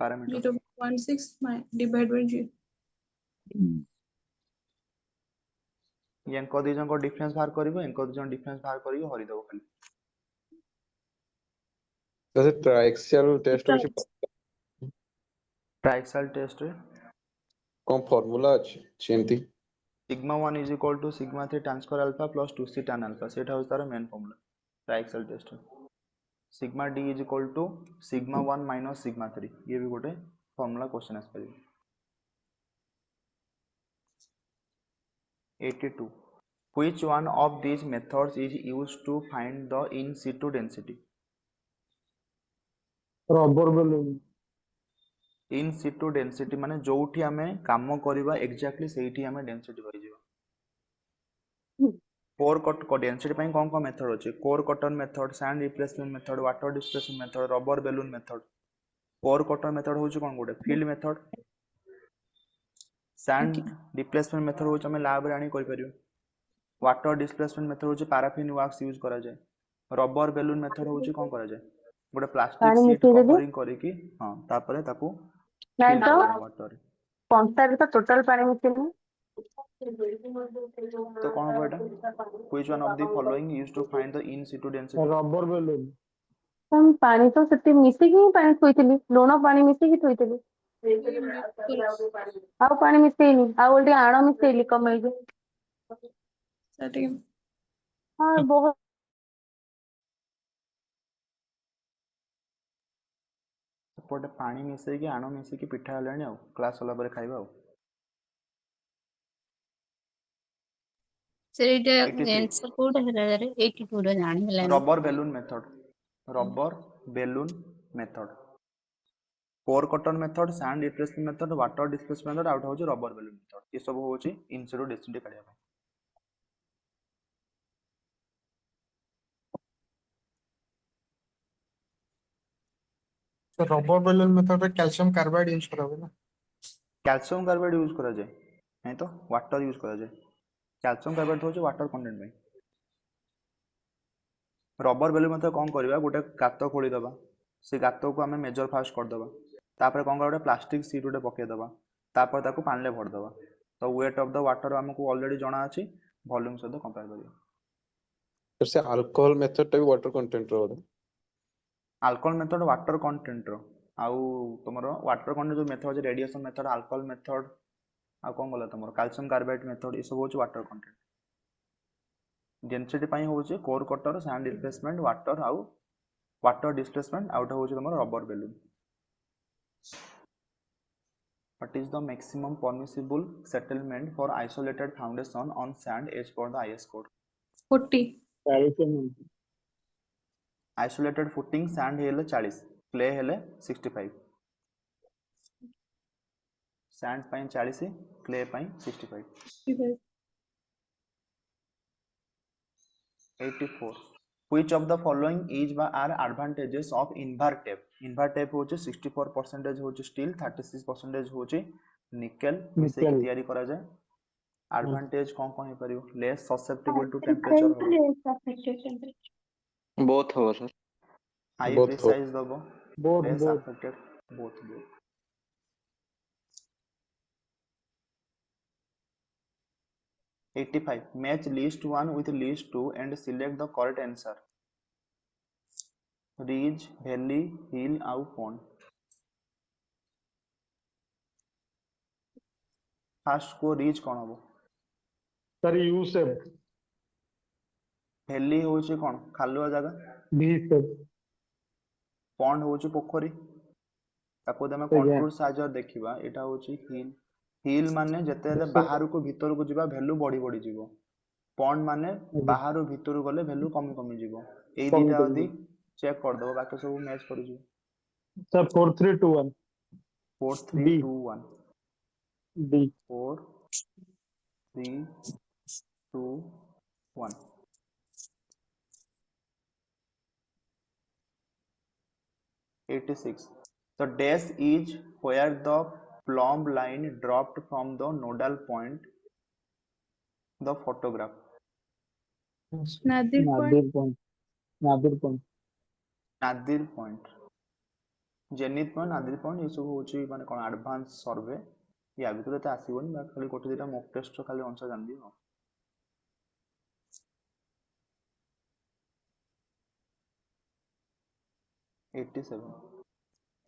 Speaker 1: parameter
Speaker 5: 0.6 divide by g
Speaker 1: यांको दिजन को डिफरेंस बाहर करबो यांको दिजन डिफरेंस बाहर करियो हरि दबो खाली
Speaker 13: जैसे ट्राइक्सियल टेस्ट होची
Speaker 1: ट्राइक्सियल टेस्ट रे
Speaker 13: कोन फार्मूला अछि सेंती
Speaker 1: sigma 1 is equal to sigma 3 tan square alpha plus 2c tan alpha सेटा होय तार main formula triaxial test sigma d is equal to sigma 1 minus sigma 3 ये भी गोटे फार्मूला क्वेश्चन आस परिबो 82. Which one of these methods is used to find the in situ density?
Speaker 4: Rubber balloon.
Speaker 1: In situ density माने जोठी आमे काम करिबा एक्जेक्टली सेठी आमे डेंसिटी पाइजिबा. कोर कट डेंसिटी ପାଇଁ कोन कोन मेथड अछि? Core cutter method, sand replacement method, water displacement method, rubber balloon method. Core cutter method होची कोन गोटे field method. Sand replacement method होची आमे लैब रे आनी करि परियो. वाटर डिस्प्लेसमेंट मेथड होची पैराफिन वैक्स यूज करा जाय. रबर बेलून मेथड होची कोन करा जाय? गोटे प्लास्टिक शीट कवरिंग करिकी हां तापरे ताकू
Speaker 9: ନାଇଁ
Speaker 1: फिल
Speaker 9: ତ
Speaker 1: करा वाटर रे.
Speaker 9: କଣ୍ଟାରେ ତ ଟୋଟାଲ ପାଣି ମିଶେନି।
Speaker 1: तो कौन होगा एटा? Which one of the following used to find the in situ density?
Speaker 4: Rubber balloon.
Speaker 9: ପାଣି ତ ସେଠି ମିଶିକି ହିଁ ପାଣି ଥୋଇଥିଲି, ଲୁଣ ପାଣି ମିଶିକି ଥୋଇଥିଲି। ଆଉ ପାଣି ମିଶେଇନି, ଆଉ ଗୋଟେ ଆଣ ମିଶେଇଲି କମେଇକି। ହଁ ବହୁତ
Speaker 1: ସେପଟେ ପାଣି ମିଶେଇକି ଆଣ ମିଶେଇକି ପିଠା ହେଲାଣି ଆଉ କ୍ଲାସ୍ ହେଲା ପରେ ଖାଇବା ଆଉ।
Speaker 15: ସେଇଟା
Speaker 1: 83.
Speaker 15: ଆନ୍ସର କୋଉଟା ହେଲା ରେ 82 ର ଜାଣି ହେଲାନି।
Speaker 1: Rubber balloon method. Rubber balloon method. Core cutter method, sand replacement method, water displacement method, आउट होची रबर बेलुन मेथड. ये सब होची इन सिटु डेंसिटी काढिया ପାଇଁ.
Speaker 11: तो रबर बेलून मेथड रे कैल्शियम कार्बाइड यूज करा हुआ ना.
Speaker 1: कैल्शियम कार्बाइड यूज करा जाए नहीं तो वाटर यूज करा जाए. कैल्शियम कार्बाइड होची वाटर कंटेंट में. रबर बेलुन मेथड कोन करबा गोटे गात खोली दबा. से गात को हमें मेजर फास्ट कर दबा. तापर कोन गोटे प्लास्टिक शीट उडे पके दबा. तापर ताकू पानी ले भर दबा. तो वेट ऑफ द वाटर हमको ऑलरेडी जणा अछि, वॉल्यूम सहित कंपेयर करियो.
Speaker 13: फिर से अल्कोहल मेथड टा भी वाटर कंटेंट रो होता.
Speaker 1: अल्कोहल मेथड वाटर कंटेंट रो आउ तुमरो वाटर कंटेंट जो मेथड अछि रेडिएशन मेथड, अल्कोहल मेथड आ कोन गला तुमरो कैल्शियम कार्बाइड मेथड ई सब होछि वाटर कंटेंट. डेंसिटी ପାଇଁ होछि core cutter, sand replacement, water आउ वाटर डिस्प्लेसमेंट आउट होछि तुमरो rubber balloon. What is the maximum permissible settlement for isolated foundation on sand as per the IS code?
Speaker 5: 40.
Speaker 1: Isolated footing sand हेले 40, clay हेले 65. सैंड ପାଇଁ 40, clay ପାଇଁ 65. 84. Which of the following is বা are advantages of invert tape? Invert tape होचे 64% होचे steel, 36% होचे nickel मिसे की तैयारी करा जाए. Advantage कौन कौन है परियो? Less susceptible to temperature हो.
Speaker 10: both हो सर.
Speaker 1: High
Speaker 13: Both
Speaker 1: precise दबो.
Speaker 4: Both,
Speaker 1: Less
Speaker 4: both.
Speaker 1: affected. Both. 85. Match list 1 with list 2 and select the correct answer. Ridge, valley, hill आउ pond. फास्ट को रीच कोन हबो?
Speaker 4: Sir U shape.
Speaker 1: भैली होची कोन खालुआ जगह.
Speaker 4: B shape.
Speaker 1: पॉन्ड होची पोखरी. ताको तमे
Speaker 4: आज्ञा.
Speaker 1: कंट्रोल साइजर देखिबा एटा होची हिल. हिल माने जतेले बाहर को भीतर को जिबा वैल्यू बढ़ी बढ़ी जिवो. पॉन्ड माने बाहर भीतर गले वैल्यू कमी कमी जिवो. एई
Speaker 4: कमी
Speaker 1: दिटा
Speaker 4: कमी
Speaker 1: यदि चेक कर दबो बाकी सब मैच करि जिवो.
Speaker 4: Sir 4 3 2 1.
Speaker 1: 4 3
Speaker 4: B.
Speaker 1: 2 1.
Speaker 4: B.
Speaker 1: 4 3 2 1. '86. The dash is where the plumb line dropped from the nodal point. The photograph.
Speaker 5: Nadir point.
Speaker 4: Nadir point. Nadir point.
Speaker 1: Nadir point. Zenith point, Nadir point ये सब होची माने कोन एडवांस सर्वे या भितर त आसीबोनी बा खाली कोटे दिटा मॉक टेस्ट खाली आंसर जान दियो. '87.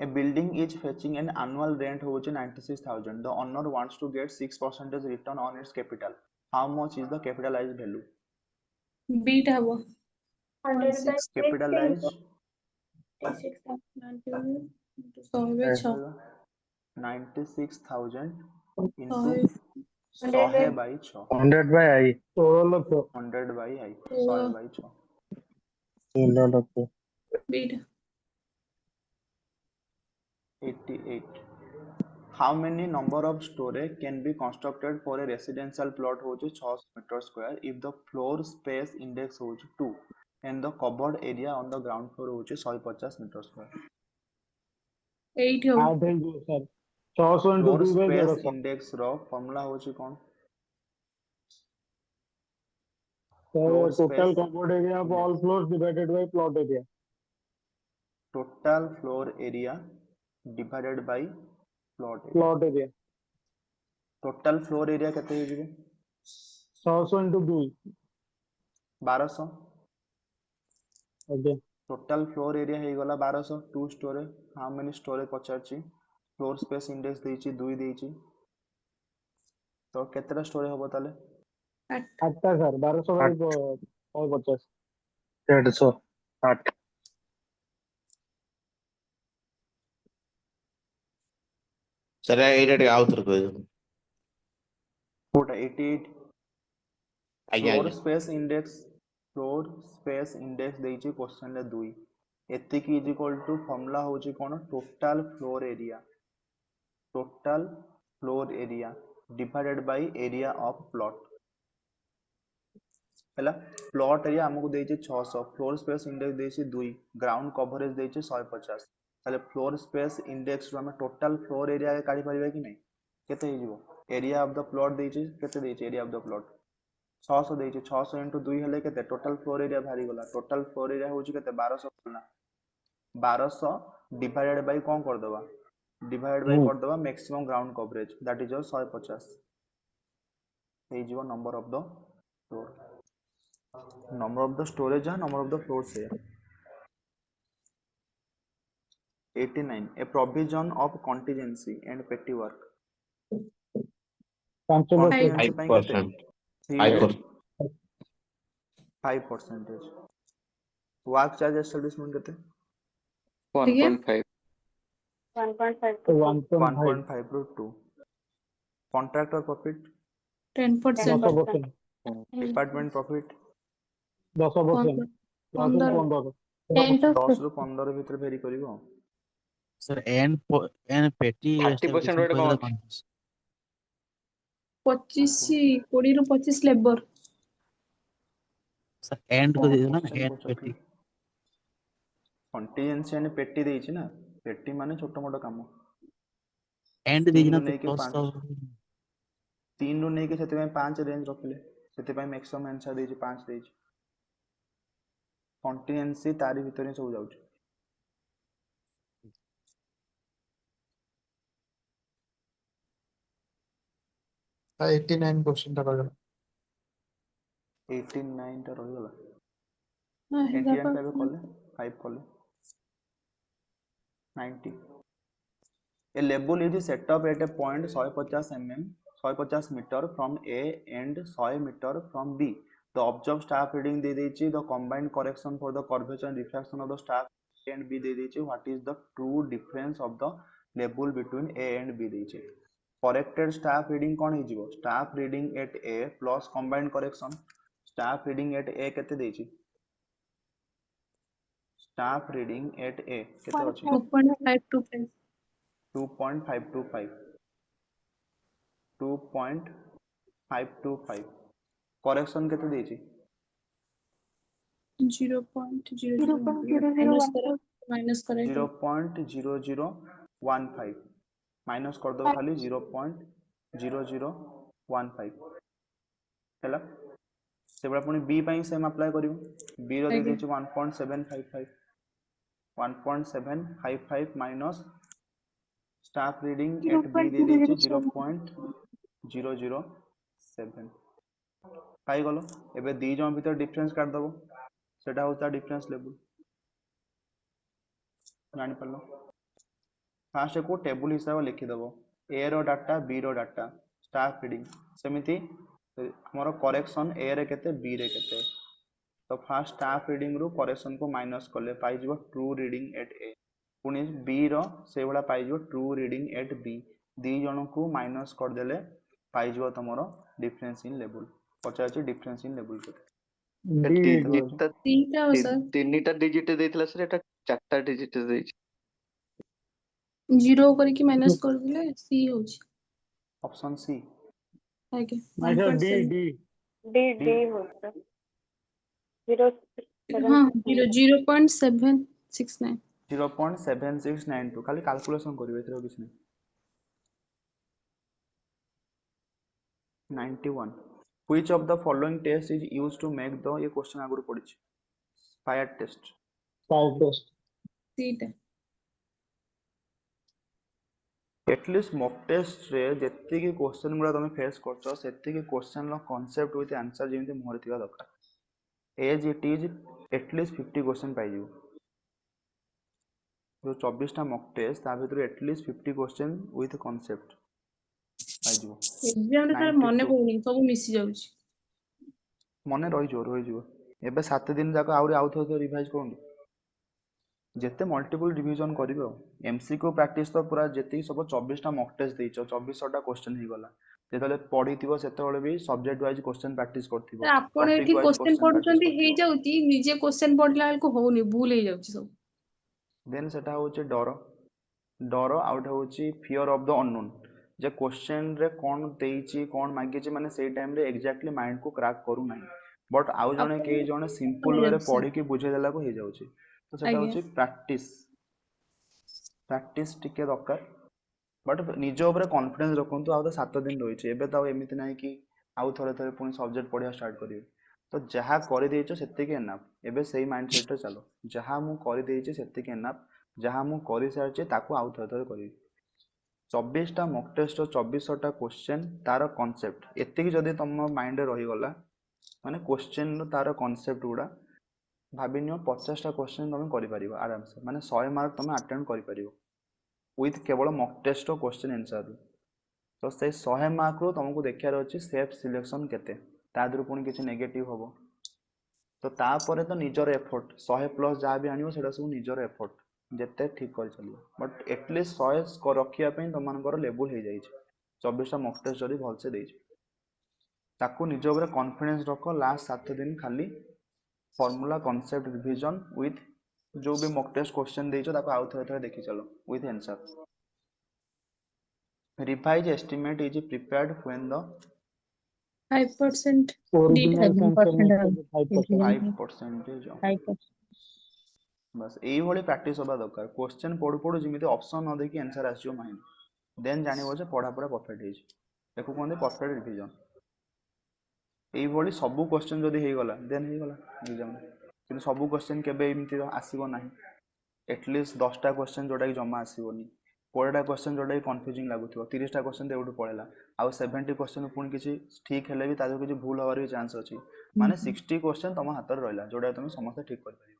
Speaker 1: A building is fetching an annual rent होची 96,000. The owner wants to get 6% return on its capital. How much is the capitalized value?
Speaker 5: Beat हबो.
Speaker 1: Capitalized
Speaker 5: 96,000
Speaker 1: 96,000 into 100 by 6
Speaker 4: 100 by I 16 lakh
Speaker 1: 100 by I 100 by 6
Speaker 4: 16 lakh
Speaker 5: beta
Speaker 1: 88 how many number of storage can be constructed for a residential plot होची 600 meter square if the floor space index होची 2 and the covered area on the ground floor होची 150 meter square
Speaker 5: 8 हो
Speaker 4: 8 ହେଇଯିବ sir 600 into
Speaker 1: floor
Speaker 4: 2 by
Speaker 1: space
Speaker 4: 1100
Speaker 1: index ର formula होची कौन
Speaker 4: so
Speaker 1: floor
Speaker 4: total
Speaker 1: space
Speaker 4: covered area of all floors divided by plot area
Speaker 1: total floor area divided by plot area total floor area केते हो जिवो
Speaker 4: 600 into 2
Speaker 1: 1200
Speaker 4: okay
Speaker 1: total floor area हे गला 1200 2 storage how many storage पचारची floor space index ଦେଇଛି 2 ଦେଇଛି तो केतेटा storage हबो ताले
Speaker 4: 8 ଟା ସାର୍ 1200 by 150 150 8
Speaker 8: सर एटा टे आउथर कहि दो
Speaker 1: कोटा 88
Speaker 8: आज्ञा
Speaker 1: floor
Speaker 8: आज्ञा
Speaker 1: space index ଦେଇଛି क्वेश्चन रे 2 एतिकी इज इक्वल टू फॉर्मूला होची कोन total floor area divided by area of plot हैला प्लॉट एरिया हमको देछि 600 फ्लोर स्पेस इंडेक्स देछि 2 ग्राउंड कवरेज देछि 150 ताले फ्लोर स्पेस इंडेक्स रो हम टोटल फ्लोर एरिया के काढी परिबा कि नै केते हे जिवो एरिया ऑफ द प्लॉट देछि केते देछि एरिया ऑफ द प्लॉट 600 देछि 600 into 2 हेले केते टोटल फ्लोर एरिया भारी गला टोटल फ्लोर एरिया होछि केते 1200 करना 1200 डिवाइडेड बाय कोन कर दबा डिवाइड बाय कर दबा maximum ground coverage that is 150 हे जिवो number of the floor number of the storage है नंबर ऑफ द फ्लोर से 89 a provision of contingency and petty work
Speaker 4: 5%
Speaker 8: 5%
Speaker 1: 5% work charge establishment केते
Speaker 10: 1.5
Speaker 1: 1.5 ରୁ 2 contractor profit
Speaker 5: 10%
Speaker 4: 10%
Speaker 1: department profit
Speaker 4: 10% 10 ରୁ 15
Speaker 1: 10 ରୁ 15 ଭିତରେ ଭେରି କରିବ
Speaker 3: सर एन पेटी
Speaker 10: 30% ଗୋଟେ କଣ ଅଛି?
Speaker 5: 25 20 ରୁ 25 लेबर
Speaker 3: सर एंड को दे दो ना
Speaker 1: क्वेश्चन
Speaker 3: एंड
Speaker 1: पूछो
Speaker 3: पेटी
Speaker 1: कंटीजेंसी यानी पेटी ଦେଇଛି ନା पेटी माने छोटो मोटो काम
Speaker 3: एंड
Speaker 1: 3
Speaker 3: दीजिए ना
Speaker 1: ରୁ
Speaker 3: तो
Speaker 1: ନେଇକି
Speaker 3: प्लस
Speaker 1: 5 3 ରୁ ନେଇକି ସେଥି ପାଇଁ 5 रेंज रखिले ସେଥି ପାଇଁ मैक्सिमम आंसर ଦେଇଛି 5 ଦେଇଛି कंटीजेंसी तारी भितर सब जाउछ
Speaker 11: 89 क्वेश्चन टा रहला
Speaker 1: 89 टा रहला
Speaker 5: हां
Speaker 1: 88 टा कले 5 कले 90 a label is set up at a point 150 mm 150 meter from A and 100 meter from B the observed staff reading दे देछि the combined correction for the curvature and refraction of the staff A and B दे देछि what is the true difference of the label between A and B देछि corrected staff reading कोन हे जिवो staff reading at A plus combined correction staff reading at A केते देछि staff reading at A केते अछि
Speaker 5: 2.525
Speaker 1: 2.525 2.525 करेक्शन केते देछि
Speaker 5: 0.001 माइनस करे
Speaker 1: 0.0015 माइनस कर दो खाली 0.0015 हैला सेबड़ा पुनी बी पई सेम अप्लाई करिवो बी रो दे देछि 1.755 1.755 minus staff reading at B दे देछि 0.007 पाई गलो एबे दी जम भीतर डिफरेंस काट दबो सेटा होता डिफरेंस लेवल जानि पल्लो फास्ट को टेबल हिसाब लिखि दबो ए रो डाटा बी रो डाटा स्टाफ रीडिंग सेमिति हमरो करेक्शन ए रे केते बी रे केते तो फास्ट स्टाफ रीडिंग रो करेक्शन को माइनस करले पाई जिवो ट्रू रीडिंग एट ए पुनी बी रो से वाला पाई जिवो ट्रू रीडिंग एट बी दी जण को माइनस कर देले पाइजो तमरो डिफरेंस इन लेवल पचार डिफरेंस इन लेवल केते
Speaker 10: डिजिट
Speaker 5: तीनटा हो सर
Speaker 10: तीनटा डिजिट ଦେଇଥିଲା sir ଏଟା ଚାରଟା डिजिट ଦେଇଛି
Speaker 5: 0 କରିକି ମାଇनस କରିଦେଲେ सी होଉଛି
Speaker 1: ऑप्शन सी
Speaker 5: आगे
Speaker 4: ନାଇଁ sir D
Speaker 5: 1.7
Speaker 4: D
Speaker 9: D D होता 0.7
Speaker 5: हाँ 0.769
Speaker 1: 0.7692 खाली कैलकुलेशन करिवे एथरो किछ नै 91 which of the following test is used to make the ये क्वेश्चन आगुर पड़ी फायर टेस्ट
Speaker 4: फायर टेस्ट
Speaker 5: सीटा
Speaker 1: एटलिस्ट मॉक टेस्ट रे जेत्ती की क्वेश्चन गुडा तुम फेस करछो सेत्ती की क्वेश्चन लो कांसेप्ट विथ आंसर जेमति मोहर थिबा दरकार as it is at least 50 question पाई जिवो जो 24 टा मॉक टेस्ट ता भीतर एटलिस्ट 50 क्वेश्चन विथ कांसेप्ट पाई जिवो
Speaker 5: एग्जाम रे तार मने पड़ुनी सब मिसी जाउची
Speaker 1: मने रही जिवो एबे 7 दिन जाक आउरी आउ थो रिवाइज करंतु जेते मल्टीपल रिवीजन करिवो एमसीक्यू प्रैक्टिस तो पूरा जेती सब 24 टा मॉक टेस्ट देइछो 2400 टा क्वेश्चन हे गला जेतले पढिथिबो सेतबेले भी सब्जेक्ट वाइज क्वेश्चन प्रैक्टिस करथिबो
Speaker 5: सर आपण एठी क्वेश्चन पढुचंती हे जाउती निजे क्वेश्चन पढला बेल को होउनी भूल हे जाउची सब
Speaker 1: देन सेटा होचे डर आउट होची fear of the unknown J question रे कोन देइची कोन मागिची माने सेई टाइम रे एग्जैक्टली माइंड को क्रैक करू नाही बट आउ जने के जने सिंपल वे रे पढी के बुझे देला को हे जाउची तो सेटा होची प्रैक्टिस टिके दरकार बट निज ऊपर कॉन्फिडेंस रखंतु आउ तो 7 दिन रहिছে एबे तो एमिति नाही कि आउ थोड़े थोड़े पुनी सब्जेक्ट पढिया स्टार्ट करिवे तो जहा करि देइछो सेते के एनाफ एबे सेही माइंडसेट रे चलो जहा मु करि देइछे सेते के एनाफ जहा मु करि सारचे ताको आउ थोड़े थोड़े करिवे 24 टा मॉक टेस्ट 2400 टा क्वेश्चन तार कांसेप्ट एते कि जदी तम माइंड रे रहि गला माने क्वेश्चन रो तार कांसेप्ट गुडा भाबिनियो 50 टा क्वेश्चन तुम करि परिबो आराम से माने 100 मार्क तुम अटेम्प्ट करि परिबो विथ केवल मॉक टेस्ट क्वेश्चन आंसर तो से 100 मार्क रो तुमको देखियार अछि सेफ सिलेक्शन केते तादरु पुनी किछि नेगेटिव हबो तो तापरे तो निजर एफर्ट 100 प्लस जहा भी आनियो सेटा सब निजर एफर्ट जेते ठीक कर चलियो बट एटलीस्ट 100 रखिया पई तमनकर लेवल हे जाई छै 24 टा मॉक टेस्ट जदी भल से देई छै ताकू निज ऊपर कॉन्फिडेंस रखो लास्ट 7 दिन खाली फॉर्मूला कांसेप्ट रिवीजन विथ जो भी मॉक टेस्ट क्वेश्चन देइछो ताको आउ थोड़े थोड़े देखि चलो with answer revise estimate is prepared when the
Speaker 5: 5%
Speaker 4: original
Speaker 1: 5% बस एई भली प्रैक्टिस होबा दरकार क्वेश्चन पढु पढु जिमिति ऑप्शन न देखि आंसर आसियो माइंड देन जानिबो जे पढा पढा परफेक्ट हेइ देखो कोन परफेक्ट रिवीजन एई भली सब क्वेश्चन जदी हे गला देन हे गला एग्जाम किन सब क्वेश्चन केबे एमिति आसीबो नाही एटलीस्ट 10 टा क्वेश्चन जोडा जमा आसीबोनी 20 टा क्वेश्चन जोडा कंफ्यूजिंग लागुथिबो 30 टा क्वेश्चन देउटु पळेला आ 70 क्वेश्चन पुनी किछि ठीक हेले भी ताजो किछि भूल होबार भी चांस अछि माने 60 क्वेश्चन तम हातर रहला जोडा तुम समस्त ठीक कर परियो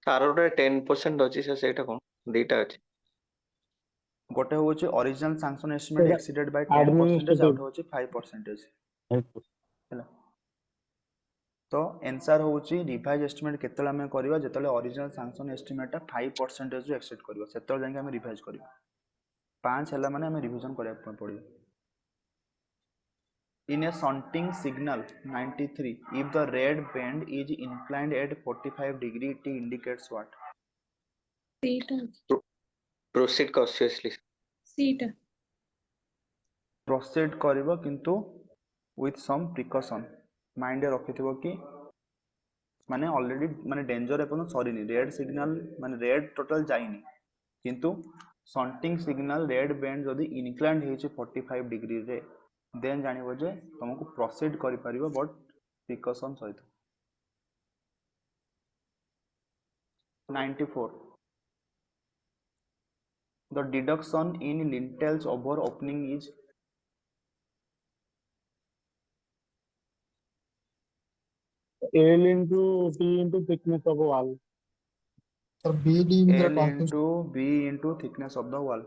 Speaker 10: तारोटे 10% अछि से सेटा कोन दुईटा अछि
Speaker 1: गोटे होछि original sanction estimate exceeded by 10% आउट होछि 5% हैला तो आंसर होछि रिवाइज एस्टिमेट केतला हम करबा जेतले ओरिजिनल सैंक्शन एस्टिमेट 5% जो एक्सेप्ट करबा सेतल जाके हम रिवाइज करबा 5 हैला माने हम रिवीजन करबा पड़ियो in a shunting signal 93 if the red band is inclined at 45 degree it indicates what
Speaker 5: सीटा
Speaker 10: proceed cautiously
Speaker 5: सीटा
Speaker 1: प्रोसीड करबो किंतु with some precaution माइंड रे रखिथिबो कि माने ऑलरेडी माने डेंजर एपन सरीनी रेड सिग्नल माने रेड टोटल जाइनी किंतु शंटिंग सिग्नल रेड बैंड जदी इनक्लाइंड हेछि 45 डिग्री रे देन जानिबो जे तुमको प्रोसीड करि परिबो बट प्रिकॉशन सहित 94 the deduction in lintels over opening is
Speaker 4: L into T into thickness of a wall.
Speaker 11: So BD with the
Speaker 1: L
Speaker 11: constant
Speaker 1: into B into thickness of the wall.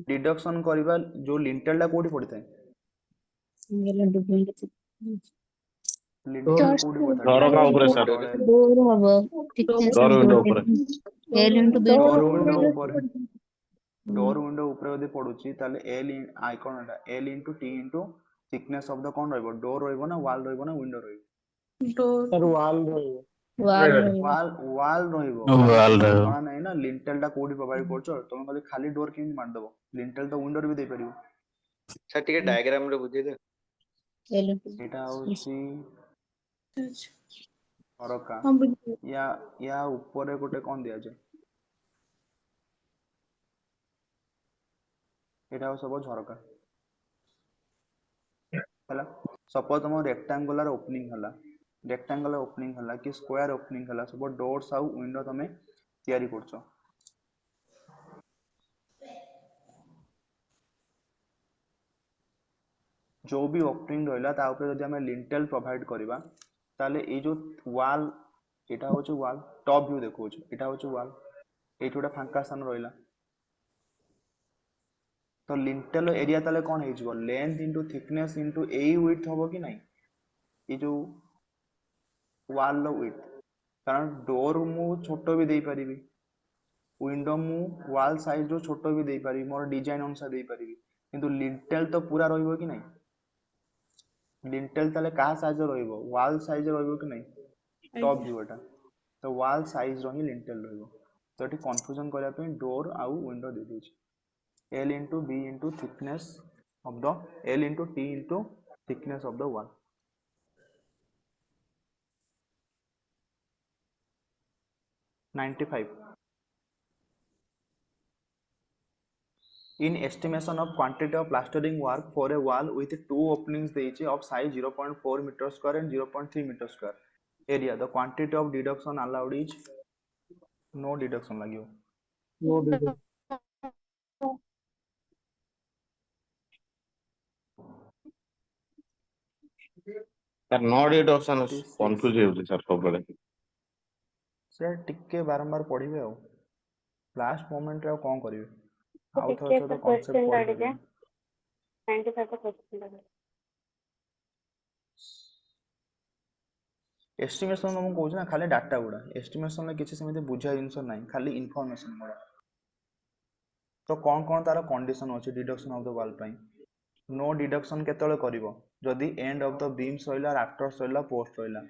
Speaker 1: Deduction करबा जो लिंटेल ला कोडी पड़िଥାଏ
Speaker 15: L into B into
Speaker 1: lintel कोडी पड़ता
Speaker 3: घर का ऊपर सर
Speaker 15: डोर हबो थिकनेस
Speaker 3: घर विंडो ऊपर
Speaker 15: L into B
Speaker 1: door window ऊपर डोर विंडो ऊपर यदि पड़ुची ताले एल आइकन एटा L into T into thickness of the कोन रहइबो डोर रहइबो ना वॉल रहइबो ना विंडो रहइबो
Speaker 5: डोर
Speaker 4: सर वाल रहिବ
Speaker 1: वॉल रहइबो
Speaker 3: Wall
Speaker 1: तुम्हें
Speaker 3: ରହିବ।
Speaker 1: जଣା नहीं ना लिंटेल टा कोडी प्रोवाइड करछो तुम खाली डोर केमि मार दबो लिंटेल तो विंडो रे भी दे परिबो
Speaker 10: सर टिके डायग्राम रे बुझेई दे
Speaker 1: एटा होची झरका
Speaker 5: हाँ बुझिए
Speaker 1: या ऊपर गोटे कोन दिया जाय एटा हो सब झरका हला सपोज तुम रेक्टेंगुलर ओपनिंग हला कि स्क्वायर ओपनिंग हला सब डोर्स आउ विंडो तमे तयारी करछो जो भी ओपनिंग रहला ता ऊपर जदि हमें लिंटेल प्रोवाइड करबा ताले ए जो वॉल एटा होचे वॉल टॉप व्यू देखौछ एटा होचे वॉल एठी गोटे फांका स्थान रहला तो लिंटेल एरिया ताले कोन हे जिवो लेंथ इनटू थिकनेस इनटू ए विड्थ होबो कि नहीं ये जो वॉल लो विड्थ कारण डोर मु छोटो भी दे परिबी विंडो मु वॉल साइज जो छोटो भी दे परिबी मोर डिजाइन अनुसार दे परिबी किंतु लिंटेल तो पूरा रहइबो कि नहीं लिंटेल ताले का साइज रहइबो वॉल साइज रहइबो कि नहीं टॉप व्यू एटा तो वॉल साइज रही लिंटेल रहइबो तो एठी कंफ्यूजन करिया पे डोर आउ विंडो दे देछि L into B into thickness of the L into T into thickness of the wall. $95. In estimation of quantity of plastering work for a wall with two openings of size 0.4 meter square and 0.3 meter square area, the quantity of deduction allowed is no deduction लगी
Speaker 4: no
Speaker 8: sir no deduction confuse हेउछि सर सब बेले
Speaker 1: सर टिके बारंबार पढ़िबे आ लास्ट मोमेंट रे कोन करिवे आउ
Speaker 9: टिके
Speaker 1: थोड़ा
Speaker 9: सर
Speaker 1: तो कांसेप्ट
Speaker 9: क्वेश्चन
Speaker 1: पढ़
Speaker 9: डालिके
Speaker 1: लेबे
Speaker 9: 95 का क्वेश्चन डालिके
Speaker 1: एस्टिमेशन हम कहूँ ना खाली डाटा गुड़ा एस्टिमेशन में किसी सेमिति बुझा जिंस नहीं खाली इनफॉरमेशन गुड़ा तो कौन तार कंडीशन अच्छे डिडक्शन ऑफ द वॉल पाई नो डिडक्शन केतले करिवो जदि एंड ऑफ द बीम्स रहिला राफ्टर्स रहिला पोस्ट रहिला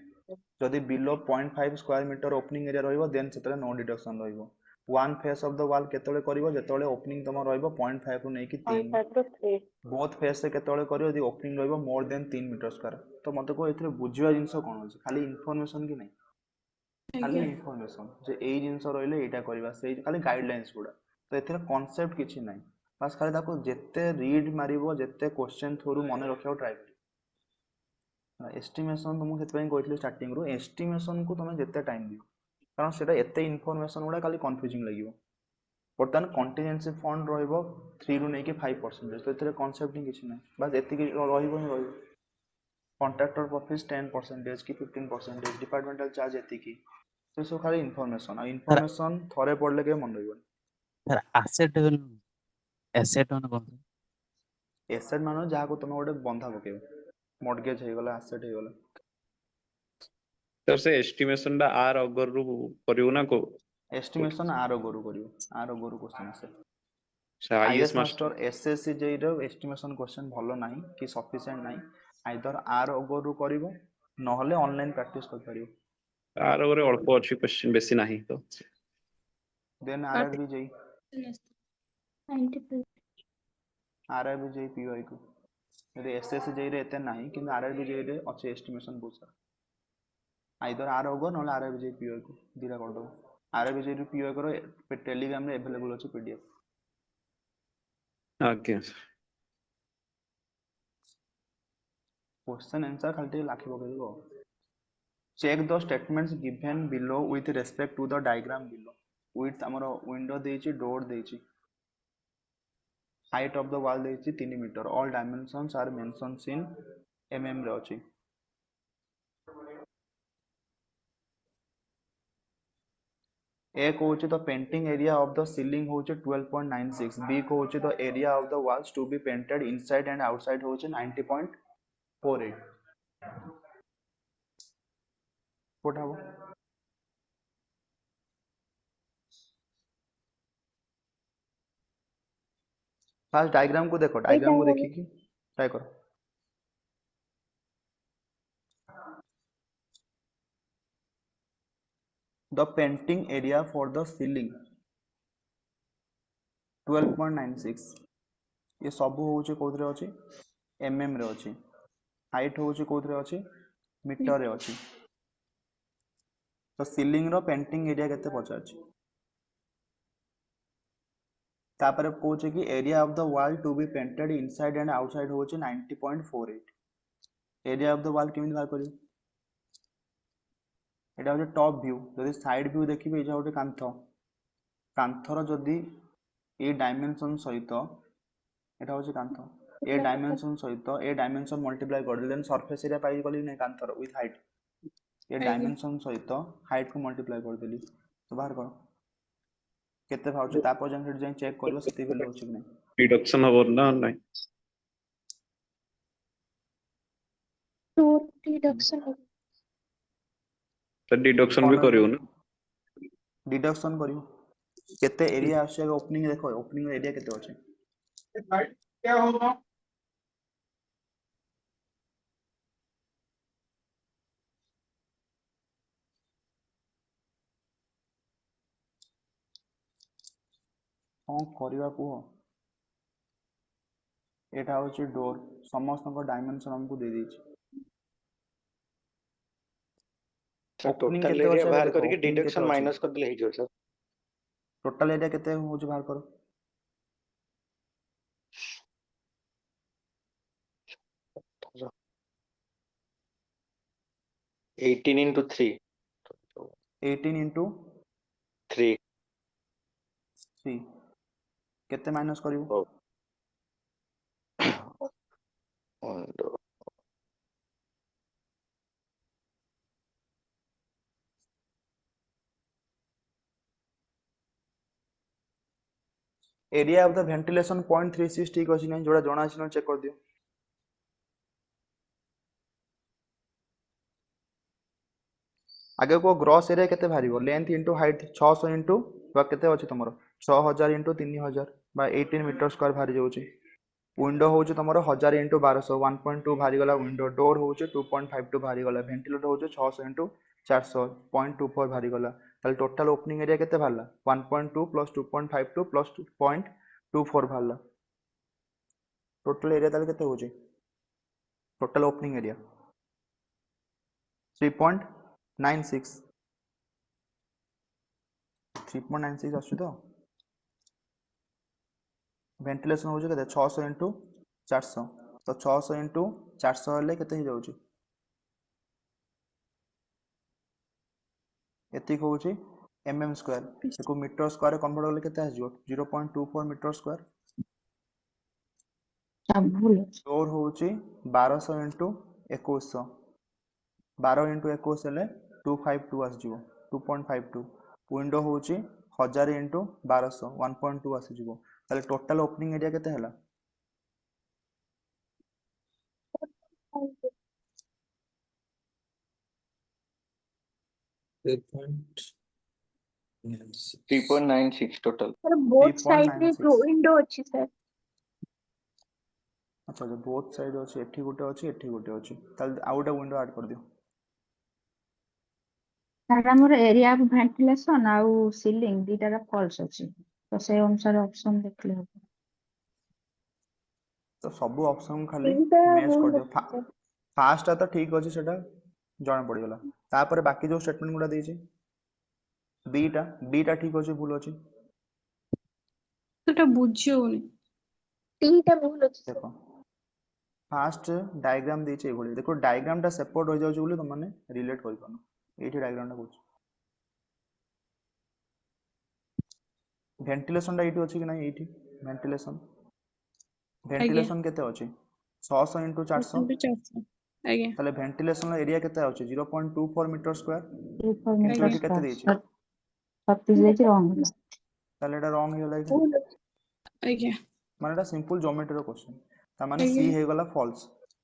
Speaker 1: जदि below 0.5 square metre opening area रहिबो देन सेतले नो डिडक्शन रहिबो one face of the wall केतले करिवो जेतले ओपनिंग तम रहिबो 0.5 रु नै कि 3
Speaker 9: 0.5 ରୁ 3
Speaker 1: बोथ फेस से केतले करिवो यदि ओपनिंग रहिबो मोर देन 3 मीटर स्क्वायर तो मते को एथरे बुझिवा जिंस कोन अछि खाली इनफॉरमेशन कि नहीं खाली इनफॉरमेशन जे एई जिंस रहिले एटा करबा सेई खाली गाइडलाइंस गुडा तो एथरे कांसेप्ट किछि नहीं बस खाली ताको जेते रीड मारिबो जेते क्वेश्चन थ्रू मने रखियो ट्राई कर एस्टिमेशन तुमको सेते पई कहथि स्टार्टिंग रो एस्टिमेशन को तुम जेते टाइम दियो कारण सेटा एते इनफॉरमेशन गुडा खाली कंफ्यूजिंग लागिवो बर्तमान कंटिजेंसी फंड रहिबो 3 रु नै कि 5% तो एथरे कांसेप्ट ही किछि नहीं बस एति कि रहिबो ही रहिबो कॉन्ट्रैक्टर प्रॉफिट 10% कि 15% डिपार्टमेंटल चार्ज एति की तो सब खाली इनफॉरमेशन आ इनफॉरमेशन थरे पढ़ले के मन रहिबो
Speaker 3: सर एसेट माने कोन
Speaker 1: एसेट मानो जहा को तुम गोटे बंधा पकेबो मॉर्गेज हे गला एसेट हे गला
Speaker 13: सर से एस्टिमेशन दा आर अगर रु करियो ना को
Speaker 1: एस्टिमेशन आर गुरु करियो आर गुरु क्वेश्चन आसे
Speaker 13: IAS
Speaker 1: IAS master SSC JE रो एस्टिमेशन क्वेश्चन भलो नाही कि सफिशिएंट नाही आइदर आर गुरु करिवो नहले ऑनलाइन प्रैक्टिस कर परियो
Speaker 13: आर अगर अल्प अछि क्वेश्चन बेसी नाही तो
Speaker 1: then RRB JE
Speaker 7: 95
Speaker 1: RRB JE PY को यदि एसएससी जेई रे एते नाही किंतु आरआरबी जेई रे अछि एस्टिमेशन बहुत सारा आइदर आर होगो नहले आरआरबी जेई पीवाई को दिरा कर दो आरआरबी जेई रे पीवाई करो पे टेलीग्राम रे अवेलेबल अछि पीडीएफ
Speaker 13: ओके
Speaker 1: क्वेश्चन आंसर खाली लाखि पकेइबो check the statements given below with respect to the diagram below with हमरो विंडो देछि डोर देछि हाइट ऑफ द वॉल देछि 3 metre all dimensions are mentions in mm रे अछि ए कहूछि the painting area of the ceiling होछि 12.96 बी कहूछि the area of the walls to be painted inside and outside होछि 90.48 what habo फास्ट डायग्राम को देखो, डायग्राम को देखिए कि ट्राई करो। The painting area for the ceiling 12.96 ये सब होउचे कोथरे अछि एमएम रे अछि, हाइट होउचे कोथरे अछि मीटर रे अछि। तो सीलिंग रो पेंटिंग एरिया केते पचाछि, तापर कहूचे कि area of the wall to be painted inside and outside होउचे 90.48। एरिया ऑफ द वॉल केमिति बाहर करियो, एटा होचे टॉप व्यू। जदि साइड व्यू देखिबे एजा होटे कांथ, कांथर जदि ए डायमेंशन सहित एटा होचे कांथ, ए डायमेंशन सहित ए डायमेंशन मल्टीप्लाई कर देन सरफेस एरिया पाई गली नै कांथर विथ हाइट। ए डायमेंशन सहित हाइट को मल्टीप्लाई कर देली तो बाहर कर केते भाउचे, तापर जन सेट जाई चेक करबो सेति वैल्यू होचे कि नै।
Speaker 13: डिडक्शन हबो ना नै?
Speaker 2: टू डिडक्शन
Speaker 13: तो डिडक्शन भी करियो ना?
Speaker 1: डिडक्शन करियो केते एरिया आसे ओपनिंग देखो, ओपनिंग एरिया केते होचे
Speaker 11: क्या होगा?
Speaker 1: कौन करवा कुह। एटा होचे डोर, समस्त को डायमेंशन हमको दे दी। ओपनिंग
Speaker 10: टोटल
Speaker 1: केते
Speaker 10: एरिया
Speaker 1: होचे
Speaker 10: बाहर
Speaker 1: देखो,
Speaker 10: करके
Speaker 1: ओपनिंग
Speaker 10: डिडक्शन
Speaker 1: केते होचे,
Speaker 10: माइनस कर देले हिजो सर।
Speaker 1: टोटल एरिया केते होचे बाहर करो।
Speaker 10: 18 into 3
Speaker 1: 18 into
Speaker 10: 3
Speaker 1: 3 केते माइनस करिवो, एरिया ऑफ द वेंटिलेशन 0.36 ठीक अछि नै, जोड़ा जणा अछि न चेक कर दियो। आगे को ग्रॉस एरिया केते भारिबो, लेंथ इनटू हाइट 600 इनटू बा केते अछि तमरो 6000 इनटू 3000 बा 18 मीटर स्क्वायर भारी जाउची। विंडो होउची तमरो 1000 इनटू 1200 1.2 भारी गला विंडो। डोर होउची 2.52 भारी गला। वेंटिलेटर होउची 600 इनटू 400 0.24 भारी गला। ताले टोटल ओपनिंग एरिया केते भारला 1.2 प्लस 2.52 प्लस 2.24 भारला। टोटल एरिया ताले केते होउची, टोटल ओपनिंग एरिया 3.96 3.96 आसु तो। वेंटिलेशन होउची केते 600 इनटू 400 तो 600 इनटू 400 हेले केते ही जाउची, एतिक होउची एमएम स्क्वायर। एको मीटर स्क्वायर कन्वर्ट करले केते आजियो 0.24 मीटर स्क्वायर। डोर होउची 1200 इनटू 2100, 12 इनटू 21 हेले 252 आसीजिवो 2.52। विंडो होउची 1000 इनटू 1200 1.2 आसीजिवो। ताले टोटल ओपनिंग एरिया केते हला
Speaker 10: 3.96 टोटल।
Speaker 2: सर बोथ साइड रे
Speaker 1: 3.96
Speaker 2: विंडो अछि सर।
Speaker 1: अच्छा जो बोथ साइड अछि, एठी गुटे अछि एठी गुटे अछि, ताले आ गुटे विंडो ऐड कर दियो।
Speaker 15: सर हमर एरिया ऑफ वेंटिलेशन आउ सीलिंग दीटारा फॉल्स अछि तो से अनुसार ऑप्शन देखले हो।
Speaker 1: तो सब ऑप्शन खाली
Speaker 2: तीनटा
Speaker 1: मैच कर
Speaker 2: भूल
Speaker 1: दियो।
Speaker 2: अछि सर।
Speaker 1: फास्ट तो ठीक अछि, सेटा जणा पड़ी गला। तापर बाकी जो स्टेटमेंट गुडा देछि बीटा ठीक अछि भूल अछि।
Speaker 5: ସେଟା ବୁଝି ହଉନି।
Speaker 2: तीनटा भूल अछि सर।
Speaker 1: देखो फास्ट डायग्राम देछि एभली, देखो डायग्राम टा सेपरेट हो जाउछ बोली तुम माने रिलेट करि पानो। एठी डायग्राम टा कहूछ वेंटिलेशन टा एठी अछि कि नाही, एठी वेंटिलेशन
Speaker 5: ଆଜ୍ଞା
Speaker 1: वेंटिलेशन केते अछि 600 इनटू 400
Speaker 5: 400 ଆଜ୍ଞା
Speaker 1: ताले वेंटिलेशन एरिया केते अछि 0.24 मीटर स्क्वायर।
Speaker 15: 3
Speaker 1: किंतु
Speaker 15: मीटर
Speaker 1: एठी केते
Speaker 15: स्क्वायर
Speaker 1: देछि,
Speaker 15: 36 ଦେଇଛି wrong ହେଲା।
Speaker 1: ताले एटा रॉन्ग होला कि
Speaker 2: भूल अछि।
Speaker 5: ଆଜ୍ଞା
Speaker 1: माने एटा सिंपल ज्योमेट्री रो क्वेश्चन। ता माने सी
Speaker 5: ଆଜ୍ଞା
Speaker 1: हे गला फॉल्स।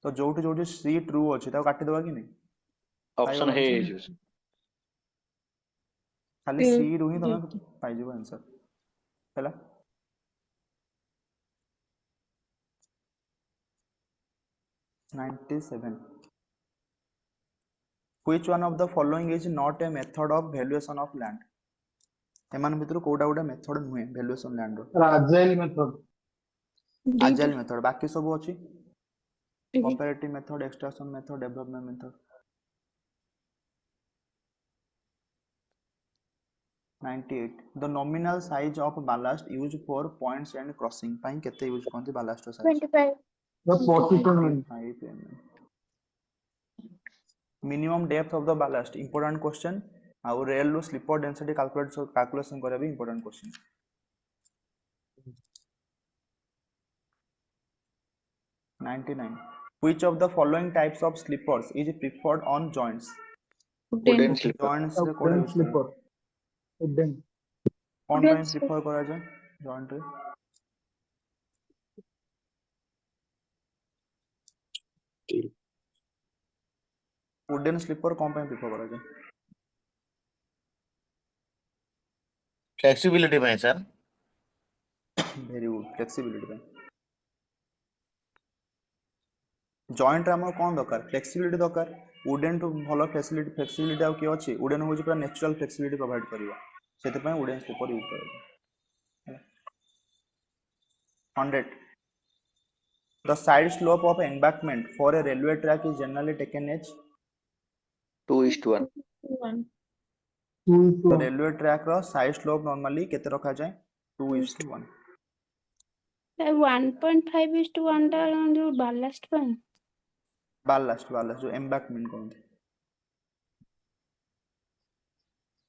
Speaker 1: तो जोठी जोठी सी ट्रू अछि ताको काटि देबा कि नहीं,
Speaker 10: ऑप्शन
Speaker 1: पाइगला
Speaker 10: हे
Speaker 1: आंसर
Speaker 10: हिजो
Speaker 1: खाली
Speaker 5: ଏ
Speaker 1: सी रु ही तमे
Speaker 5: ଦିଟା
Speaker 1: पाइजिबो आंसर हैला। 97. Which one of the following is not a method of valuation of land? एमान भितर कोडा कोडा मेथड नुहे valuation land रो
Speaker 4: agile method.
Speaker 1: agile method बाकी सब अछि operative method extraction method development method 98. The nominal size of ballast used for points and crossing पाई केते use कोंती ballast size
Speaker 2: 25.
Speaker 1: 25 mm. Minimum depth of the ballast important question और रेल रो स्लीपर डेंसिटी कैलकुलेशन करे भी important question. $99. Which of the following types of slippers is preferred on joints?
Speaker 10: Wooden slipper.
Speaker 1: Joints रे कोडा यूज
Speaker 4: slipper. Wooden.
Speaker 1: कौन ପାଇଁ प्रिफर करा जाए जॉइंट रे वुडन स्लीपर कौन ପାଇଁ प्रिफर करा जाए
Speaker 16: फ्लेक्सिबिलिटी ପାଇଁ सर
Speaker 1: वेरी गुड फ्लेक्सिबिलिटी ପାଇଁ जॉइंट रे हमर कोन दरकार फ्लेक्सिबिलिटी दरकार वुडन तो भलो फ्लेक्सिबिलिटी आ कि अछि वुडन होची पूरा नेचुरल फ्लेक्सिबिलिटी प्रोवाइड करियो सेते ପାଇଁ वुडन स्लीपर यूज करा 100. The side slope of embankment for a railway track is generally taken as
Speaker 10: 2:1.
Speaker 1: The railway track row side slope normally केते रखा जाए 2:1.
Speaker 7: 1.5:1 टा जो ballast ପାଇଁ
Speaker 1: ballast जो embankment कहते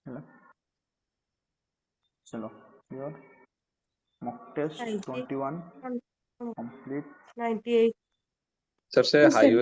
Speaker 1: हैला चलो your mock test 21 complete
Speaker 12: 98.
Speaker 8: Sir से हाईवे